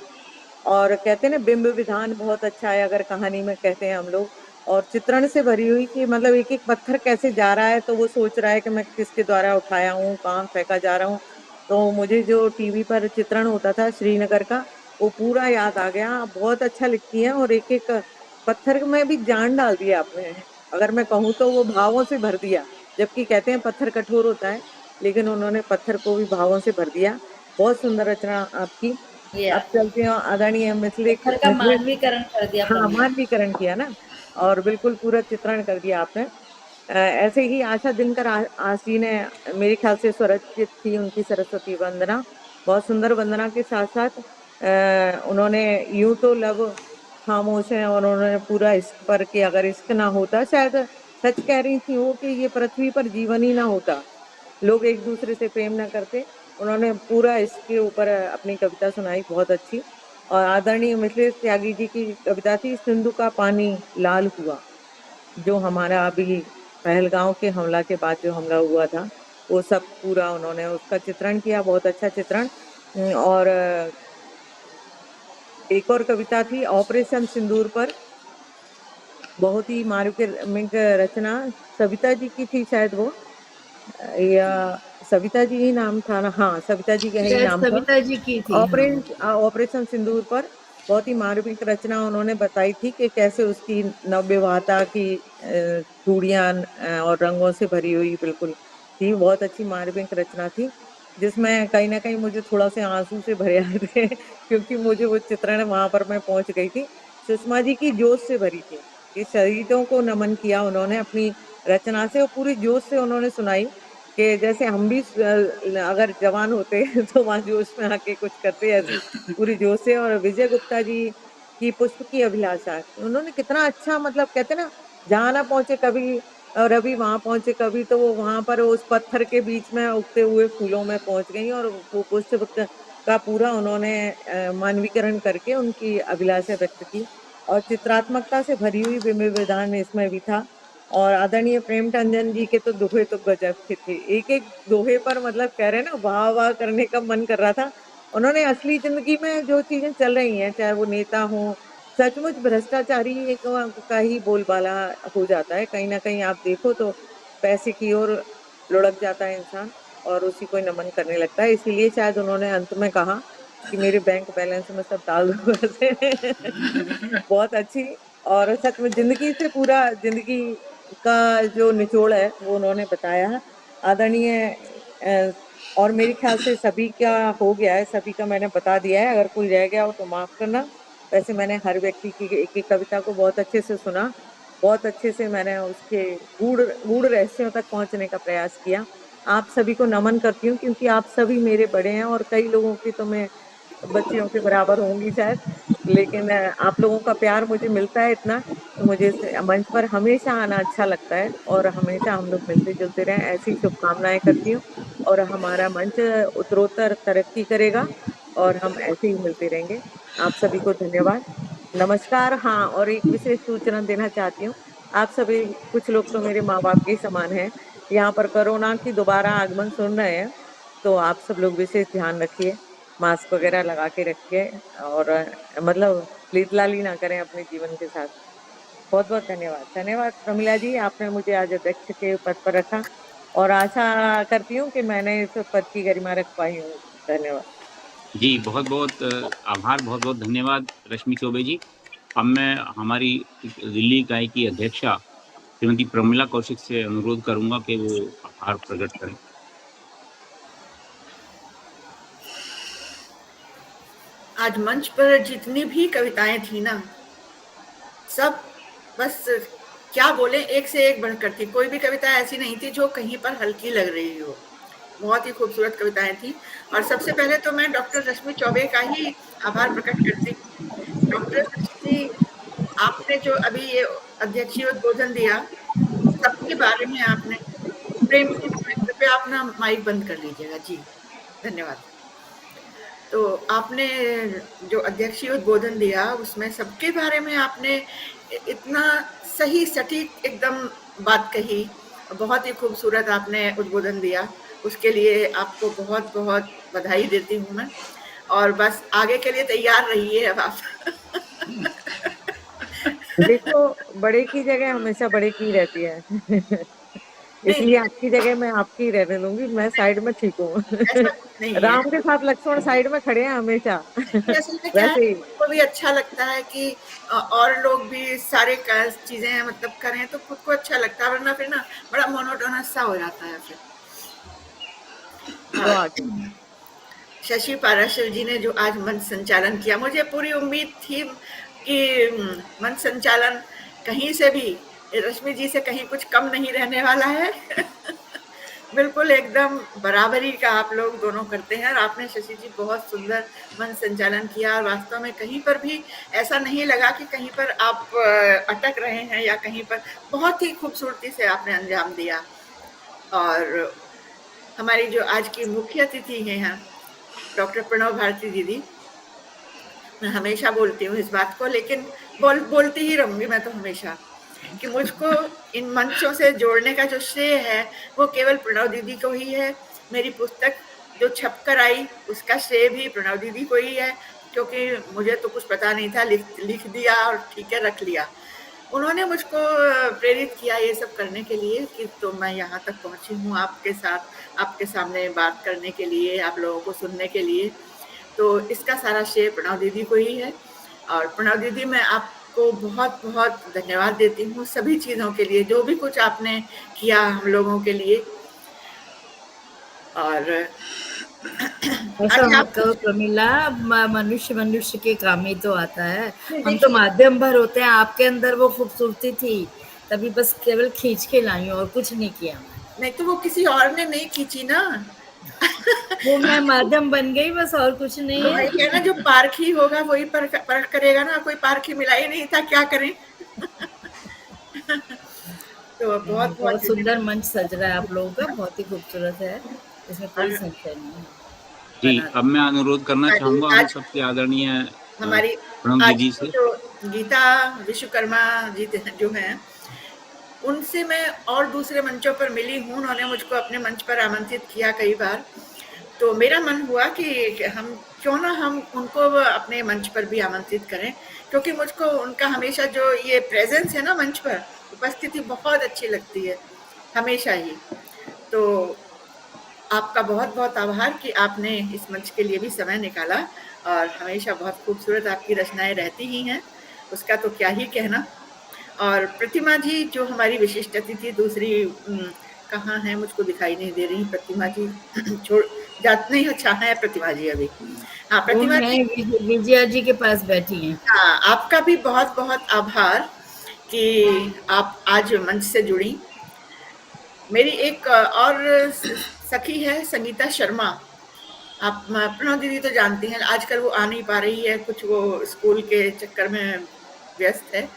और कहते हैं ना बिंब विधान बहुत अच्छा है, अगर कहानी में कहते हैं हम लोग, और चित्रण से भरी हुई कि मतलब एक एक पत्थर कैसे जा रहा है, तो वो सोच रहा है कि मैं किसके द्वारा उठाया हूँ, कहाँ फेंका जा रहा हूँ। तो मुझे जो टीवी पर चित्रण होता था श्रीनगर का, वो पूरा याद आ गया। बहुत अच्छा लिखती है, और एक एक पत्थर में भी जान डाल दिया आपने, अगर मैं कहूँ तो वो भावों से भर दिया। जबकि कहते हैं पत्थर कठोर होता है, लेकिन उन्होंने पत्थर को भी भावों से भर दिया। बहुत सुंदर रचना आपकी। अब चलते हैं आदरणीय का मानवीकरण कर दिया। हाँ, मानवीकरण किया ना, और बिल्कुल पूरा चित्रण कर दिया आपने। ऐसे ही आशा दिनकर आसीन है, मेरे ख्याल से स्वरचित थी उनकी सरस्वती वंदना। बहुत सुंदर वंदना के साथ साथ उन्होंने यूं तो लव खामोश है, और उन्होंने पूरा इश्क पर कि अगर इश्क ना होता शायद सच कह रही थी वो कि ये पृथ्वी पर जीवन ही ना होता, लोग एक दूसरे से प्रेम ना करते। उन्होंने पूरा इसके ऊपर अपनी कविता सुनाई, बहुत अच्छी। और आदरणीय मिथिलेश त्यागी जी की कविता थी सिंधु का पानी लाल हुआ, जो हमारा अभी पहलगांव के हमला के बाद जो हमला हुआ था वो सब पूरा उन्होंने उसका चित्रण किया, बहुत अच्छा चित्रण। और एक और कविता थी ऑपरेशन सिंदूर पर, बहुत ही मार्मिक रचना, सविता जी की थी शायद वो, या सविता जी ही नाम था ना, हाँ सविता जी का ही शायद नाम था। सविता जी की थी, हाँ। ऑपरेशन सिंदूर पर बहुत ही मार्मिक रचना उन्होंने बताई थी कि कैसे उसकी नवविवाहता की चूड़ियां और रंगों से भरी हुई बिल्कुल थी, बहुत अच्छी मार्मिक रचना थी, जिसमें कहीं ना कहीं मुझे थोड़ा से आंसू से भरे आए थे क्योंकि मुझे वो चित्रण वहां पर मैं पहुंच गई थी। सुषमा जी की जोश से भरी थी, ये शहीदों को नमन किया उन्होंने अपनी रचना से, और पूरी जोश से उन्होंने सुनाई कि जैसे हम भी अगर जवान होते तो वहां जोश में आके कुछ करते, ऐसी पूरी जोश से। और विजय गुप्ता जी की पुष्प की अभिलाषा, उन्होंने कितना अच्छा, मतलब कहते ना जहाँ ना पहुंचे कभी और अभी वहां पहुंचे कभी, तो वो वहां पर उस पत्थर के बीच में उगते हुए फूलों में पहुंच गई और वो पुष्प का पूरा उन्होंने मानवीकरण करके उनकी अभिलाषा व्यक्त की। और चित्रात्मकता से भरी हुई विधान इसमें भी था। और आदरणीय प्रेमचंद जी के तो दोहे तो गजब के थे, एक एक दोहे पर मतलब कह रहे हैं ना वाह वाह करने का मन कर रहा था। उन्होंने असली जिंदगी में जो चीजें चल रही हैं, चाहे वो नेता हो, सचमुच भ्रष्टाचारी एक का ही बोलबाला हो जाता है, कहीं ना कहीं आप देखो तो पैसे की ओर लुढ़क जाता है इंसान और उसी को नमन करने लगता है। इसीलिए शायद उन्होंने अंत में कहा कि मेरे बैंक बैलेंस में सब डाल दो ऐसे बहुत अच्छी। और सच में जिंदगी से पूरा जिंदगी का जो निचोड़ है वो उन्होंने बताया, आदरणीय। और मेरे ख्याल से सभी का हो गया है, सभी का मैंने बता दिया है, अगर कोई रह गया हो तो माफ करना। वैसे मैंने हर व्यक्ति की एक एक कविता को बहुत अच्छे से सुना, बहुत अच्छे से मैंने उसके गूढ़ रहस्यों तक पहुंचने का प्रयास किया। आप सभी को नमन करती हूँ क्योंकि आप सभी मेरे बड़े हैं और कई लोगों की तो मैं बच्चियों के बराबर होंगी शायद, लेकिन आप लोगों का प्यार मुझे मिलता है इतना, तो मुझे इस मंच पर हमेशा आना अच्छा लगता है और हमेशा हम लोग मिलते जुलते रहें, ऐसी शुभकामनाएं करती हूँ। और हमारा मंच उत्तरोत्तर तरक्की करेगा और हम ऐसे ही मिलते रहेंगे। आप सभी को धन्यवाद, नमस्कार। हाँ, और एक विशेष सूचना देना चाहती हूँ, आप सभी, कुछ लोग तो मेरे माँ बाप के ही समान हैं, यहाँ पर कोरोना की दोबारा आगमन सुन रहे हैं, तो आप सब लोग विशेष ध्यान रखिए, मास्क वगैरह लगा के रखिए और मतलब लीतलाली ना करें अपने जीवन के साथ। बहुत बहुत धन्यवाद। धन्यवाद प्रमिला जी, आपने मुझे आज अध्यक्ष के पद पर रखा और आशा करती हूँ कि मैंने इस पद की गरिमा रख पाई हूँ। धन्यवाद जी, बहुत बहुत आभार, बहुत बहुत धन्यवाद रश्मि चौबे जी। अब मैं हमारी दिल्ली इकाई की अध्यक्षा श्रीमती प्रमिला कौशिक से अनुरोध करूंगा कि वो आभार प्रकट करें। आज मंच पर जितनी भी कविताएं थी ना, सब बस क्या बोले, एक से एक बढ़कर थी, कोई भी कविता ऐसी नहीं थी जो कहीं पर हल्की लग रही हो, बहुत ही खूबसूरत कविताएं थी। और सबसे पहले तो मैं डॉक्टर रश्मि चौबे का ही आभार प्रकट करती हूँ। डॉक्टर रश्मि, आपने जो अभी ये अध्यक्षीय उद्बोधन दिया, सबके बारे में आपने, प्रेम जी कृपया अपना माइक बंद कर लीजिएगा जी, धन्यवाद। तो आपने जो अध्यक्षीय उद्बोधन दिया उसमें सबके बारे में आपने इतना सही सटीक एकदम बात कही, बहुत ही खूबसूरत आपने उद्बोधन दिया, उसके लिए आपको बहुत बहुत बधाई देती हूँ मैं। और बस आगे के लिए तैयार रहिए अब आप देखो, बड़े की जगह हमेशा बड़े की रहती है इसलिए आपकी जगह मैं आपकी रहने दूंगी, मैं साइड में ठीक हूँ नहीं है। राम के साथ लक्ष्मण साइड में खड़े हैं हमेशा असल में क्या है, वैसे ही खुद को भी अच्छा लगता है कि और लोग भी सारे चीजें मतलब करें तो खुद को अच्छा लगता है, वरना फिर ना बड़ा मोनोटोनस सा हो जाता है फिर। शशि पाराशर जी ने जो आज मंच संचालन किया, मुझे पूरी उम्मीद थी कि मंच संचालन कहीं से भी रश्मि जी से कहीं कुछ कम नहीं रहने वाला है बिल्कुल एकदम बराबरी का आप लोग दोनों करते हैं और आपने शशि जी बहुत सुंदर मन संचालन किया और वास्तव में कहीं पर भी ऐसा नहीं लगा कि कहीं पर आप अटक रहे हैं या कहीं पर बहुत ही खूबसूरती से आपने अंजाम दिया। और हमारी जो आज की मुख्य अतिथि हैं डॉक्टर प्रणव भारती दीदी, मैं हमेशा बोलती हूँ इस बात को, लेकिन बोलती ही रहूंगी मैं तो हमेशा कि मुझको इन मंचों से जोड़ने का जो श्रेय है वो केवल प्रणव दीदी को ही है। मेरी पुस्तक जो छपकर आई उसका श्रेय भी प्रणव दीदी को ही है, क्योंकि मुझे तो कुछ पता नहीं था, लिख दिया और ठीक है रख लिया। उन्होंने मुझको प्रेरित किया ये सब करने के लिए कि तो मैं यहाँ तक पहुँची हूँ आपके साथ, आपके सामने बात करने के लिए, आप लोगों को सुनने के लिए। तो इसका सारा श्रेय प्रणव दीदी को ही है। और प्रणव दीदी मैं आपको बहुत बहुत धन्यवाद देती हूँ सभी चीज़ों के लिए, जो भी कुछ आपने किया हम लोगों के लिए। और ऐसा मत कहो प्रमिला, मनुष्य के काम ही तो आता है, हम तो माध्यम भर होते हैं। आपके अंदर वो खूबसूरती थी तभी बस केवल खींच के लाई और कुछ नहीं किया। नहीं तो वो किसी और ने नहीं खींची ना, वो मैं माध्यम बन गई बस, और कुछ नहीं है। है ना, जो पारखी होगा वही परख करेगा ना, कोई पारखी मिला ही नहीं था, क्या करें। तो बहुत सुंदर मंच सज रहा है आप लोगों का, बहुत ही खूबसूरत है, इसमें कोई संशय नहीं है। जी, अब मैं अनुरोध करना चाहूंगा हम सबके आदरणीय हमारी दीदी से, जो गीता विश्वकर्मा जी जो हैं उनसे मैं और दूसरे मंचों पर मिली हूँ। उन्होंने मुझको अपने मंच पर आमंत्रित किया कई बार, तो मेरा मन हुआ कि हम क्यों ना हम उनको अपने मंच पर भी आमंत्रित करें, क्योंकि मुझको उनका हमेशा जो ये प्रेजेंस है ना मंच पर, उपस्थिति बहुत अच्छी लगती है हमेशा ही। तो आपका बहुत बहुत आभार कि आपने इस मंच के लिए भी समय निकाला, और हमेशा बहुत खूबसूरत आपकी रचनाएं रहती ही हैं, उसका तो क्या ही कहना। और प्रतिमा जी जो हमारी विशिष्ट अतिथि दूसरी कहाँ है, मुझको दिखाई नहीं दे रही प्रतिमा जी, छोड़ जात नहीं, अच्छा है प्रतिमा जी अभी। हाँ प्रतिमा जी विजया जी के पास बैठी हैं। हाँ, आपका भी बहुत बहुत आभार कि आप आज मंच से जुड़ी। मेरी एक और सखी है संगीता शर्मा, आप प्रणव दीदी तो जानती हैं, आजकल वो आ नहीं पा रही है, कुछ वो स्कूल के चक्कर में व्यस्त है,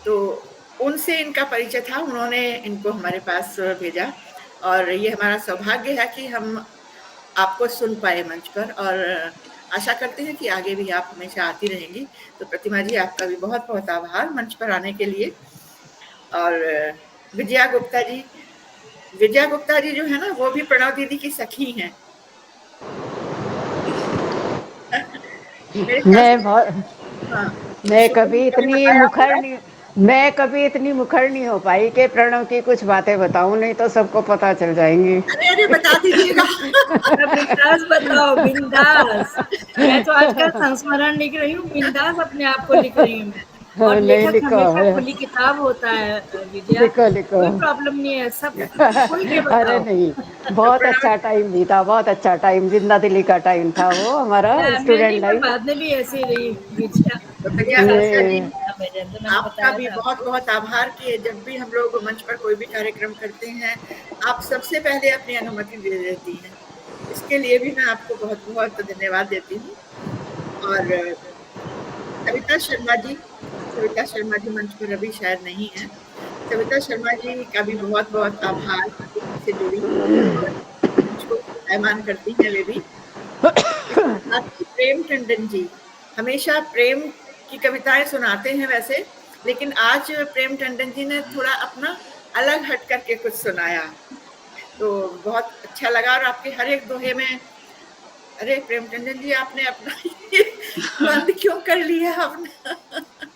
तो उनसे इनका परिचय था, उन्होंने इनको हमारे पास भेजा, और ये हमारा सौभाग्य है कि हम आपको सुन पाए मंच पर, और आशा करते हैं कि आगे भी आप हमेशा आती रहेंगी। तो प्रतिमा जी आपका भी बहुत बहुत आभार मंच पर आने के लिए। और विजया गुप्ता जी जो है ना, वो भी प्रणव दीदी की सखी हैं। मैं कभी इतनी मुखर नहीं हो पाई कि प्रणव की कुछ बातें बताऊं, नहीं तो सबको पता चल जाएंगी। अरे बता दीजिएगा। बिंदास बताओ, बिंदास। मैं तो आजकल संस्मरण लिख रही हूँ, बिंदास अपने आप को लिख रही हूँ, और लेखक हमेशा खुली किताब होता है विजया, लिखो। कोई प्रॉब्लम नहीं है, सब अरे नहीं, बहुत अच्छा टाइम बीता, बहुत अच्छा टाइम, जिंदा दिली का टाइम था वो हमारा स्टूडेंट लाइफ। बाद में भी ऐसी रही विजया। आपका भी बहुत बहुत आभार कि जब भी हम लोग मंच पर कोई भी कार्यक्रम करते हैं आप सबसे पहले अपनी अनुमति दे देती हैं, इसके लिए भी मैं आपको बहुत बहुत धन्यवाद देती हूँ। और सविता शर्मा जी मंच पर अभी शायद नहीं है, सविता शर्मा जी का भी बहुत बहुत आभार से जुड़ी मुझको मेहमान करती हैं वे भी। प्रेम टंडन जी हमेशा प्रेम की कविताएं सुनाते हैं वैसे, लेकिन आज प्रेम टंडन जी ने थोड़ा अपना अलग हट करके कुछ सुनाया, तो बहुत अच्छा लगा। और आपके हर एक दोहे में, अरे प्रेम टंडन जी आपने अपना बंद क्यों कर लिया आपने?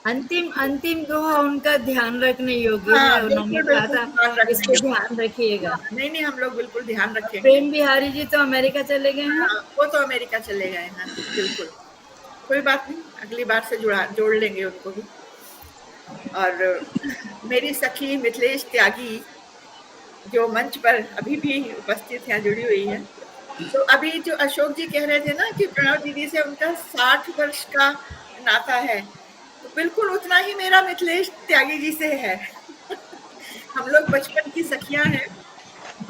अंतिम दोहा उनका ध्यान रखने योग्य है, उन्होंने कहा था इसको ध्यान रखिएगा। नहीं हम लोग बिल्कुल ध्यान रखेंगे। प्रेम बिहारी जी तो अमेरिका चले गए हैं। वो तो अमेरिका चले गए हैं, बिल्कुल कोई बात नहीं, अगली बार से जोड़ लेंगे उनको भी। और मेरी सखी मिथिलेश त्यागी जो मंच पर अभी भी उपस्थित है, जुड़ी हुई है। तो अभी जो अशोक जी कह रहे थे ना कि प्रणव दीदी से उनका 60 वर्ष का नाता है, तो बिल्कुल उतना ही मेरा मिथिलेश त्यागी जी से है। हम लोग बचपन की सखियां हैं,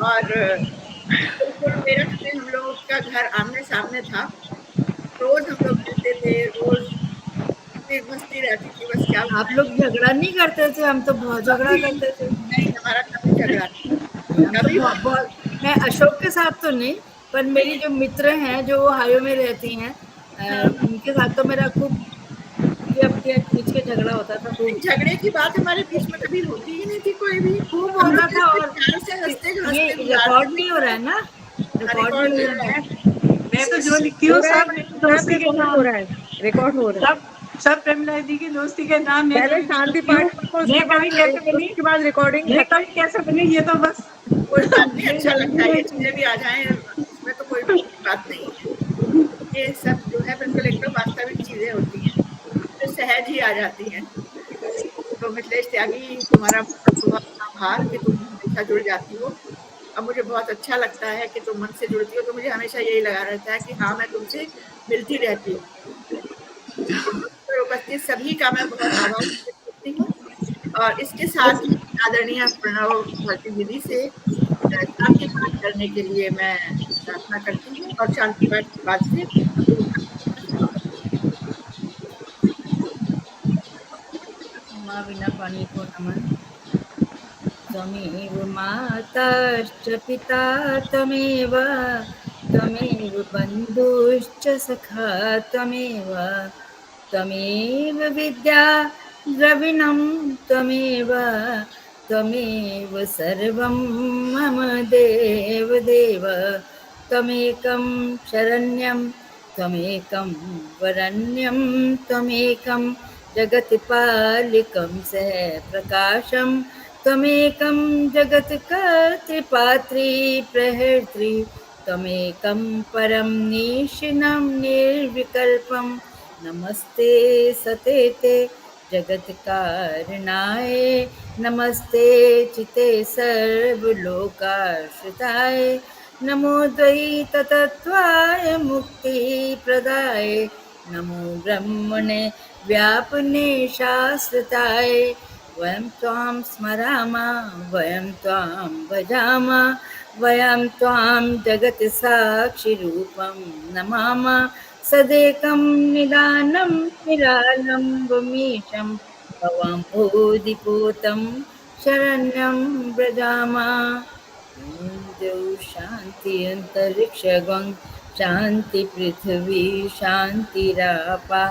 और बिल्कुल मेरठ में हम लोग का घर आमने सामने था, रोज हम लोग मिलते थे, रोज इतनी मस्ती रहती थी, बस क्या आप लोग झगड़ा नहीं करते थे? हम तो बहुत झगड़ा करते थे। नहीं, हमारा कभी झगड़ा नहीं। हम तो बहुत, मैं अशोक के साथ तो नहीं, पर मेरी जो मित्र हैं जो ओहायो में रहती हैं, उनके साथ तो मेरा खूब खींच के झगड़ा होता था। खूब झगड़े की बात हमारे बीच में कभी होती ही नहीं थी कोई भी, खूब होता था। और प्यार से हंसते ये रिकॉर्ड नहीं हो रहा है ना? रिकॉर्ड नहीं हो रहा है। मैं तो जो लिखती हूँ सब दोस्ती के नाम हो रहा है, रिकॉर्ड हो रहा है। सब प्रेमिला दी की दोस्ती के नाम। पहले शांति पाठ को, ये कभी कैसे बनी, उसके बाद रिकॉर्डिंग, ये कभी कैसे बनी, ये तो बस कोई बात नहीं, अच्छा लगता है, ये चीजें भी आ जाए, इसमें तो कोई बात नहीं है। ये सब जो है बिल्कुल एकदम वास्तविक चीजें होती हैं, तो सहज ही आ जाती हैं। तो मिथिलेश त्यागी, तुम्हारा बहुत आभार कि तुम हमेशा जुड़ जाती हो। अब मुझे बहुत अच्छा लगता है कि तुम मन से जुड़ती हो, तो मुझे हमेशा यही लगा रहता है कि हाँ, मैं तुमसे मिलती रहती हूँ। तो उपस्थित सभी का मैं बहुत आभार व्यक्त करती हूँ, और इसके साथ ही आदरणीय प्रणव भट्टी दीदी से शांति पाठ करने के लिए मैं प्रार्थना करती हूँ, और शांति पाठ के बाद से माँ बिना पानी को नमन। त्वमेव माताश्च पिता त्वमेव, त्वमेव बन्धुश्च सखा त्वमेव, त्वमेव विद्या द्रविणं त्वमेव, त्वमेव सर्वं मम देव देव। त्वमेकं शरण्यं त्वमेकं वरण्यं, त्वमेकं जगत्पालिकं सहप्रकाशं, त्वमेकं जगत्कर्तृपात्री प्रहर्त्री, त्वमेकं परं निष्णं निर्विकल्पं। नमस्ते सतेते जगत्कारणाय, नमस्ते चिते सर्वलोकाश्रिताय, नमो द्वैततत्त्वाय मुक्तिप्रदाय, नमो ब्रह्मणे व्यापने शाश्वताय। वयं त्वां स्मरामः, वयं त्वां भजामः, वयं त्वां जगत्साक्षिरूपं नमामः। सदेकं निदानं निरालम्बमीशं, भवां बोधिपूतं शरण्यं व्रजामः। द्यौ शान्ति अन्तरिक्षगं, शान्ति पृथिवी शान्तिरापा,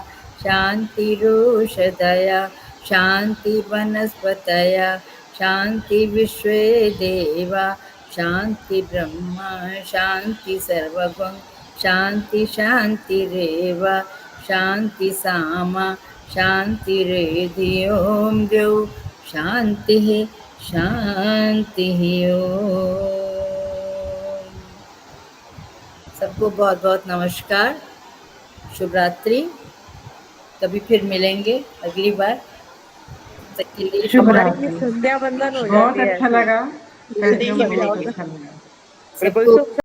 शान्तिरोषधया, शान्ति वनस्पतया, शान्ति विश्वे देवा, शान्ति ब्रह्मा, शान्ति सर्वगं, शान्ति शान्तिरेव, शान्ति सामा, शान्तिरेधि। ओम द्यौ शान्तिः शान्तिः। ओम सबको बहुत बहुत नमस्कार, शुभ रात्रि। कभी फिर मिलेंगे अगली बार। तब तक के लिए संध्या वंदन हो जाती है। बहुत अच्छा लगा। सबको